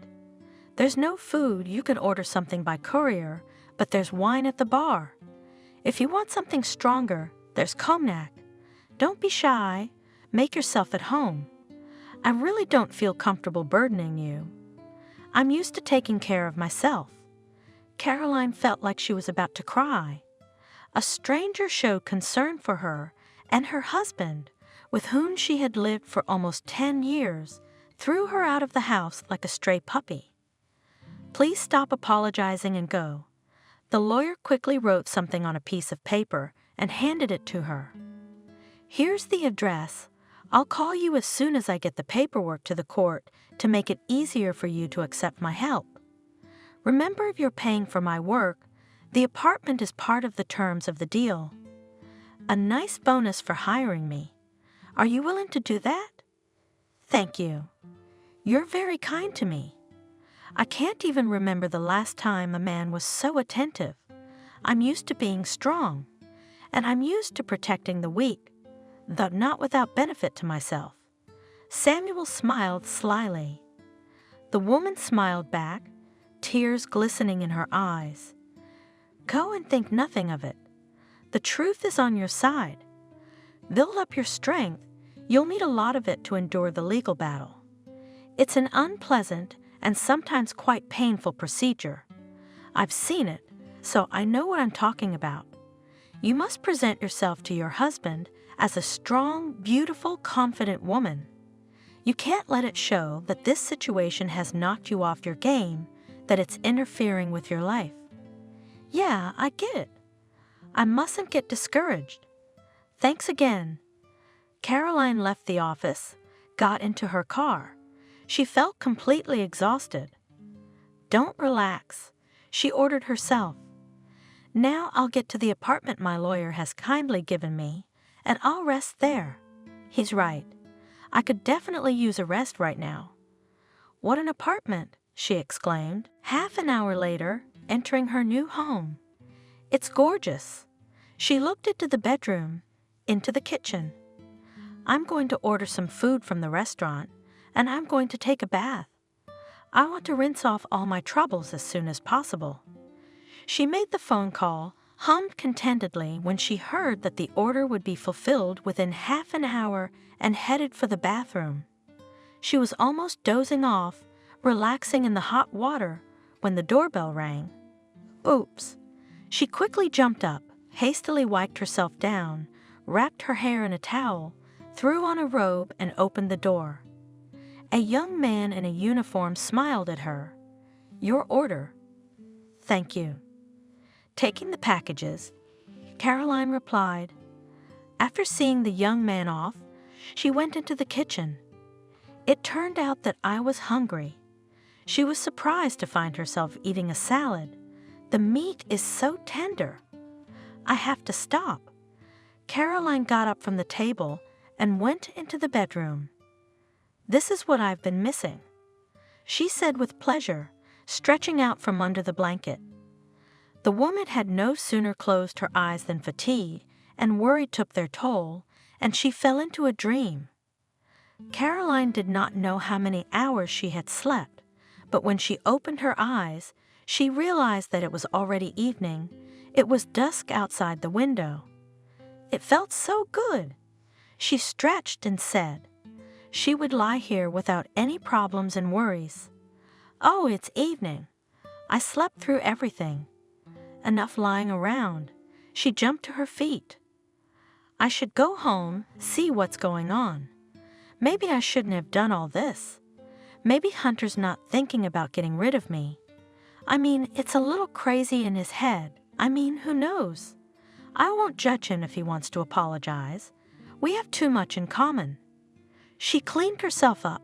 There's no food. You can order something by courier, but there's wine at the bar. If you want something stronger, there's cognac. Don't be shy. Make yourself at home. I really don't feel comfortable burdening you. I'm used to taking care of myself. Caroline felt like she was about to cry. A stranger showed concern for her, and her husband, with whom she had lived for almost 10 years, threw her out of the house like a stray puppy. Please stop apologizing and go. The lawyer quickly wrote something on a piece of paper and handed it to her. Here's the address. I'll call you as soon as I get the paperwork to the court to make it easier for you to accept my help. Remember, if you're paying for my work, the apartment is part of the terms of the deal. A nice bonus for hiring me. Are you willing to do that? Thank you. You're very kind to me. I can't even remember the last time a man was so attentive. I'm used to being strong, and I'm used to protecting the weak, though not without benefit to myself. Samuel smiled slyly. The woman smiled back, tears glistening in her eyes. Go and think nothing of it. The truth is on your side. Build up your strength. You'll need a lot of it to endure the legal battle. It's an unpleasant and sometimes quite painful procedure. I've seen it, so I know what I'm talking about. You must present yourself to your husband as a strong, beautiful, confident woman. You can't let it show that this situation has knocked you off your game, that it's interfering with your life. Yeah, I get it. I mustn't get discouraged. Thanks again. Caroline left the office, got into her car. She felt completely exhausted. Don't relax, she ordered herself. Now I'll get to the apartment my lawyer has kindly given me, and I'll rest there. He's right. I could definitely use a rest right now. What an apartment, she exclaimed, half an hour later, entering her new home. It's gorgeous. She looked into the bedroom. into the kitchen. I'm going to order some food from the restaurant, and I'm going to take a bath. I want to rinse off all my troubles as soon as possible. She made the phone call, hummed contentedly when she heard that the order would be fulfilled within half an hour, and headed for the bathroom. She was almost dozing off, relaxing in the hot water, when the doorbell rang. Oops! She quickly jumped up, hastily wiped herself down, wrapped her hair in a towel, threw on a robe, and opened the door. A young man in a uniform smiled at her. "Your order." "Thank you." Taking the packages, Caroline replied. After seeing the young man off, she went into the kitchen. It turned out that I was hungry. She was surprised to find herself eating a salad. The meat is so tender. I have to stop. Caroline got up from the table and went into the bedroom. "This is what I've been missing," she said with pleasure, stretching out from under the blanket. The woman had no sooner closed her eyes than fatigue and worry took their toll, and she fell into a dream. Caroline did not know how many hours she had slept, but when she opened her eyes, she realized that it was already evening. It was dusk outside the window. It felt so good. She stretched and said she would lie here without any problems and worries. "Oh, it's evening. I slept through everything. Enough lying around." She jumped to her feet. "I should go home, see what's going on. Maybe I shouldn't have done all this. Maybe Hunter's not thinking about getting rid of me. I mean, it's a little crazy in his head. I mean, who knows? I won't judge him if he wants to apologize. We have too much in common." She cleaned herself up,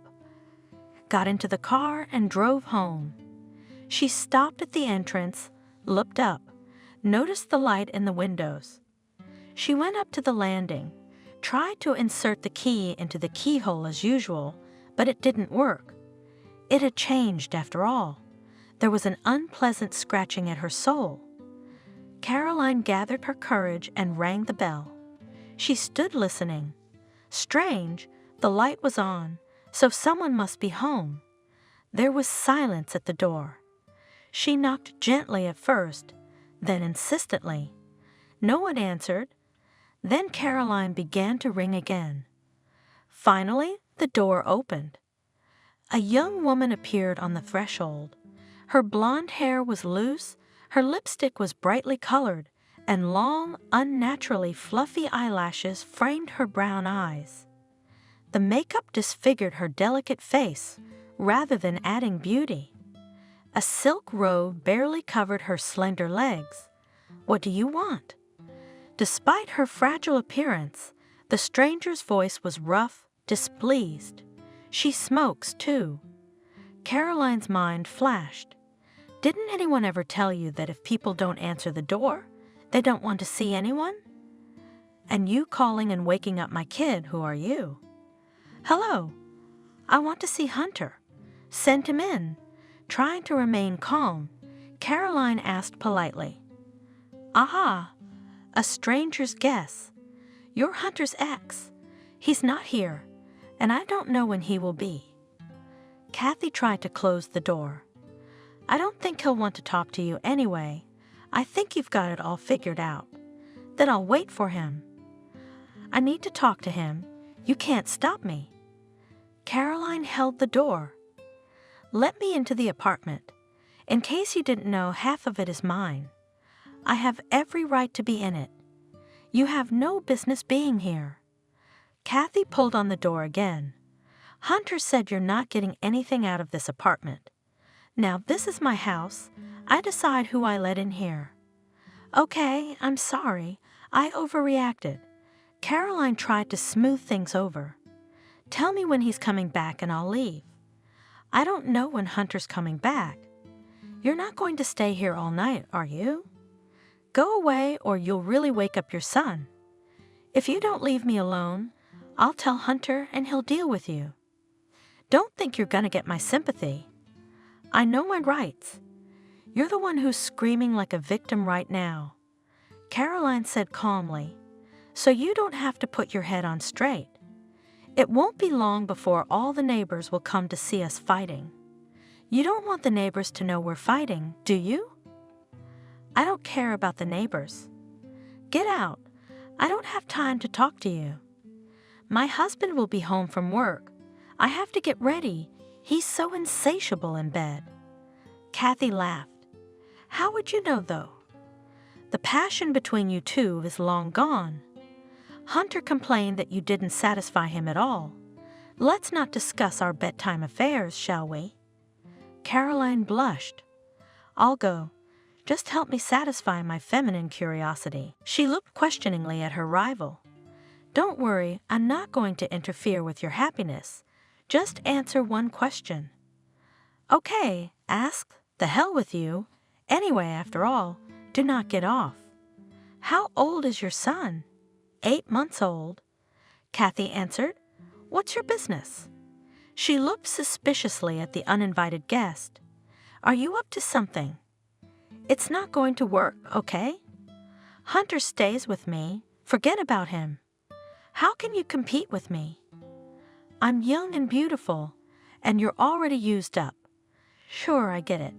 got into the car, and drove home. She stopped at the entrance, looked up, noticed the light in the windows. She went up to the landing, tried to insert the key into the keyhole as usual, but it didn't work. It had changed after all. There was an unpleasant scratching at her soul. Caroline gathered her courage and rang the bell. She stood listening. Strange, the light was on, so someone must be home. There was silence at the door. She knocked gently at first, then insistently. No one answered. Then Caroline began to ring again. Finally, the door opened. A young woman appeared on the threshold. Her blonde hair was loose, her lipstick was brightly colored, and long, unnaturally fluffy eyelashes framed her brown eyes. The makeup disfigured her delicate face rather than adding beauty. A silk robe barely covered her slender legs. "What do you want?" Despite her fragile appearance, the stranger's voice was rough, displeased. "She smokes, too." Caroline's mind flashed. "Didn't anyone ever tell you that if people don't answer the door, they don't want to see anyone? And you calling and waking up my kid, who are you?" "Hello. I want to see Hunter. Send him in." Trying to remain calm, Caroline asked politely. "Aha, a stranger's guess. You're Hunter's ex. He's not here, and I don't know when he will be." Kathy tried to close the door. "I don't think he'll want to talk to you anyway. I think you've got it all figured out. Then I'll wait for him. I need to talk to him. You can't stop me." Caroline held the door. "Let me into the apartment. In case you didn't know, half of it is mine. I have every right to be in it. You have no business being here." Kathy pulled on the door again. "Hunter said you're not getting anything out of this apartment. Now this is my house. I decide who I let in here." "Okay, I'm sorry. I overreacted." Caroline tried to smooth things over. "Tell me when he's coming back and I'll leave." "I don't know when Hunter's coming back. You're not going to stay here all night, are you? Go away or you'll really wake up your son. If you don't leave me alone, I'll tell Hunter and he'll deal with you. Don't think you're going to get my sympathy. I know my rights. You're the one who's screaming like a victim right now." Caroline said calmly. so you don't have to put your head on straight. It won't be long before all the neighbors will come to see us fighting. You don't want the neighbors to know we're fighting, do you? I don't care about the neighbors. Get out. I don't have time to talk to you. My husband will be home from work. I have to get ready. He's so insatiable in bed. Kathy laughed. How would you know, though? The passion between you two is long gone. Hunter complained that you didn't satisfy him at all. Let's not discuss our bedtime affairs, shall we? Caroline blushed. I'll go. Just help me satisfy my feminine curiosity. She looked questioningly at her rival. Don't worry, I'm not going to interfere with your happiness. Just answer one question. Okay, ask. The hell with you. Anyway, after all, do not get off. How old is your son? 8 months old. Kathy answered. What's your business? She looked suspiciously at the uninvited guest. Are you up to something? It's not going to work, okay? Hunter stays with me. Forget about him. How can you compete with me? I'm young and beautiful, and you're already used up. Sure, I get it.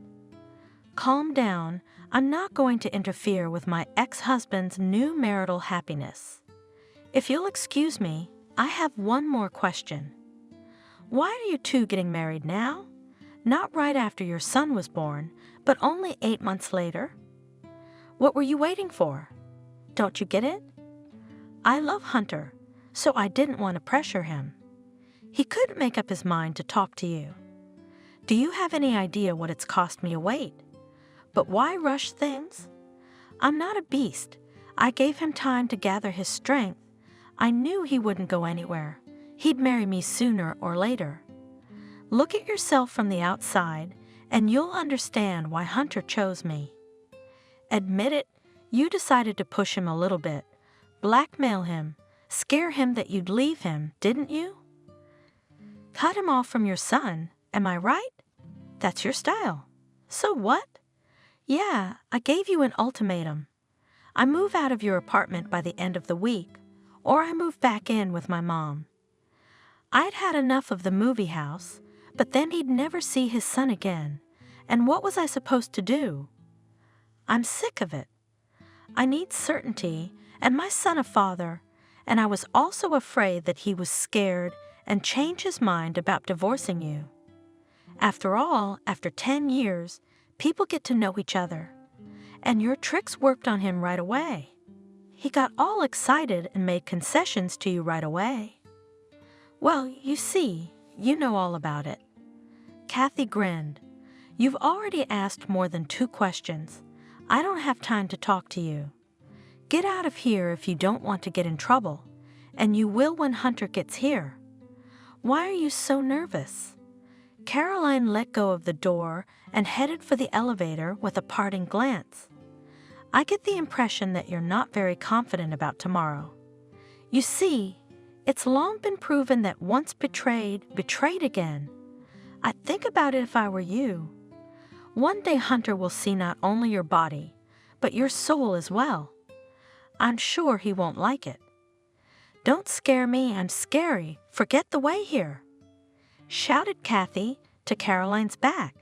Calm down. I'm not going to interfere with my ex-husband's new marital happiness. If you'll excuse me, I have one more question. Why are you two getting married now? Not right after your son was born, but only 8 months later? What were you waiting for? Don't you get it? I love Hunter, so I didn't want to pressure him. He couldn't make up his mind to talk to you. Do you have any idea what it's cost me to wait? But why rush things? I'm not a beast. I gave him time to gather his strength. I knew he wouldn't go anywhere. He'd marry me sooner or later. Look at yourself from the outside, and you'll understand why Hunter chose me. Admit it, you decided to push him a little bit, blackmail him, scare him that you'd leave him, didn't you? Cut him off from your son, am I right? That's your style. So what? Yeah, I gave you an ultimatum. I move out of your apartment by the end of the week, or I move back in with my mom. I'd had enough of the movie house, but then he'd never see his son again, and what was I supposed to do? I'm sick of it. I need certainty, and my son a father, and I was also afraid that he was scared and changed his mind about divorcing you. After all, after 10 years, people get to know each other, and your tricks worked on him right away. He got all excited and made concessions to you right away. Well, you see, you know all about it. Kathy grinned. You've already asked more than 2 questions. I don't have time to talk to you. Get out of here if you don't want to get in trouble, and you will when Hunter gets here. Why are you so nervous? Caroline let go of the door and headed for the elevator with a parting glance. I get the impression that you're not very confident about tomorrow. You see, it's long been proven that once betrayed, betrayed again. I'd think about it if I were you. One day Hunter will see not only your body, but your soul as well. I'm sure he won't like it. Don't scare me, I'm scary. Forget the way here, shouted Kathy to Caroline's back.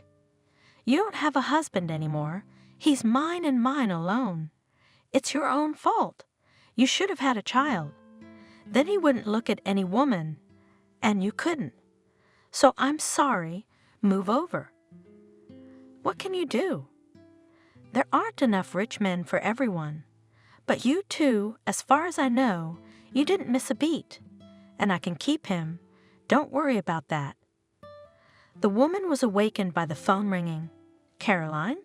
You don't have a husband anymore. He's mine and mine alone. It's your own fault. You should have had a child. Then he wouldn't look at any woman, and you couldn't. So I'm sorry, move over. What can you do? There aren't enough rich men for everyone. But you two, as far as I know, you didn't miss a beat. And I can keep him. Don't worry about that. The woman was awakened by the phone ringing. Caroline?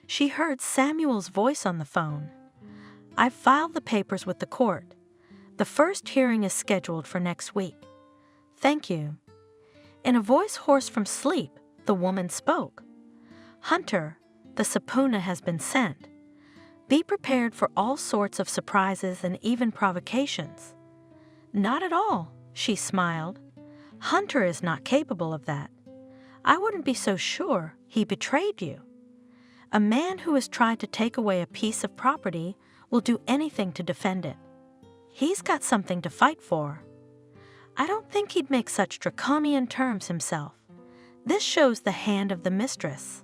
She heard Samuel's voice on the phone. I've filed the papers with the court. The first hearing is scheduled for next week. Thank you. In a voice hoarse from sleep, the woman spoke. Hunter, the subpoena has been sent. Be prepared for all sorts of surprises and even provocations. Not at all, she smiled. Hunter is not capable of that. I wouldn't be so sure. He betrayed you. A man who has tried to take away a piece of property will do anything to defend it. He's got something to fight for. I don't think he'd make such draconian terms himself. This shows the hand of the mistress.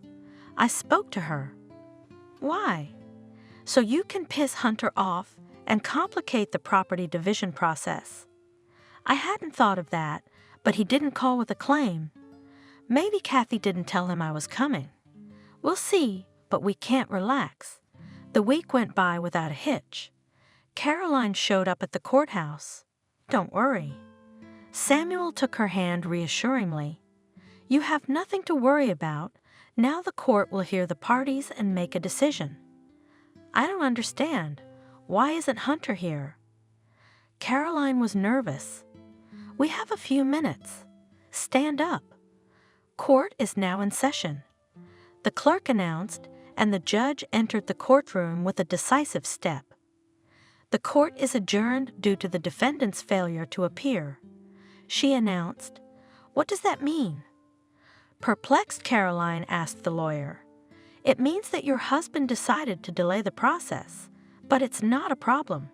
I spoke to her. Why? So you can piss Hunter off and complicate the property division process. I hadn't thought of that, but he didn't call with a claim. Maybe Kathy didn't tell him I was coming. We'll see, but we can't relax. The week went by without a hitch. Caroline showed up at the courthouse. Don't worry. Samuel took her hand reassuringly. You have nothing to worry about. Now the court will hear the parties and make a decision. I don't understand. Why isn't Hunter here? Caroline was nervous. We have a few minutes. Stand up. Court is now in session. The clerk announced, and the judge entered the courtroom with a decisive step. The court is adjourned due to the defendant's failure to appear. She announced, What does that mean? Perplexed, Caroline asked the lawyer. It means that your husband decided to delay the process, but it's not a problem.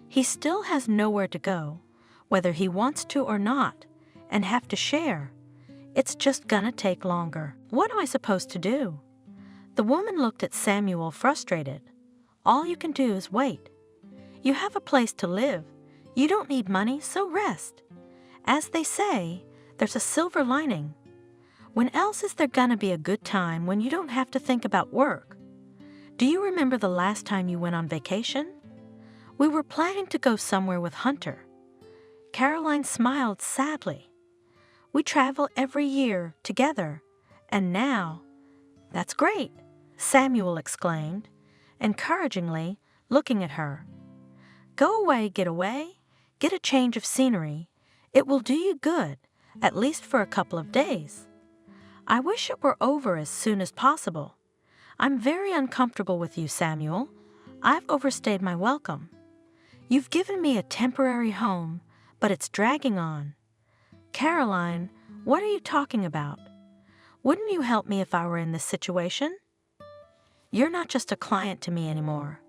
He still has nowhere to go, whether he wants to or not, and have to share. It's just gonna take longer. What am I supposed to do? The woman looked at Samuel frustrated. All you can do is wait. You have a place to live. You don't need money, so rest. As they say, there's a silver lining. When else is there gonna be a good time when you don't have to think about work? Do you remember the last time you went on vacation? We were planning to go somewhere with Hunter. Caroline smiled sadly. We travel every year together, and now, that's great, Samuel exclaimed, encouragingly looking at her. Go away, get a change of scenery. It will do you good, at least for a couple of days. I wish it were over as soon as possible. I'm very uncomfortable with you, Samuel. I've overstayed my welcome. You've given me a temporary home, but it's dragging on. Caroline, what are you talking about? Wouldn't you help me if I were in this situation? You're not just a client to me anymore.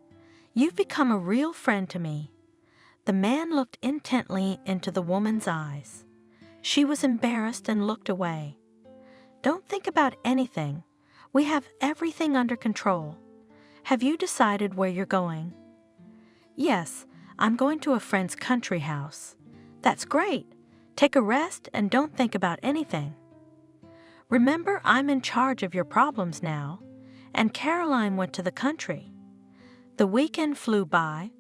You've become a real friend to me. The man looked intently into the woman's eyes. She was embarrassed and looked away. Don't think about anything. We have everything under control. Have you decided where you're going? Yes, I'm going to a friend's country house. That's great. Take a rest and don't think about anything. Remember, I'm in charge of your problems now, and Caroline went to the country. The weekend flew by,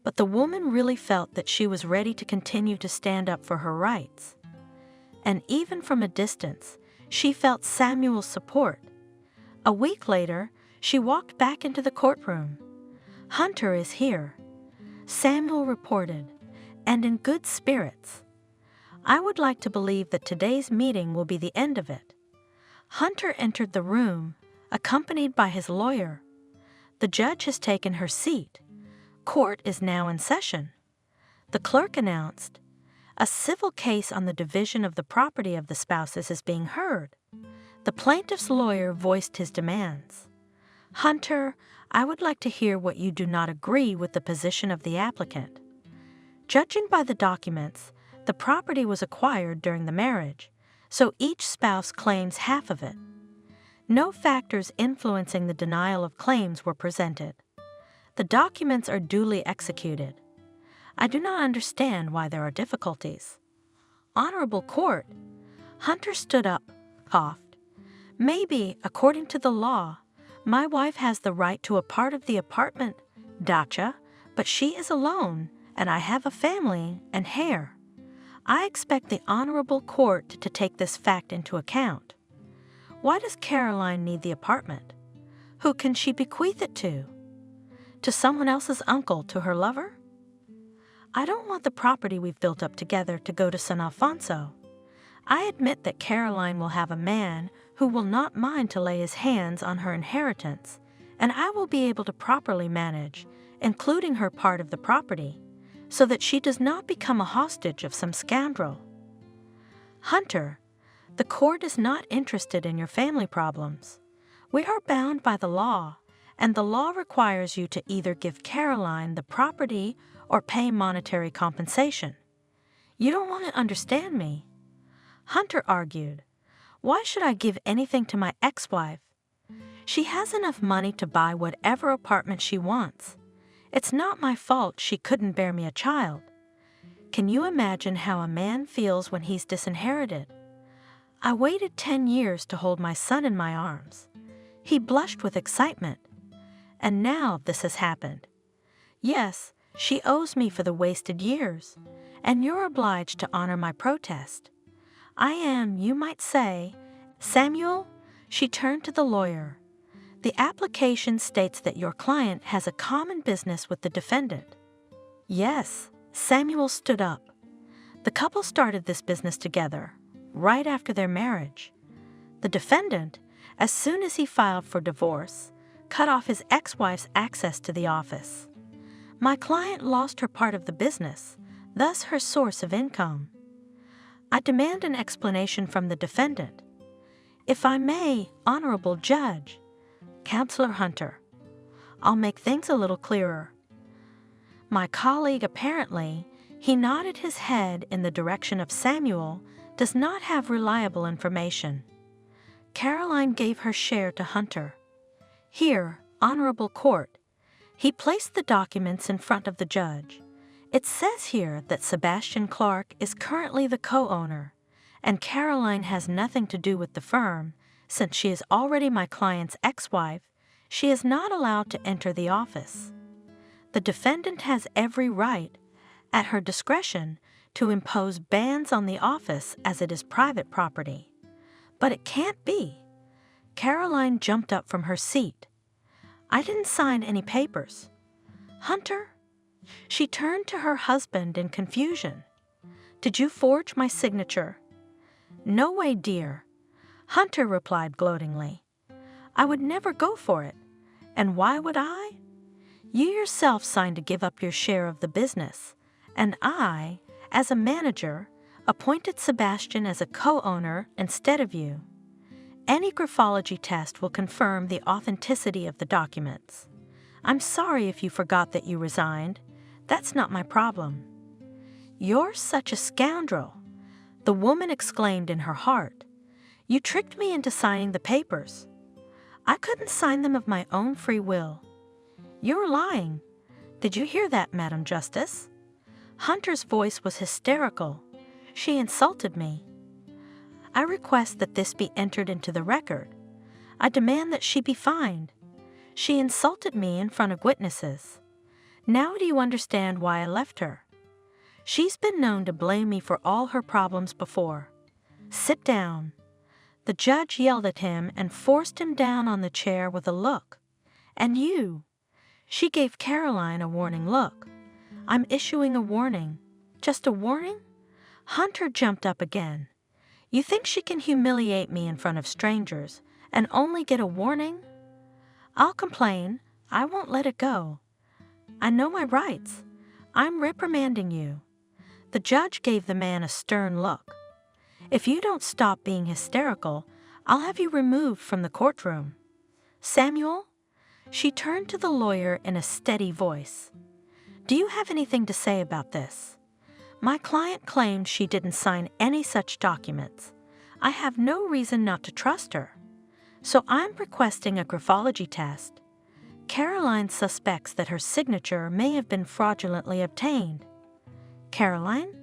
but the woman really felt that she was ready to continue to stand up for her rights. And even from a distance, she felt Samuel's support. A week later, she walked back into the courtroom. Hunter is here, Samuel reported, and in good spirits. I would like to believe that today's meeting will be the end of it. Hunter entered the room, accompanied by his lawyer. The judge has taken her seat. Court is now in session. The clerk announced, a civil case on the division of the property of the spouses is being heard. The plaintiff's lawyer voiced his demands. Hunter, I would like to hear what you do not agree with the position of the applicant. Judging by the documents, the property was acquired during the marriage, so each spouse claims half of it. No factors influencing the denial of claims were presented. The documents are duly executed. I do not understand why there are difficulties. Honorable Court. Hunter stood up, coughed. Maybe, according to the law, my wife has the right to a part of the apartment, dacha, but she is alone, and I have a family and hair. I expect the Honorable Court to take this fact into account. Why does Caroline need the apartment? Who can she bequeath it to? To someone else's uncle, to her lover? I don't want the property we've built up together to go to San Alfonso. I admit that Caroline will have a man who will not mind to lay his hands on her inheritance, and I will be able to properly manage, including her part of the property, so that she does not become a hostage of some scoundrel. Hunter, the court is not interested in your family problems. We are bound by the law, and the law requires you to either give Caroline the property or pay monetary compensation. You don't want to understand me." Hunter argued. "Why should I give anything to my ex-wife? She has enough money to buy whatever apartment she wants. It's not my fault she couldn't bear me a child. Can you imagine how a man feels when he's disinherited? I waited 10 years to hold my son in my arms. He blushed with excitement. And now this has happened. Yes, she owes me for the wasted years, and you're obliged to honor my protest. I am, you might say, Samuel," she turned to the lawyer. "The application states that your client has a common business with the defendant." "Yes," Samuel stood up. "The couple started this business together, right after their marriage. The defendant, as soon as he filed for divorce, cut off his ex-wife's access to the office. My client lost her part of the business, thus her source of income. I demand an explanation from the defendant. If I may, Honorable Judge." "Counselor Hunter, I'll make things a little clearer." My colleague apparently, he nodded his head in the direction of Samuel, does not have reliable information. Caroline gave her share to Hunter. "Here, Honorable Court." He placed the documents in front of the judge. "It says here that Sebastian Clark is currently the co-owner, and Caroline has nothing to do with the firm. Since she is already my client's ex-wife, she is not allowed to enter the office. The defendant has every right, at her discretion, to impose bans on the office as it is private property. But it can't be." Caroline jumped up from her seat. "I didn't sign any papers." "Hunter?" She turned to her husband in confusion. "Did you forge my signature?" "No way, dear," Hunter replied gloatingly. "I would never go for it. And why would I? You yourself signed to give up your share of the business, and I, as a manager, appointed Sebastian as a co-owner instead of you. Any graphology test will confirm the authenticity of the documents. I'm sorry if you forgot that you resigned. That's not my problem." "You're such a scoundrel," the woman exclaimed in her heart. "You tricked me into signing the papers. I couldn't sign them of my own free will." "You're lying. Did you hear that, Madam Justice?" Hunter's voice was hysterical. "She insulted me. I request that this be entered into the record. I demand that she be fined. She insulted me in front of witnesses. Now do you understand why I left her? She's been known to blame me for all her problems before. Sit down." The judge yelled at him and forced him down on the chair with a look. "And you?" She gave Caroline a warning look. "I'm issuing a warning." "Just a warning?" Hunter jumped up again. "You think she can humiliate me in front of strangers and only get a warning? I'll complain. I won't let it go. I know my rights. I'm reprimanding you." The judge gave the man a stern look. "If you don't stop being hysterical, I'll have you removed from the courtroom. Samuel?" She turned to the lawyer in a steady voice. "Do you have anything to say about this? My client claimed she didn't sign any such documents. I have no reason not to trust her. So I'm requesting a graphology test. Caroline suspects that her signature may have been fraudulently obtained." "Caroline?"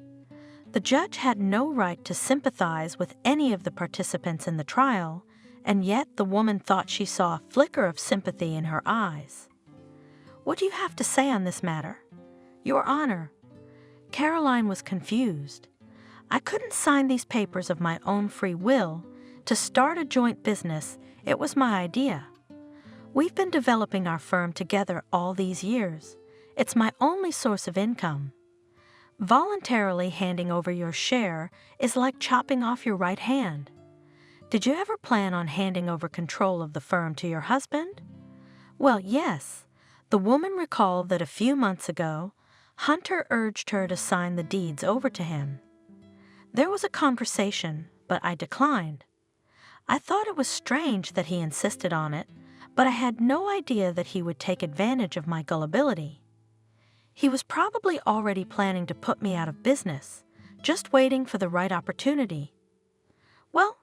The judge had no right to sympathize with any of the participants in the trial, and yet the woman thought she saw a flicker of sympathy in her eyes. "What do you have to say on this matter?" "Your Honor." Caroline was confused. "I couldn't sign these papers of my own free will. To start a joint business, it was my idea. We've been developing our firm together all these years. It's my only source of income. Voluntarily handing over your share is like chopping off your right hand. Did you ever plan on handing over control of the firm to your husband?" "Well, yes." The woman recalled that a few months ago, Hunter urged her to sign the deeds over to him. "There was a conversation, but I declined. I thought it was strange that he insisted on it, but I had no idea that he would take advantage of my gullibility. He was probably already planning to put me out of business, just waiting for the right opportunity. Well,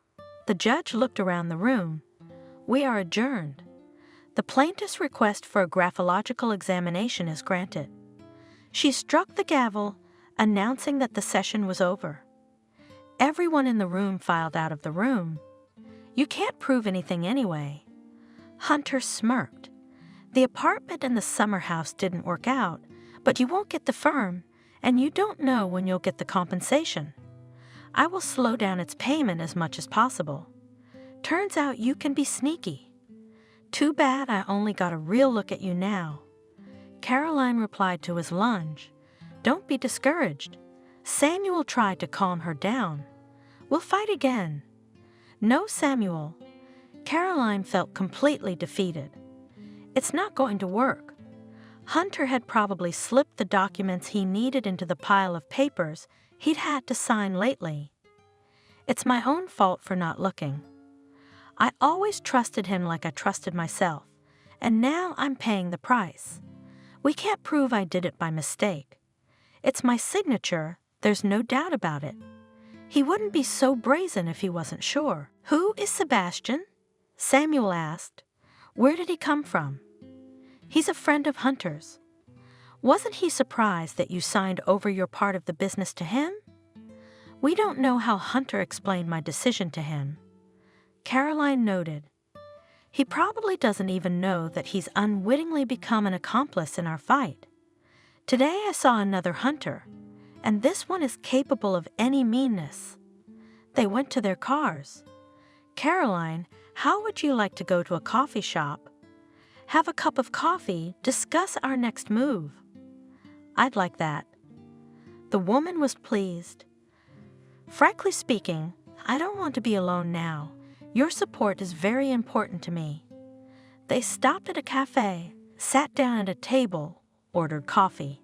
the judge looked around the room. We are adjourned. The plaintiff's request for a graphological examination is granted. She struck the gavel, announcing that the session was over. Everyone in the room filed out of the room. You can't prove anything anyway. Hunter smirked. The apartment and the summer house didn't work out, but you won't get the firm, and you don't know when you'll get the compensation. I will slow down its payment as much as possible. Turns out you can be sneaky. Too bad I only got a real look at you now. Caroline replied to his lunge. Don't be discouraged. Samuel tried to calm her down. We'll fight again. No, Samuel. Caroline felt completely defeated. It's not going to work. Hunter had probably slipped the documents he needed into the pile of papers he'd had to sign lately. It's my own fault for not looking. I always trusted him like I trusted myself, and now I'm paying the price. We can't prove I did it by mistake. It's my signature, there's no doubt about it. He wouldn't be so brazen if he wasn't sure. Who is Sebastian? Samuel asked. Where did he come from? He's a friend of Hunter's. Wasn't he surprised that you signed over your part of the business to him? We don't know how Hunter explained my decision to him. Caroline noted. He probably doesn't even know that he's unwittingly become an accomplice in our fight. Today I saw another Hunter, and this one is capable of any meanness. They went to their cars. Caroline, how would you like to go to a coffee shop? Have a cup of coffee, discuss our next move. I'd like that. The woman was pleased. Frankly speaking, I don't want to be alone now. Your support is very important to me. They stopped at a cafe, sat down at a table, ordered coffee.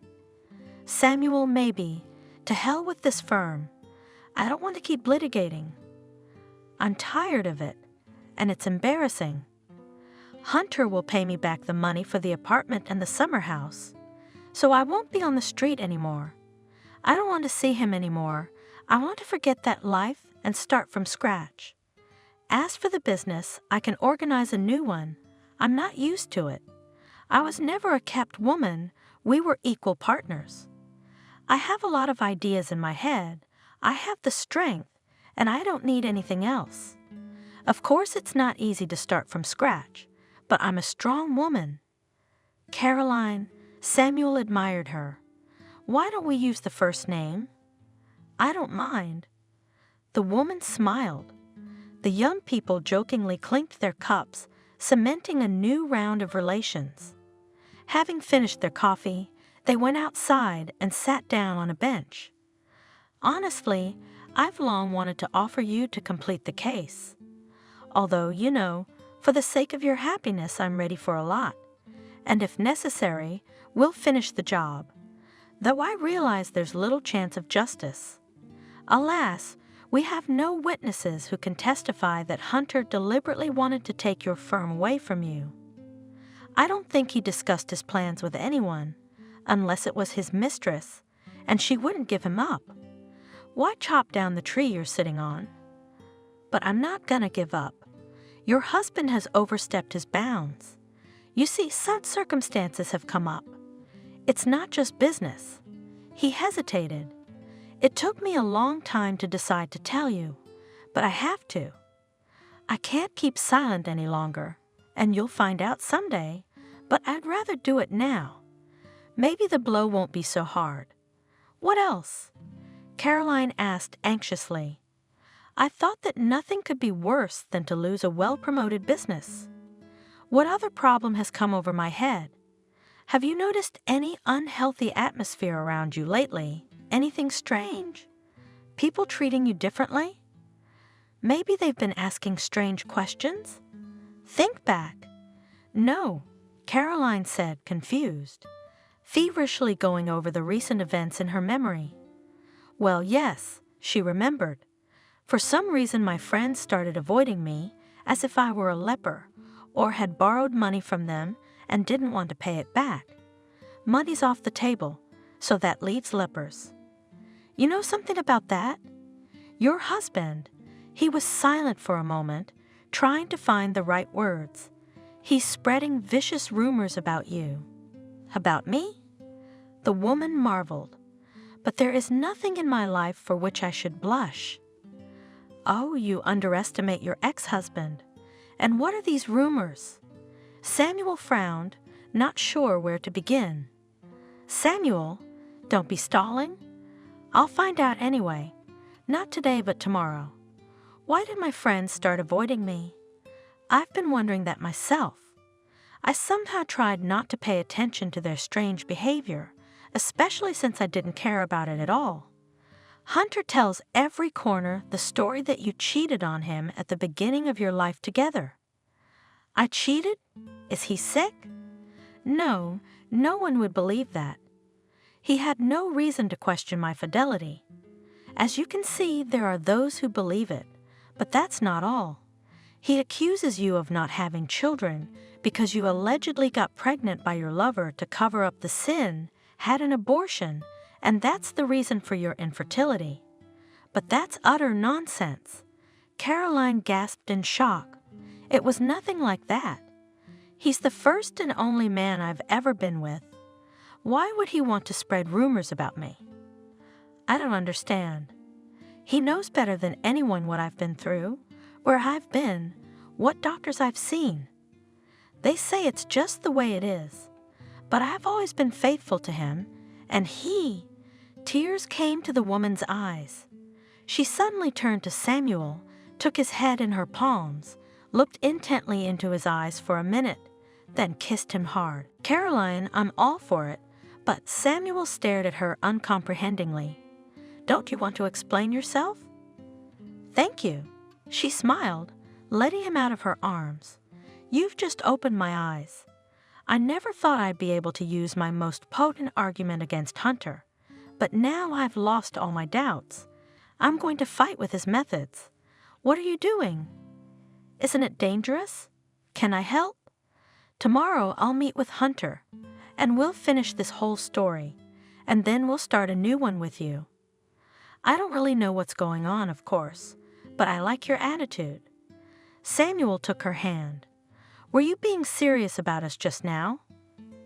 Samuel, maybe. To hell with this firm. I don't want to keep litigating. I'm tired of it, and it's embarrassing. Hunter will pay me back the money for the apartment and the summer house, so I won't be on the street anymore. I don't want to see him anymore. I want to forget that life and start from scratch. As for the business, I can organize a new one. I'm not used to it. I was never a kept woman. We were equal partners. I have a lot of ideas in my head. I have the strength, and I don't need anything else. Of course, it's not easy to start from scratch, but I'm a strong woman. Caroline, Samuel admired her. Why don't we use the first name? I don't mind. The woman smiled. The young people jokingly clinked their cups, cementing a new round of relations. Having finished their coffee, they went outside and sat down on a bench. Honestly, I've long wanted to offer you to complete the case. Although, you know, for the sake of your happiness, I'm ready for a lot. And if necessary, we'll finish the job. Though I realize there's little chance of justice. Alas, we have no witnesses who can testify that Hunter deliberately wanted to take your firm away from you. I don't think he discussed his plans with anyone, unless it was his mistress, and she wouldn't give him up. Why chop down the tree you're sitting on? But I'm not gonna give up. Your husband has overstepped his bounds. You see, some circumstances have come up. It's not just business. He hesitated. It took me a long time to decide to tell you, but I have to. I can't keep silent any longer, and you'll find out someday, but I'd rather do it now. Maybe the blow won't be so hard. What else? Caroline asked anxiously. I thought that nothing could be worse than to lose a well-promoted business. What other problem has come over my head? Have you noticed any unhealthy atmosphere around you lately? Anything strange? People treating you differently? Maybe they've been asking strange questions? Think back. No, Caroline said, confused, feverishly going over the recent events in her memory. Well, yes, she remembered. For some reason, my friends started avoiding me as if I were a leper, or had borrowed money from them and didn't want to pay it back. Money's off the table, so that leaves lepers. You know something about that? Your husband, he was silent for a moment, trying to find the right words. He's spreading vicious rumors about you. About me? The woman marveled. But there is nothing in my life for which I should blush. Oh, you underestimate your ex-husband. And what are these rumors? Samuel frowned, not sure where to begin. Samuel, don't be stalling. I'll find out anyway. Not today, but tomorrow. Why did my friends start avoiding me? I've been wondering that myself. I somehow tried not to pay attention to their strange behavior, especially since I didn't care about it at all. Hunter tells every corner the story that you cheated on him at the beginning of your life together. I cheated? Is he sick? No, no one would believe that. He had no reason to question my fidelity. As you can see, there are those who believe it, but that's not all. He accuses you of not having children because you allegedly got pregnant by your lover to cover up the sin, had an abortion, and that's the reason for your infertility. But that's utter nonsense. Caroline gasped in shock. It was nothing like that. He's the first and only man I've ever been with. Why would he want to spread rumors about me? I don't understand. He knows better than anyone what I've been through, where I've been, what doctors I've seen. They say it's just the way it is. But I've always been faithful to him, and tears came to the woman's eyes. She suddenly turned to Samuel, took his head in her palms, looked intently into his eyes for a minute, then kissed him hard. Caroline, I'm all for it, but Samuel stared at her uncomprehendingly. Don't you want to explain yourself? Thank you. She smiled, letting him out of her arms. You've just opened my eyes. I never thought I'd be able to use my most potent argument against Hunter, but now I've lost all my doubts. I'm going to fight with his methods. What are you doing? Isn't it dangerous? Can I help? Tomorrow I'll meet with Hunter, and we'll finish this whole story, and then we'll start a new one with you. I don't really know what's going on, of course, but I like your attitude. Samuel took her hand. Were you being serious about us just now?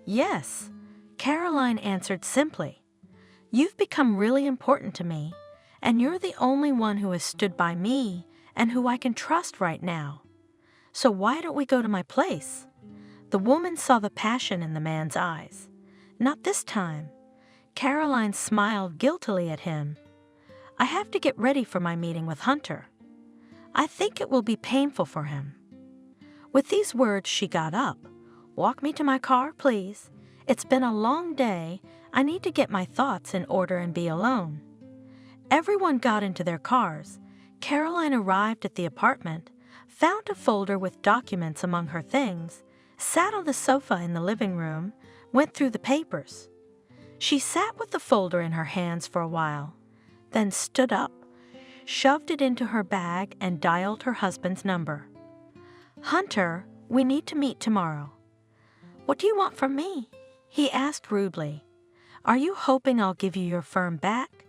Yes, Caroline answered simply. You've become really important to me, and you're the only one who has stood by me and who I can trust right now. So why don't we go to my place? The woman saw the passion in the man's eyes. Not this time. Caroline smiled guiltily at him. I have to get ready for my meeting with Hunter. I think it will be painful for him. With these words, she got up. Walk me to my car, please. It's been a long day. I need to get my thoughts in order and be alone. Everyone got into their cars. Caroline arrived at the apartment, found a folder with documents among her things, sat on the sofa in the living room, went through the papers. She sat with the folder in her hands for a while, then stood up, shoved it into her bag, and dialed her husband's number. Hunter, we need to meet tomorrow. What do you want from me? He asked rudely. Are you hoping I'll give you your firm back?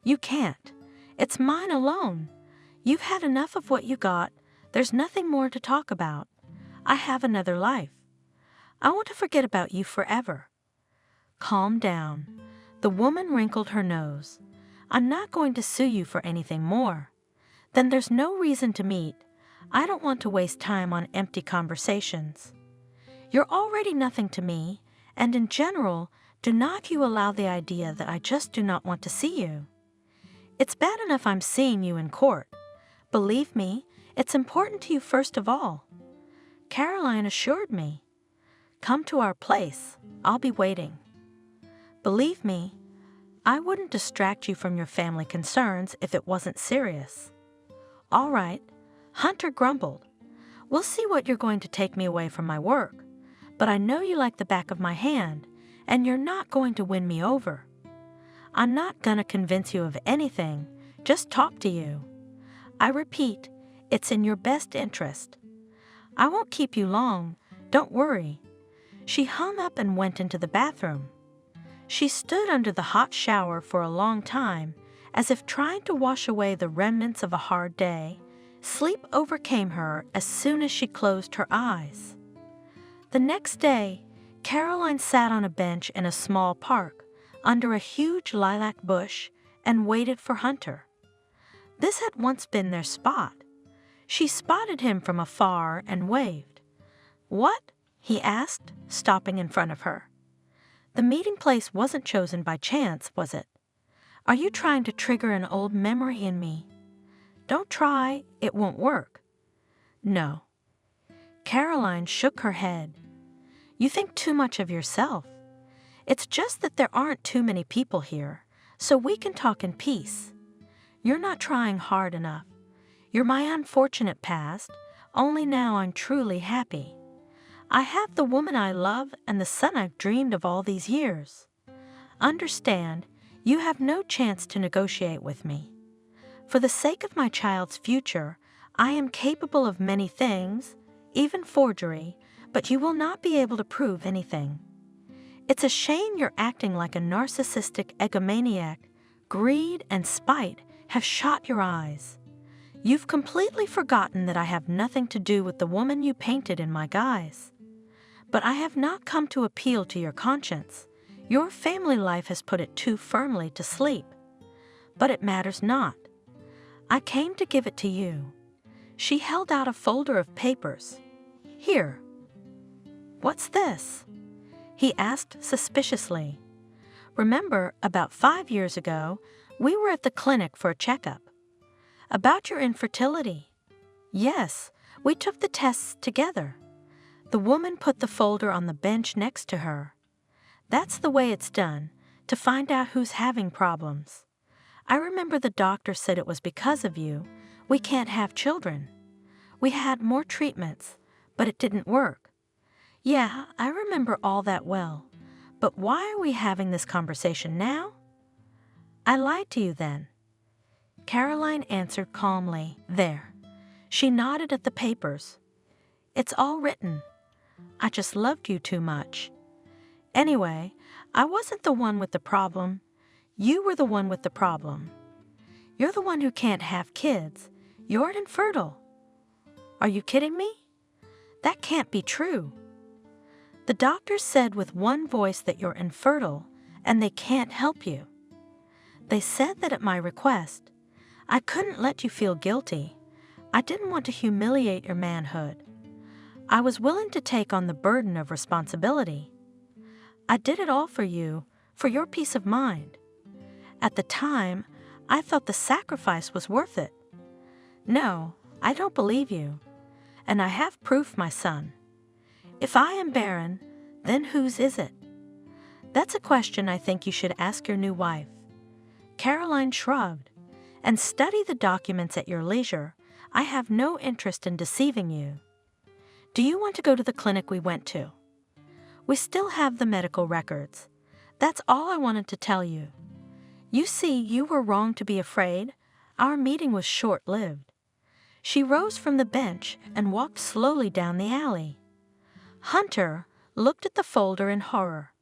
You can't. It's mine alone. You've had enough of what you got. There's nothing more to talk about. I have another life. I want to forget about you forever. Calm down. The woman wrinkled her nose. I'm not going to sue you for anything more. Then there's no reason to meet. I don't want to waste time on empty conversations. You're already nothing to me, and in general, do not you allow the idea that I just do not want to see you. It's bad enough I'm seeing you in court. Believe me, it's important to you first of all. Caroline assured me. Come to our place. I'll be waiting. Believe me, I wouldn't distract you from your family concerns if it wasn't serious. All right. Hunter grumbled. We'll see what you're going to take me away from my work, but I know you like the back of my hand, and you're not going to win me over. I'm not going to convince you of anything, just talk to you. I repeat, it's in your best interest. I won't keep you long. Don't worry." She hung up and went into the bathroom. She stood under the hot shower for a long time, as if trying to wash away the remnants of a hard day. Sleep overcame her as soon as she closed her eyes. The next day, Caroline sat on a bench in a small park, under a huge lilac bush, and waited for Hunter. This had once been their spot. She spotted him from afar and waved. "What?" he asked, stopping in front of her. "The meeting place wasn't chosen by chance, was it? Are you trying to trigger an old memory in me? Don't try, it won't work." "No." Caroline shook her head. "You think too much of yourself. It's just that there aren't too many people here, so we can talk in peace. You're not trying hard enough. You're my unfortunate past, only now I'm truly happy. I have the woman I love and the son I've dreamed of all these years. Understand, you have no chance to negotiate with me. For the sake of my child's future, I am capable of many things, even forgery, but you will not be able to prove anything. It's a shame you're acting like a narcissistic egomaniac. Greed and spite have shot your eyes. You've completely forgotten that I have nothing to do with the woman you painted in my guise. But I have not come to appeal to your conscience. Your family life has put it too firmly to sleep. But it matters not. I came to give it to you." She held out a folder of papers. "Here." "What's this?" he asked suspiciously. "Remember, about 5 years ago, we were at the clinic for a checkup. About your infertility." "Yes, we took the tests together." The woman put the folder on the bench next to her. "That's the way it's done, to find out who's having problems. I remember the doctor said it was because of you. We can't have children. We had more treatments, but it didn't work." "Yeah, I remember all that well. But why are we having this conversation now?" "I lied to you then." Caroline answered calmly. "There." She nodded at the papers. "It's all written. I just loved you too much. Anyway, I wasn't the one with the problem. You were the one with the problem. You're the one who can't have kids. You're infertile." "Are you kidding me? That can't be true." "The doctors said with one voice that you're infertile and they can't help you. They said that at my request. I couldn't let you feel guilty. I didn't want to humiliate your manhood. I was willing to take on the burden of responsibility. I did it all for you, for your peace of mind. At the time, I thought the sacrifice was worth it. No, I don't believe you. And I have proof, my son. If I am barren, then whose is it? That's a question I think you should ask your new wife." Caroline shrugged. "And study the documents at your leisure. I have no interest in deceiving you. Do you want to go to the clinic we went to? We still have the medical records. That's all I wanted to tell you. You see, you were wrong to be afraid. Our meeting was short-lived." She rose from the bench and walked slowly down the alley. Hunter looked at the folder in horror.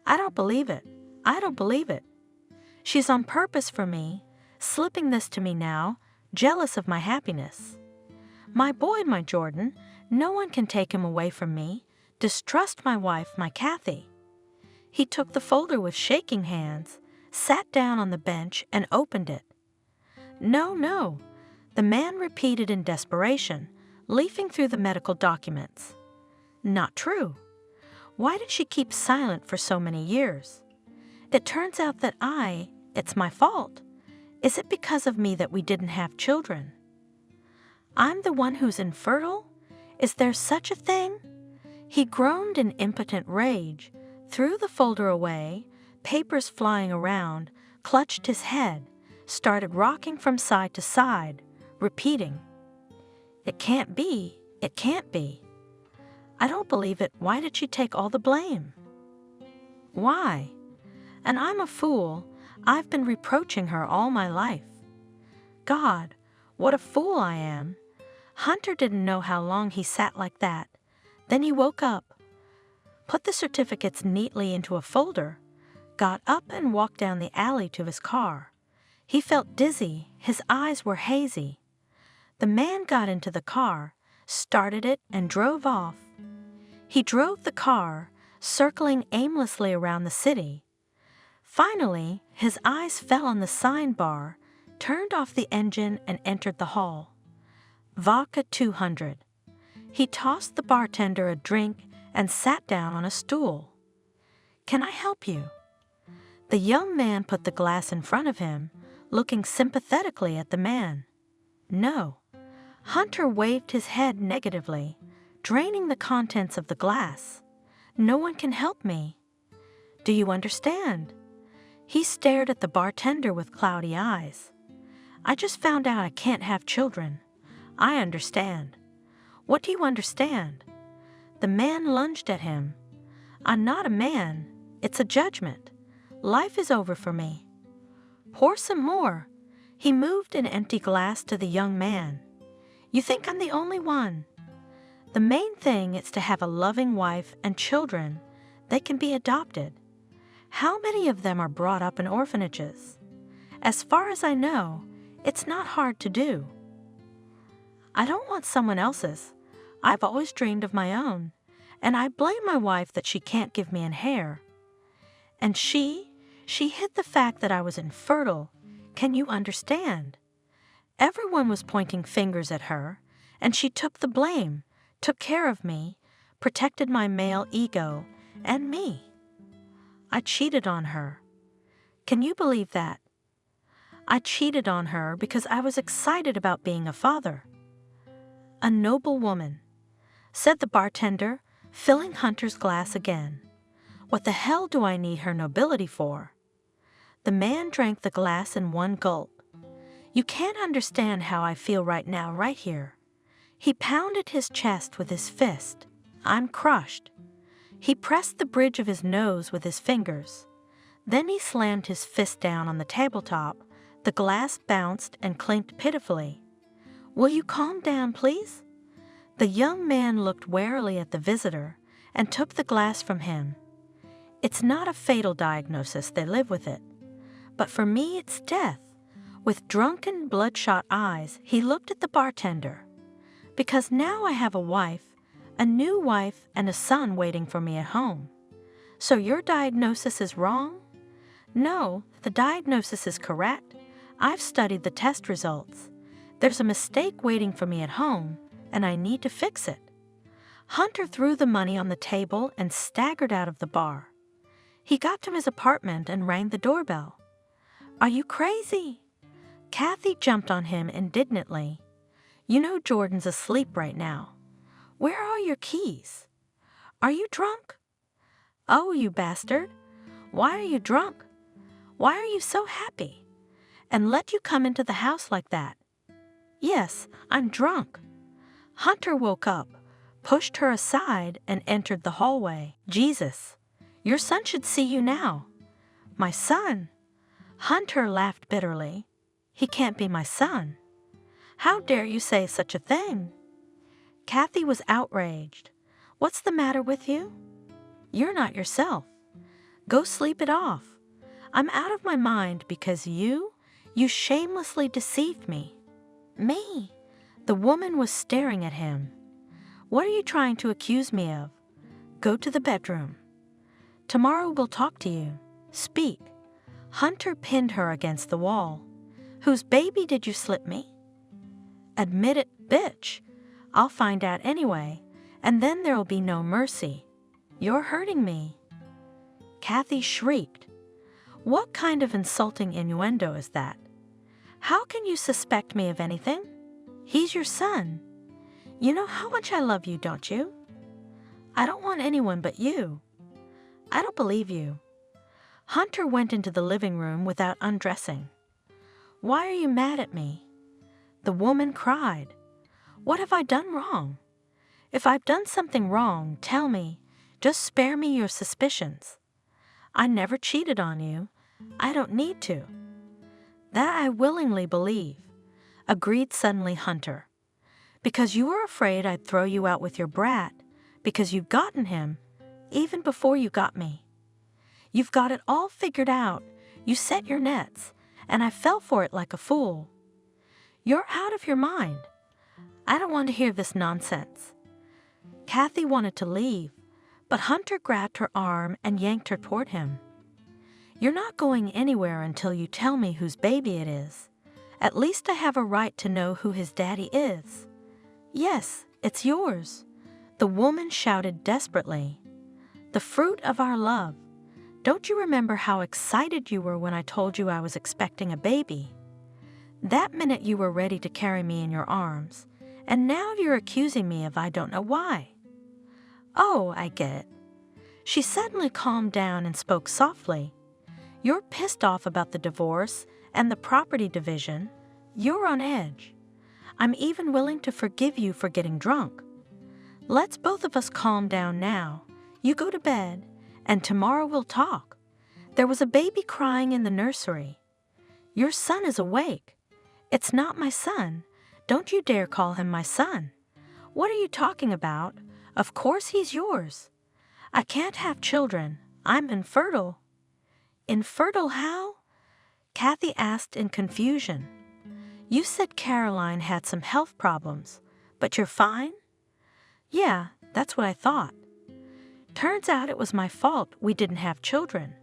"I don't believe it. I don't believe it. She's on purpose for me, slipping this to me now, jealous of my happiness. My boy, my Jordan, no one can take him away from me. Distrust my wife, my Kathy." He took the folder with shaking hands, sat down on the bench, and opened it. "No, no," the man repeated in desperation, leafing through the medical documents. "Not true. Why did she keep silent for so many years? It turns out that it's my fault. Is it because of me that we didn't have children? I'm the one who's infertile? Is there such a thing?" He groaned in impotent rage, threw the folder away, papers flying around, clutched his head, started rocking from side to side, repeating, "It can't be, it can't be. I don't believe it. Why did she take all the blame? Why? And I'm a fool. I've been reproaching her all my life. God, what a fool I am. Hunter didn't know how long he sat like that. Then he woke up, put the certificates neatly into a folder, got up and walked down the alley to his car. He felt dizzy, his eyes were hazy. The man got into the car, started it, and drove off. He drove the car, circling aimlessly around the city. Finally, his eyes fell on the sign bar, turned off the engine, and entered the hall. Vodka 200. He tossed the bartender a drink and sat down on a stool. "Can I help you?" The young man put the glass in front of him, looking sympathetically at the man. "No." Hunter waved his head negatively, draining the contents of the glass. "No one can help me." "Do you understand?" He stared at the bartender with cloudy eyes. "I just found out I can't have children. I understand." "What do you understand?" The man lunged at him. "I'm not a man. It's a judgment. Life is over for me." "Pour some more." He moved an empty glass to the young man. "You think I'm the only one?" "The main thing is to have a loving wife and children. They can be adopted. How many of them are brought up in orphanages? As far as I know, it's not hard to do." "I don't want someone else's. I've always dreamed of my own, and I blame my wife that she can't give me an heir. And she hid the fact that I was infertile. Can you understand? Everyone was pointing fingers at her, and she took the blame, took care of me, protected my male ego, and me. I cheated on her. Can you believe that? I cheated on her because I was excited about being a father." "A noble woman," said the bartender, filling Hunter's glass again. "What the hell do I need her nobility for?" The man drank the glass in one gulp. "You can't understand how I feel right now, right here." He pounded his chest with his fist. "I'm crushed." He pressed the bridge of his nose with his fingers. Then he slammed his fist down on the tabletop. The glass bounced and clinked pitifully. "Will you calm down, please?" The young man looked warily at the visitor and took the glass from him. "It's not a fatal diagnosis, they live with it. But for me, it's death." With drunken, bloodshot eyes, he looked at the bartender. "Because now I have a wife, a new wife, and a son waiting for me at home. So your diagnosis is wrong?" "No, the diagnosis is correct. I've studied the test results. There's a mistake waiting for me at home, and I need to fix it." Hunter threw the money on the table and staggered out of the bar. He got to his apartment and rang the doorbell. "Are you crazy?" Kathy jumped on him indignantly. "You know Jordan's asleep right now. Where are your keys? Are you drunk?" "Oh, you bastard. Why are you drunk? Why are you so happy? And let you come into the house like that?" "Yes, I'm drunk." Hunter woke up, pushed her aside, and entered the hallway. "Jesus, your son should see you now." "My son?" Hunter laughed bitterly. "He can't be my son." "How dare you say such a thing?" Kathy was outraged. "What's the matter with you? You're not yourself. Go sleep it off. I'm out of my mind because you shamelessly deceived me." "Me?" The woman was staring at him. "What are you trying to accuse me of? Go to the bedroom. Tomorrow we'll talk to you. Speak." Hunter pinned her against the wall. "Whose baby did you slip me?" "Admit it, bitch. I'll find out anyway, and then there'll be no mercy. You're hurting me." Kathy shrieked. "What kind of insulting innuendo is that? How can you suspect me of anything? He's your son. You know how much I love you, don't you?" "I don't want anyone but you." "I don't believe you." Hunter went into the living room without undressing. "Why are you mad at me?" The woman cried. "What have I done wrong? If I've done something wrong, tell me. Just spare me your suspicions. I never cheated on you. I don't need to." "That I willingly believe," agreed suddenly Hunter. Because you were afraid I'd throw you out with your brat, because you've gotten him, even before you got me. You've got it all figured out. You set your nets, and I fell for it like a fool. You're out of your mind. I don't want to hear this nonsense. Kathy wanted to leave, but Hunter grabbed her arm and yanked her toward him. You're not going anywhere until you tell me whose baby it is. At least I have a right to know who his daddy is. Yes, it's yours, the woman shouted desperately. The fruit of our love. Don't you remember how excited you were when I told you I was expecting a baby? That minute you were ready to carry me in your arms, and now you're accusing me of I don't know why. Oh, I get it. She suddenly calmed down and spoke softly. You're pissed off about the divorce and the property division. You're on edge. I'm even willing to forgive you for getting drunk. Let's both of us calm down now. You go to bed, and tomorrow we'll talk. There was a baby crying in the nursery. Your son is awake. It's not my son. Don't you dare call him my son. What are you talking about? Of course he's yours. I can't have children. I'm infertile. Infertile how? Kathy asked in confusion. You said Caroline had some health problems, but you're fine? Yeah, that's what I thought. Turns out it was my fault we didn't have children.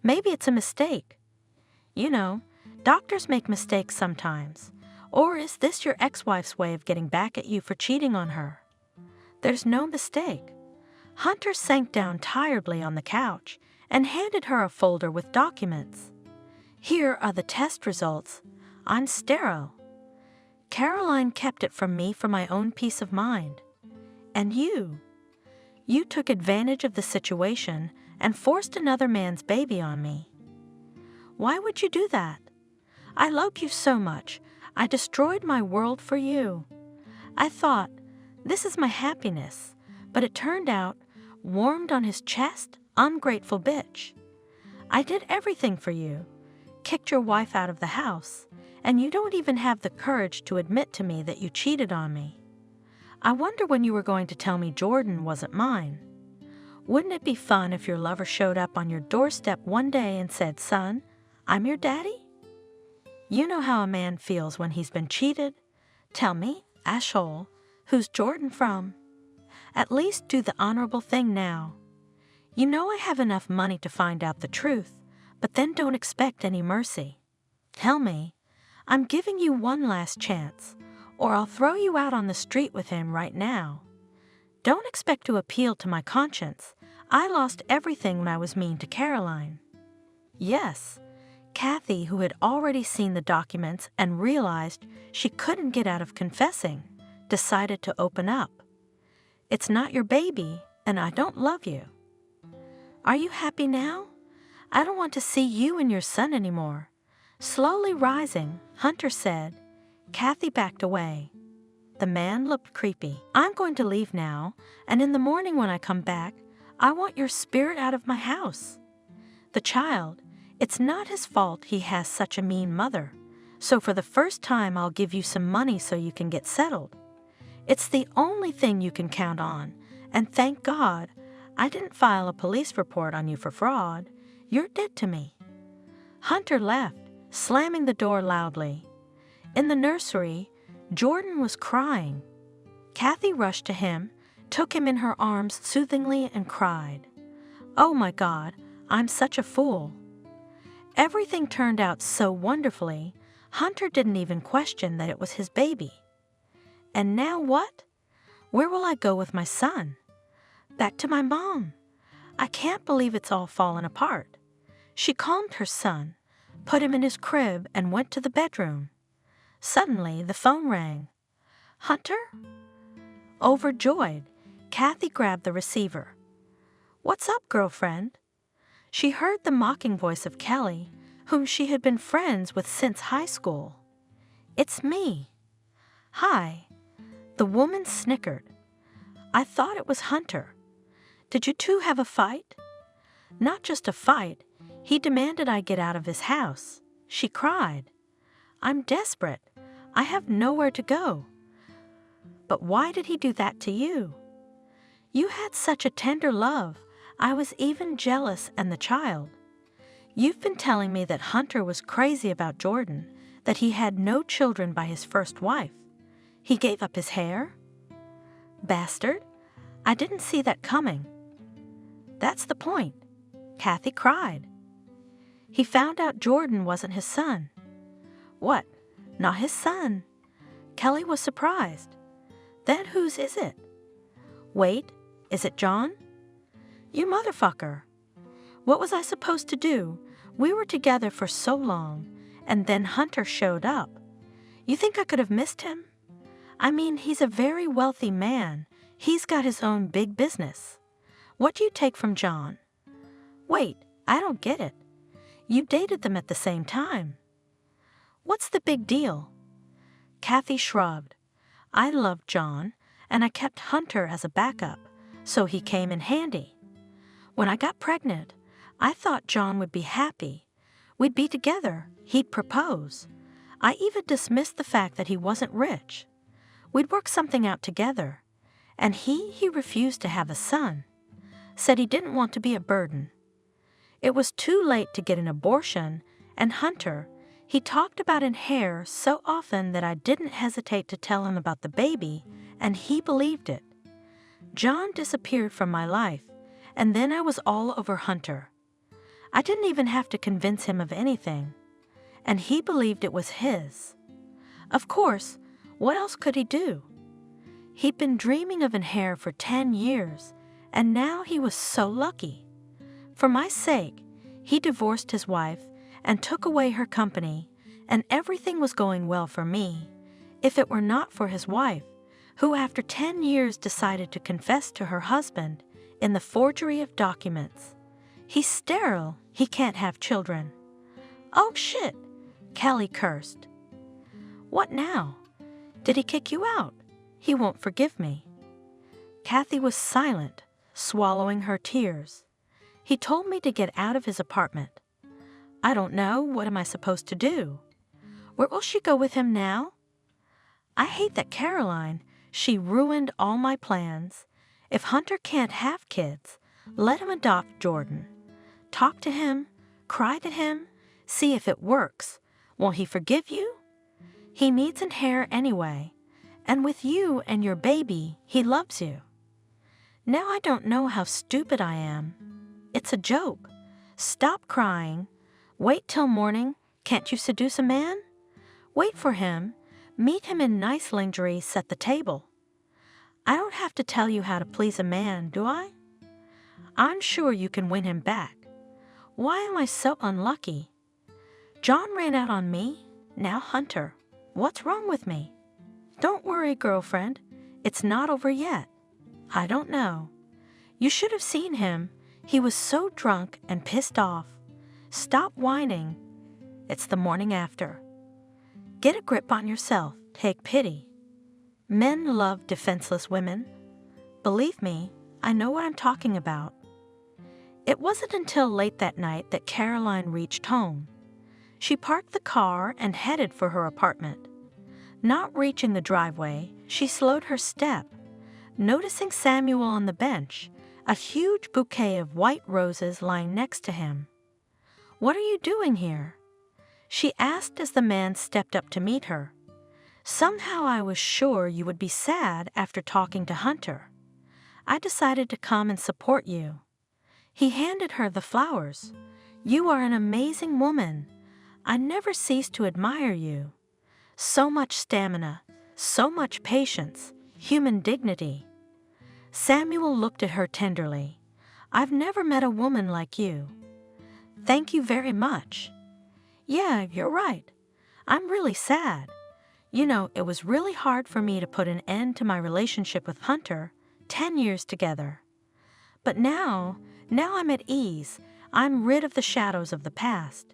Maybe it's a mistake. You know, doctors make mistakes sometimes. Or is this your ex-wife's way of getting back at you for cheating on her? There's no mistake. Hunter sank down tiredly on the couch and handed her a folder with documents. Here are the test results. I'm sterile. Caroline kept it from me for my own peace of mind. And you took advantage of the situation and forced another man's baby on me. Why would you do that? I loved you so much. I destroyed my world for you. I thought, this is my happiness, but it turned out, warmed on his chest, ungrateful bitch. I did everything for you, kicked your wife out of the house, and you don't even have the courage to admit to me that you cheated on me. I wonder when you were going to tell me Jordan wasn't mine. Wouldn't it be fun if your lover showed up on your doorstep one day and said, son, I'm your daddy? You know how a man feels when he's been cheated. Tell me, asshole, who's Jordan from? At least do the honorable thing now. You know I have enough money to find out the truth, but then don't expect any mercy. Tell me, I'm giving you one last chance, or I'll throw you out on the street with him right now. Don't expect to appeal to my conscience. I lost everything when I was mean to Caroline. Yes, Kathy, who had already seen the documents and realized she couldn't get out of confessing, decided to open up. It's not your baby, and I don't love you. Are you happy now? I don't want to see you and your son anymore. Slowly rising, Hunter said. Kathy backed away. The man looked creepy. I'm going to leave now, and in the morning when I come back, I want your spirit out of my house. The child, it's not his fault he has such a mean mother. So for the first time, I'll give you some money so you can get settled. It's the only thing you can count on, and thank God, I didn't file a police report on you for fraud. You're dead to me. Hunter left, slamming the door loudly. In the nursery, Jordan was crying. Kathy rushed to him, took him in her arms soothingly, and cried, Oh my God, I'm such a fool. Everything turned out so wonderfully, Hunter didn't even question that it was his baby. And now what? Where will I go with my son? Back to my mom. I can't believe it's all fallen apart. She calmed her son, put him in his crib, and went to the bedroom. Suddenly, the phone rang. Hunter? Overjoyed, Kathy grabbed the receiver. What's up, girlfriend? She heard the mocking voice of Kelly, whom she had been friends with since high school. It's me. Hi. The woman snickered. I thought it was Hunter. Did you two have a fight? Not just a fight. He demanded I get out of his house. She cried. I'm desperate. I have nowhere to go. But why did he do that to you? You had such a tender love. I was even jealous and the child. You've been telling me that Hunter was crazy about Jordan, that he had no children by his first wife. He gave up his hair? Bastard, I didn't see that coming. That's the point. Kathy cried. He found out Jordan wasn't his son. What? Not his son? Kelly was surprised. Then whose is it? Wait, is it John? You motherfucker. What was I supposed to do? We were together for so long, and then Hunter showed up. You think I could have missed him? I mean, he's a very wealthy man. He's got his own big business. What do you take from John? Wait, I don't get it. You dated them at the same time. What's the big deal? Kathy shrugged. I loved John, and I kept Hunter as a backup, so he came in handy. When I got pregnant, I thought John would be happy. We'd be together. He'd propose. I even dismissed the fact that he wasn't rich. We'd work something out together. And he refused to have a son. Said he didn't want to be a burden. It was too late to get an abortion, and Hunter, he talked about in hair so often that I didn't hesitate to tell him about the baby, and he believed it. John disappeared from my life, and then I was all over Hunter. I didn't even have to convince him of anything, and he believed it was his. Of course, what else could he do? He'd been dreaming of an heir for 10 years, and now he was so lucky. For my sake, he divorced his wife and took away her company, and everything was going well for me, if it were not for his wife, who after 10 years decided to confess to her husband in the forgery of documents. He's sterile, he can't have children. Oh shit, Kelly cursed. What now? Did he kick you out? He won't forgive me. Kathy was silent, swallowing her tears. He told me to get out of his apartment. I don't know. What am I supposed to do? Where will she go with him now? I hate that Caroline. She ruined all my plans. If Hunter can't have kids, let him adopt Jordan. Talk to him, cry to him, see if it works. Won't he forgive you? He needs an heir anyway, and with you and your baby, he loves you. Now I don't know how stupid I am. It's a joke. Stop crying. Wait till morning. Can't you seduce a man? Wait for him. Meet him in nice lingerie, set the table. I don't have to tell you how to please a man, do I? I'm sure you can win him back. Why am I so unlucky? John ran out on me. Now Hunter. What's wrong with me? Don't worry, girlfriend. It's not over yet. I don't know. You should have seen him. He was so drunk and pissed off. Stop whining. It's the morning after. Get a grip on yourself. Take pity. Men love defenseless women. Believe me, I know what I'm talking about. It wasn't until late that night that Caroline reached home. She parked the car and headed for her apartment. Not reaching the driveway, she slowed her step, noticing Samuel on the bench, a huge bouquet of white roses lying next to him. "What are you doing here?" she asked as the man stepped up to meet her. "Somehow I was sure you would be sad after talking to Hunter. I decided to come and support you." He handed her the flowers. "You are an amazing woman. I never cease to admire you. So much stamina, so much patience, human dignity." Samuel looked at her tenderly. "I've never met a woman like you." "Thank you very much." "Yeah, you're right. I'm really sad. You know, it was really hard for me to put an end to my relationship with Hunter, 10 years together. But now I'm at ease. I'm rid of the shadows of the past.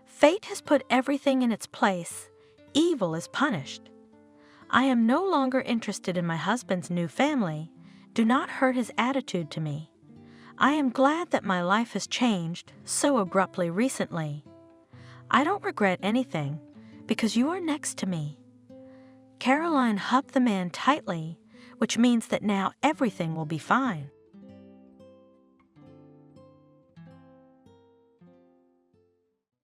Fate has put everything in its place. Evil is punished. I am no longer interested in my husband's new family. Do not hurt his attitude to me. I am glad that my life has changed so abruptly recently. I don't regret anything because you are next to me." Caroline hugged the man tightly, which means that now everything will be fine.